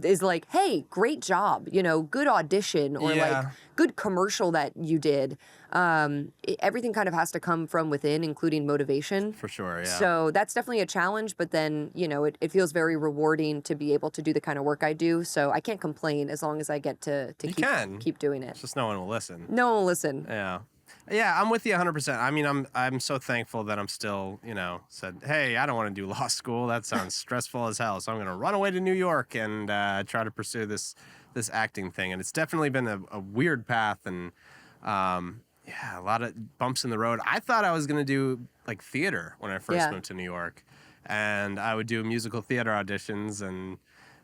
Speaker 2: is like, hey, great job, good audition, or good commercial that you did. Everything kind of has to come from within, including motivation.
Speaker 1: For sure, yeah.
Speaker 2: So that's definitely a challenge, but then, it feels very rewarding to be able to do the kind of work I do. So I can't complain as long as I get to keep doing it.
Speaker 1: It's just no one will listen.
Speaker 2: No one will listen.
Speaker 1: Yeah. Yeah, I'm with you 100%. I mean, I'm so thankful that I'm still, said, hey, I don't want to do law school. That sounds stressful as hell. So I'm going to run away to New York and try to pursue this acting thing. And it's definitely been a weird path, and a lot of bumps in the road. I thought I was going to do theater when I first moved to New York, and I would do musical theater auditions, and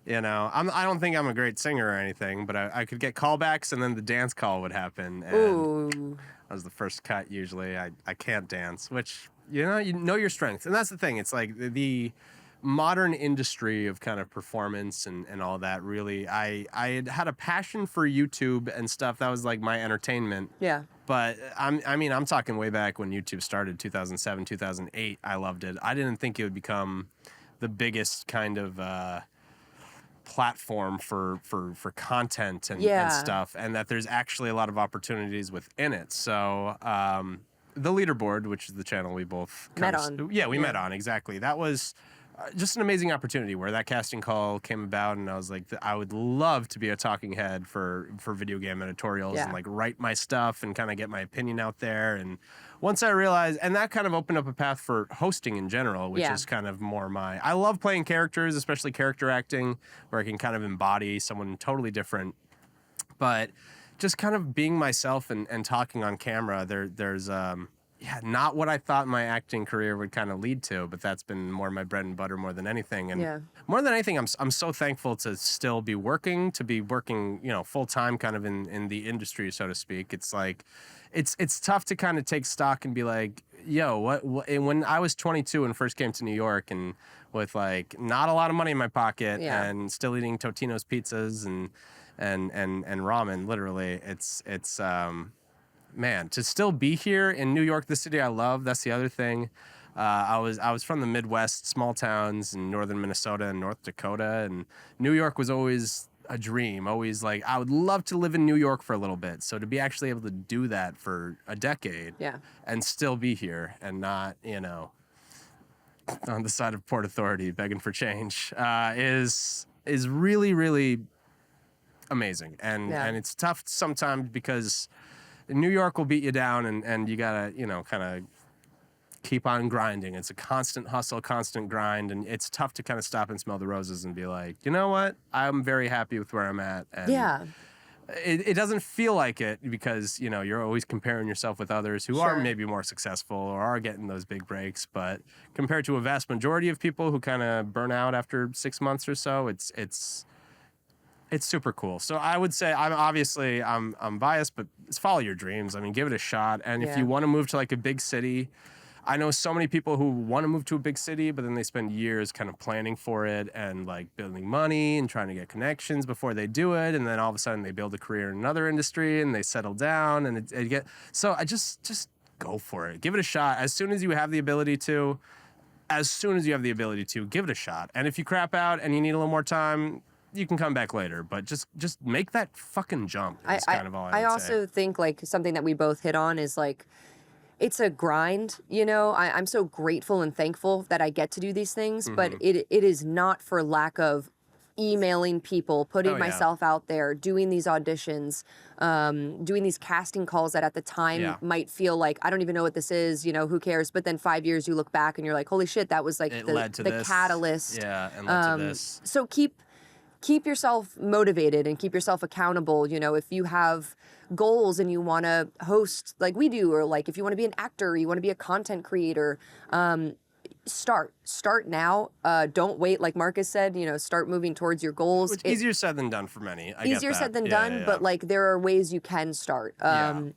Speaker 1: I don't think I'm a great singer or anything, but I could get callbacks, and then the dance call would happen. And
Speaker 2: Ooh.
Speaker 1: I was the first cut usually. I can't dance, which, you know your strengths. And that's the thing. It's the modern industry of kind of performance and all that, really. I had a passion for YouTube and stuff. That was my entertainment.
Speaker 2: Yeah.
Speaker 1: But I'm talking way back when YouTube started, 2007, 2008. I loved it. I didn't think it would become the biggest kind of platform for content and stuff, and that there's actually a lot of opportunities within it. So the Leaderboard, which is the channel we both
Speaker 2: met on.
Speaker 1: Yeah, we met on, exactly. That was just an amazing opportunity where that casting call came about, and I was like, I would love to be a talking head for video game editorials and write my stuff and kind of get my opinion out there. And once I realized, and that kind of opened up a path for hosting in general, which is kind of more I love playing characters, especially character acting, where I can kind of embody someone totally different. But just kind of being myself and talking on camera, there's not what I thought my acting career would kind of lead to, but that's been more my bread and butter more than anything. And more than anything, I'm so thankful to still be working, full time kind of in the industry, so to speak. It's it's tough to kind of take stock and be like, yo, what when I was 22 and first came to New York, and with not a lot of money in my pocket and still eating Totino's pizzas and ramen, literally, it's man, to still be here in New York, the city I love. That's the other thing. I was from the Midwest, small towns in northern Minnesota and North Dakota, and New York was always a dream. Always I would love to live in New York for a little bit. So to be actually able to do that for a decade, and still be here and not, on the side of Port Authority begging for change, is really, really amazing. And it's tough sometimes because New York will beat you down, and you gotta, kind of keep on grinding. It's a constant hustle, constant grind, and it's tough to kind of stop and smell the roses and be like, you know what? I'm very happy with where I'm at. And it doesn't feel like it because, you're always comparing yourself with others who are maybe more successful or are getting those big breaks. But compared to a vast majority of people who kind of burn out after 6 months or so, it's super cool. So I would say I'm biased, but follow your dreams. I mean, give it a shot. And if you want to move to a big city, I know so many people who want to move to a big city, but then they spend years kind of planning for it and building money and trying to get connections before they do it. And then all of a sudden they build a career in another industry and they settle down, and so I just go for it. Give it a shot as soon as you have the ability to. Give it a shot. And if you crap out and you need a little more time, you can come back later. But just make that fucking jump. That's kind of all I would
Speaker 2: also
Speaker 1: say.
Speaker 2: think like something that we both hit on is like, it's a grind, you know? I'm so grateful and thankful that I get to do these things, but it is not for lack of emailing people, putting myself out there, doing these auditions, doing these casting calls that at the time might feel like, I don't even know what this is, you know, who cares? But then 5 years you look back and you're like, holy shit, that was like the catalyst.
Speaker 1: Yeah, and led to this.
Speaker 2: So keep yourself motivated and keep yourself accountable. You know, if you have goals and you want to host like we do, or like if you want to be an actor, you want to be a content creator, start now. Don't wait, like Marcus said, you know, start moving towards your goals.
Speaker 1: Which easier said than done for many.
Speaker 2: Easier said than done, but like there are ways you can start. And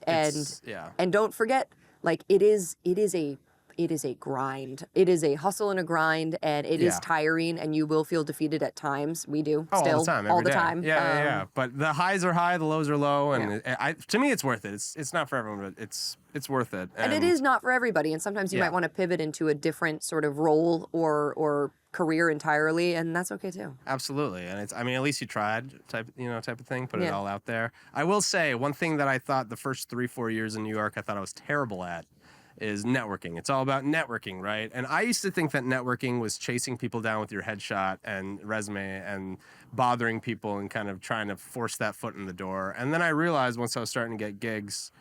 Speaker 2: don't forget, like it is a grind. It is a hustle and a grind, and it is tiring, and you will feel defeated at times. We do still
Speaker 1: all the time.
Speaker 2: all the
Speaker 1: day.
Speaker 2: time.
Speaker 1: Yeah. But the highs are high, the lows are low, and to me, it's worth it. It's not for everyone, but it's worth it.
Speaker 2: And it is not for everybody. And sometimes you might want to pivot into a different sort of role or career entirely, and that's okay too.
Speaker 1: Absolutely. And at least you tried, type of thing. Put it all out there. I will say one thing that I thought the first 3-4 years in New York, I thought I was terrible at. Is networking. It's all about networking, right? And I used to think that networking was chasing people down with your headshot and resume and bothering people and kind of trying to force that foot in the door. And then I realized once I was starting to get gigs,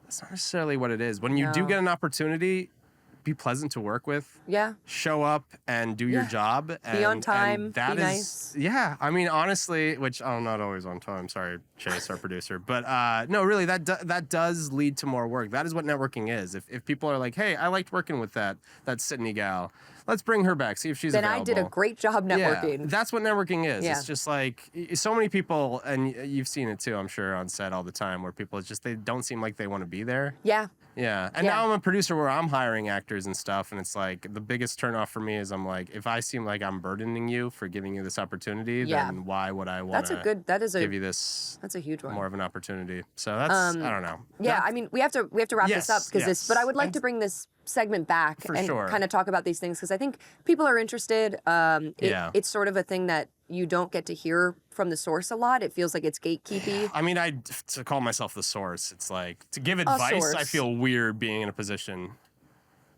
Speaker 1: that's not necessarily what it is. When you do get an opportunity, be pleasant to work with. Yeah. Show up and do your job.
Speaker 2: Be on time.
Speaker 1: Be
Speaker 2: nice.
Speaker 1: Yeah. I mean, honestly, which I'm not always on time. Sorry, Chase, our producer. But no, really, that does lead to more work. That is what networking is. If people are like, hey, I liked working with that Sydney gal. Let's bring her back. See if she's available.
Speaker 2: Then I did a great job networking.
Speaker 1: Yeah, that's what networking is. Yeah. It's just like so many people, and you've seen it too, I'm sure, on set all the time, where people they don't seem like they want to be there.
Speaker 2: Yeah.
Speaker 1: Yeah, and now I'm a producer where I'm hiring actors and stuff, and it's like the biggest turnoff for me is I'm like, if I seem like I'm burdening you for giving you this opportunity, then why would I want to give you this?
Speaker 2: That's a huge one.
Speaker 1: More of an opportunity. So that's I don't know.
Speaker 2: Yeah, I mean we have to wrap this up because but I would like to bring this segment back and kind of talk about these things because I think people are interested. It's sort of a thing that you don't get to hear from the source a lot. It feels like it's gatekeepy.
Speaker 1: I mean, to call myself the source, it's like to give advice. I feel weird being in a position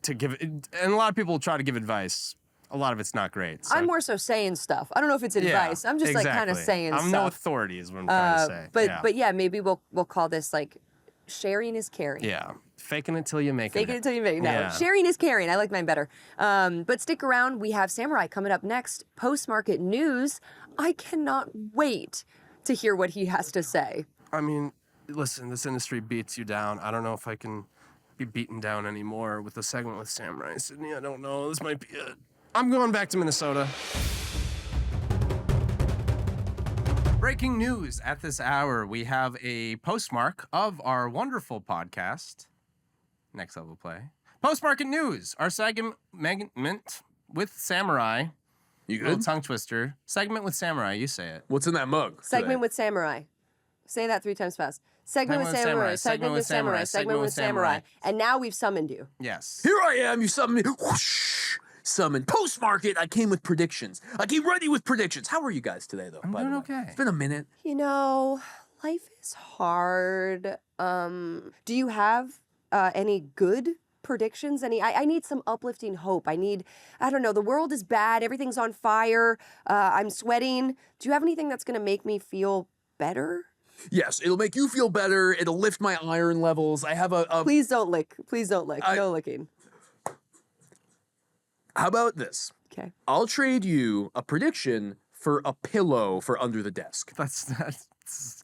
Speaker 1: to give it, and a lot of people try to give advice. A lot of it's not great. So.
Speaker 2: I'm more so saying stuff. I don't know if it's advice. I'm just like kind of saying stuff.
Speaker 1: I'm no authority is what I'm trying to say.
Speaker 2: But yeah, maybe we'll call this like sharing is caring.
Speaker 1: Yeah. Faking it till you make it.
Speaker 2: Faking it till you make it. No, sharing is caring. I like mine better. But stick around. We have Samurai coming up next. Post-market news. I cannot wait to hear what he has to say.
Speaker 1: I mean, listen, this industry beats you down. I don't know if I can be beaten down anymore with the segment with Samurai Sydney. I don't know. This might be it. I'm going back to Minnesota. Breaking news at this hour. We have a postmark of our wonderful podcast, Next Level Play. Post-market news. Our segment with Samurai.
Speaker 4: You good?
Speaker 1: Little tongue twister. Segment with Samurai. You say it.
Speaker 4: What's in that mug?
Speaker 2: Segment with Samurai. Say that 3 times fast. Segment with Samurai. Segment with Samurai. Segment with Samurai. And now we've summoned you.
Speaker 1: Yes.
Speaker 4: Here I am. You summoned me. Whoosh. Summon. Post-market, I came with predictions. I came ready with predictions. How are you guys today, though?
Speaker 1: I'm doing okay.
Speaker 4: It's been a minute.
Speaker 2: You know, life is hard. Do you have any good predictions? I need some uplifting hope. I don't know, the world is bad. Everything's on fire. I'm sweating. Do you have anything that's going to make me feel better?
Speaker 4: Yes, it'll make you feel better. It'll lift my iron levels. I have a...
Speaker 2: Please don't lick. Please don't lick. No licking.
Speaker 4: How about this?
Speaker 2: Okay.
Speaker 4: I'll trade you a prediction for a pillow for under the desk.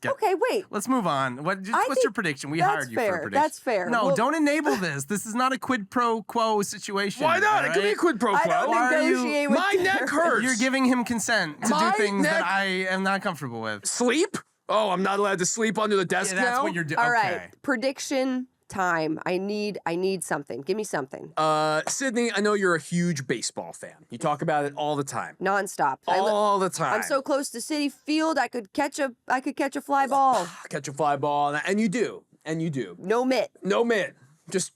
Speaker 2: Okay, wait.
Speaker 1: Let's move on. What's your prediction? We hired you for a prediction.
Speaker 2: That's fair.
Speaker 1: No, don't enable this. This is not a quid pro quo situation.
Speaker 4: Why not? It could be a quid pro quo.
Speaker 2: I don't negotiate with
Speaker 4: My neck hurts.
Speaker 1: You're giving him consent to do things that I am not comfortable with.
Speaker 4: Sleep? Oh, I'm not allowed to sleep under the desk now?
Speaker 1: That's what you're doing.
Speaker 2: All right. Prediction time. I need something. Give me something.
Speaker 4: Sydney, I know you're a huge baseball fan. You talk about it all the time.
Speaker 2: Nonstop.
Speaker 4: All the time.
Speaker 2: I'm so close to Citi Field. I could catch a fly ball.
Speaker 4: Catch a fly ball, and you do. And you do.
Speaker 2: No mitt.
Speaker 4: No mitt. just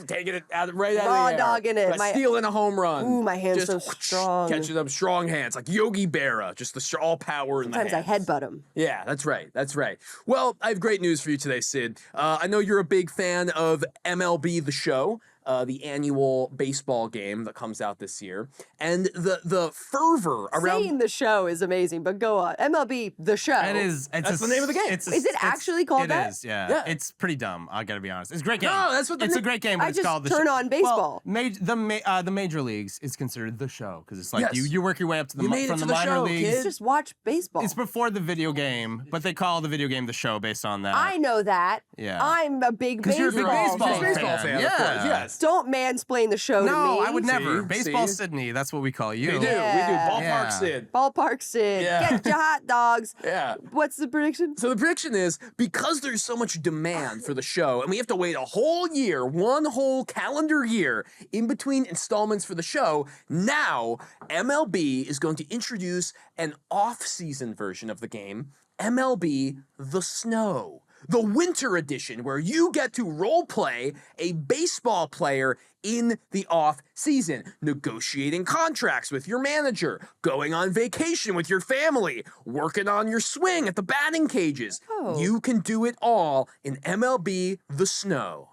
Speaker 4: taking it out right out
Speaker 2: Raw
Speaker 4: of the air.
Speaker 2: dogging it.
Speaker 4: Like stealing a home run.
Speaker 2: Ooh, my hand's
Speaker 4: just
Speaker 2: so strong.
Speaker 4: Catching them strong hands like Yogi Berra, just all power in the hands.
Speaker 2: Sometimes I headbutt him.
Speaker 4: Yeah, that's right. That's right. Well, I have great news for you today, Sid. I know you're a big fan of MLB The Show, the annual baseball game that comes out this year, and the fervor around.
Speaker 2: Saying the show is amazing, but go on. MLB The Show.
Speaker 1: It is.
Speaker 4: That's the name of the game.
Speaker 2: Is it actually called that?
Speaker 1: It is, yeah.
Speaker 4: Yeah.
Speaker 1: It's pretty dumb, I gotta be honest. It's a great game.
Speaker 4: No, that's what
Speaker 1: It's a great game, but
Speaker 2: I
Speaker 1: it's
Speaker 2: just
Speaker 1: called The
Speaker 2: turn
Speaker 1: Show.
Speaker 2: on baseball.
Speaker 1: Well, the major leagues is considered The Show, because it's like
Speaker 4: Yes.
Speaker 1: you work your way up to
Speaker 4: You made it
Speaker 1: from
Speaker 4: to
Speaker 1: the
Speaker 4: the
Speaker 1: minor
Speaker 4: show,
Speaker 1: leagues.
Speaker 4: kid.
Speaker 2: Just watch baseball.
Speaker 1: It's before the video game, but they call the video game The Show based on that.
Speaker 2: I know that.
Speaker 1: Yeah.
Speaker 2: I'm a big
Speaker 1: 'Cause
Speaker 2: baseball
Speaker 1: you're a big baseball
Speaker 2: fan.
Speaker 1: fan.
Speaker 4: of course.
Speaker 1: Yeah.
Speaker 4: Yes.
Speaker 2: Don't mansplain the show to me.
Speaker 1: No, I would never.
Speaker 4: See?
Speaker 1: Baseball
Speaker 4: See?
Speaker 1: Sydney, that's what we call you.
Speaker 4: We do.
Speaker 2: Yeah.
Speaker 4: Ballpark
Speaker 1: Yeah.
Speaker 4: Sid.
Speaker 2: Ballpark Sid.
Speaker 4: Yeah.
Speaker 2: Get your hot dogs.
Speaker 4: Yeah.
Speaker 2: What's the prediction?
Speaker 4: So the prediction is, because there's so much demand for the show, and we have to wait a whole year, one whole calendar year, in between installments for the show, now MLB is going to introduce an off-season version of the game, MLB The Snow. The winter edition, where you get to role play a baseball player in the off season, negotiating contracts with your manager, going on vacation with your family, working on your swing at the batting cages.
Speaker 2: Oh.
Speaker 4: You can do it all in MLB The Snow.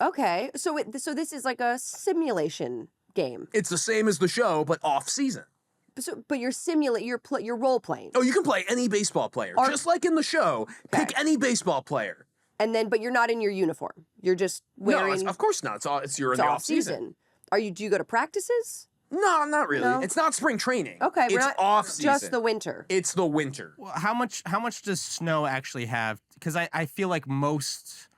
Speaker 2: Okay, so this is like a simulation game.
Speaker 4: It's the same as the show, but off season.
Speaker 2: But you're role playing.
Speaker 4: Oh, you can play any baseball player, just like in the show. Pick any baseball player.
Speaker 2: And then, but you're not in your uniform. You're just wearing.
Speaker 4: No, of course not. You're in the off season.
Speaker 2: Do you go to practices?
Speaker 4: No, not really.
Speaker 2: No?
Speaker 4: It's not spring training.
Speaker 2: Okay,
Speaker 4: it's
Speaker 2: we're not
Speaker 4: off season.
Speaker 2: just the winter.
Speaker 4: It's the winter.
Speaker 1: Well, how much does snow actually have? Because I feel like most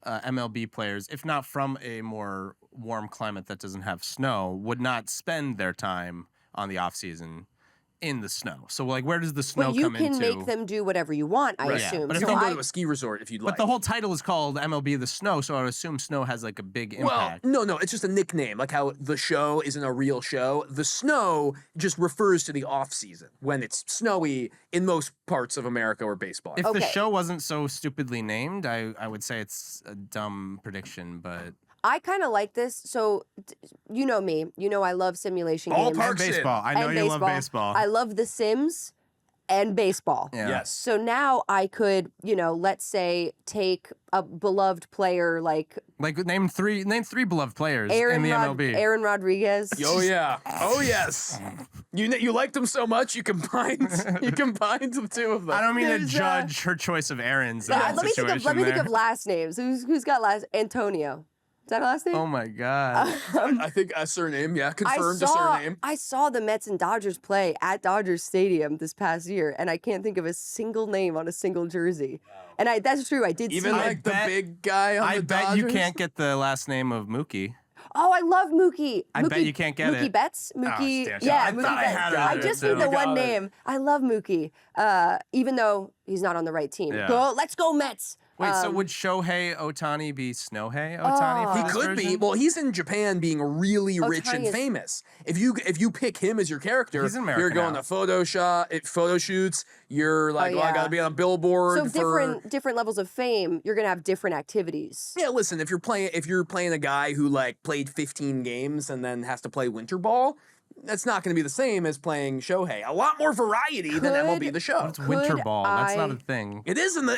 Speaker 1: MLB players, if not from a more warm climate that doesn't have snow, would not spend their time on the off season in the snow. So like, where does the snow
Speaker 2: But you
Speaker 1: come into?
Speaker 2: can make them do whatever you want, I
Speaker 4: Right.
Speaker 2: assume.
Speaker 1: But if
Speaker 4: You
Speaker 2: So
Speaker 4: can go
Speaker 2: I-
Speaker 4: to a ski resort if you'd like.
Speaker 1: But the whole title is called MLB The Snow, so I would assume snow has like a big impact.
Speaker 4: Well, no, it's just a nickname. Like how the show isn't a real show. The snow just refers to the off season when it's snowy in most parts of America or baseball.
Speaker 1: If the
Speaker 2: Okay.
Speaker 1: show wasn't so stupidly named, I would say it's a dumb prediction, but
Speaker 2: I kind of like this. So, you know me. You know I love simulation games.
Speaker 4: Ballpark
Speaker 1: and baseball. I know
Speaker 2: and
Speaker 1: you love baseball.
Speaker 2: I love The Sims and baseball.
Speaker 1: Yeah.
Speaker 4: Yes.
Speaker 2: So now I could, let's say, take a beloved player like
Speaker 1: Like name three beloved players
Speaker 2: Aaron
Speaker 1: in the MLB.
Speaker 2: Aaron Rodriguez.
Speaker 4: Oh yeah. Oh yes. You liked them so much you combined the two of them.
Speaker 1: I don't mean to
Speaker 2: There's,
Speaker 1: judge her choice of Aaron's in
Speaker 2: Let
Speaker 1: that
Speaker 2: me think
Speaker 1: situation
Speaker 2: of
Speaker 1: there.
Speaker 2: last names. Who's got last? Antonio. Is that a last name?
Speaker 1: Oh my god.
Speaker 4: I think a surname, yeah. Confirmed a surname.
Speaker 2: I saw the Mets and Dodgers play at Dodgers Stadium this past year, and I can't think of a single name on a single jersey. And that's true. I did
Speaker 4: Even
Speaker 2: see.
Speaker 4: like the big guy on
Speaker 1: I
Speaker 4: the
Speaker 1: bet you
Speaker 4: Dodgers?
Speaker 1: can't get the last name of Mookie.
Speaker 2: Oh, I love Mookie.
Speaker 1: I bet you can't get
Speaker 2: Mookie
Speaker 1: it.
Speaker 2: Betts. Mookie.
Speaker 1: damn.
Speaker 2: Yeah,
Speaker 1: I
Speaker 2: Mookie
Speaker 1: thought I
Speaker 2: Betts.
Speaker 1: had it
Speaker 2: I
Speaker 1: in
Speaker 2: just
Speaker 1: there,
Speaker 2: need the
Speaker 1: too.
Speaker 2: one
Speaker 4: Got it.
Speaker 2: name. I love Mookie, even though he's not on the right team.
Speaker 1: Yeah.
Speaker 2: Let's go Mets.
Speaker 1: Wait, so would Shohei Ohtani be Snowhei Ohtani? for
Speaker 4: He
Speaker 1: this
Speaker 4: could be.
Speaker 1: version?
Speaker 4: Well, he's in Japan being really rich
Speaker 2: Ohtani
Speaker 4: and
Speaker 2: is-
Speaker 4: famous. If you pick him as your character,
Speaker 1: He's in America
Speaker 4: you're going
Speaker 1: now.
Speaker 4: to photo shoots. You're like, I
Speaker 2: yeah.
Speaker 4: got to be on a billboard.
Speaker 2: So
Speaker 4: for...
Speaker 2: different levels of fame. You're gonna have different activities.
Speaker 4: Yeah, listen. If you're playing a guy who like played 15 games and then has to play winter ball, that's not going to be the same as playing Shohei. A lot more variety than
Speaker 2: Could-
Speaker 4: MLB The Show.
Speaker 1: It's winter
Speaker 2: Could
Speaker 1: ball. That's not
Speaker 2: I-
Speaker 1: a thing.
Speaker 4: It is in the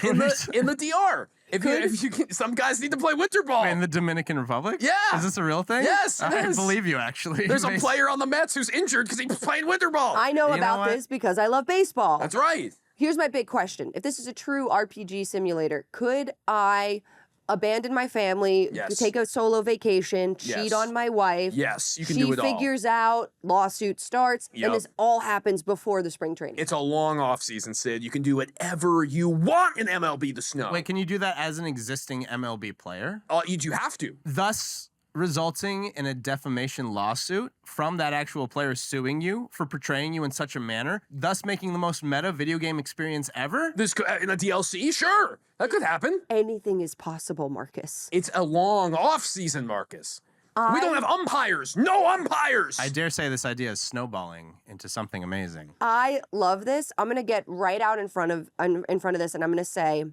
Speaker 4: DR. If you can, some guys need to play winter ball.
Speaker 1: In the Dominican Republic?
Speaker 4: Yeah.
Speaker 1: Is this a real thing?
Speaker 4: Yes, it
Speaker 1: I
Speaker 4: is.
Speaker 1: believe you actually.
Speaker 4: There's a
Speaker 1: Makes-
Speaker 4: player on the Mets who's injured because he's playing winter ball.
Speaker 2: I know
Speaker 1: You know
Speaker 2: about
Speaker 1: what?
Speaker 2: this because I love baseball.
Speaker 4: That's right.
Speaker 2: Here's my big question. If this is a true RPG simulator, could I abandon my family,
Speaker 4: Yes.
Speaker 2: take a solo vacation, cheat
Speaker 4: Yes.
Speaker 2: on my wife?
Speaker 4: Yes, you can
Speaker 2: she
Speaker 4: do it all.
Speaker 2: figures out, lawsuit starts,
Speaker 4: Yep.
Speaker 2: and this all happens before the spring training.
Speaker 4: It's a long off season, Sid. You can do whatever you want in MLB The Snow.
Speaker 1: Wait, can you do that as an existing MLB player?
Speaker 4: You have to.
Speaker 1: Thus resulting in a defamation lawsuit from that actual player suing you for portraying you in such a manner, thus making the most meta video game experience ever?
Speaker 4: This in a DLC, sure, that could happen.
Speaker 2: Anything is possible, Marcus.
Speaker 4: It's a long off season, Marcus. We don't have umpires. No umpires.
Speaker 1: I dare say this idea is snowballing into something amazing.
Speaker 2: I love this. I'm gonna get right out in front of this, and I'm gonna say,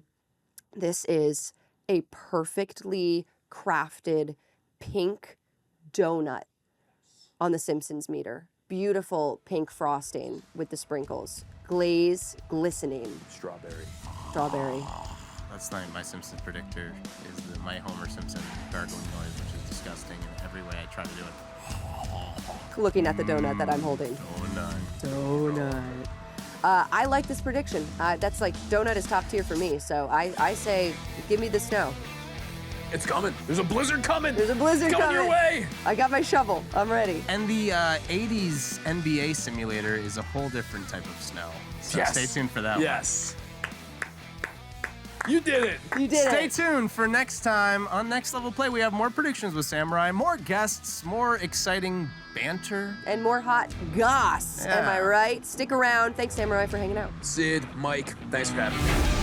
Speaker 2: this is a perfectly handcrafted pink donut on the Simpsons meter. Beautiful pink frosting with the sprinkles. Glaze, glistening.
Speaker 4: Strawberry.
Speaker 1: That's like my Simpsons predictor is my Homer Simpson gargling noise, which is disgusting in every way I try to do it.
Speaker 2: Looking at the donut that I'm holding. Donut. I like this prediction. That's like, donut is top tier for me. So I say, give me the snow.
Speaker 4: It's coming. There's a blizzard coming.
Speaker 2: There's a blizzard coming.
Speaker 4: Your way.
Speaker 2: I got my shovel. I'm ready.
Speaker 1: And the 80s NBA simulator is a whole different type of snow. So
Speaker 4: Yes.
Speaker 1: stay tuned for that
Speaker 4: Yes. You did it.
Speaker 2: You did
Speaker 1: Stay
Speaker 2: it.
Speaker 1: tuned for next time on Next Level Play. We have more predictions with Samurai, more guests, more exciting banter.
Speaker 2: And more hot goss.
Speaker 1: Yeah.
Speaker 2: Am I right? Stick around. Thanks, Samurai, for hanging out.
Speaker 4: Sid, Mike, thanks for having me.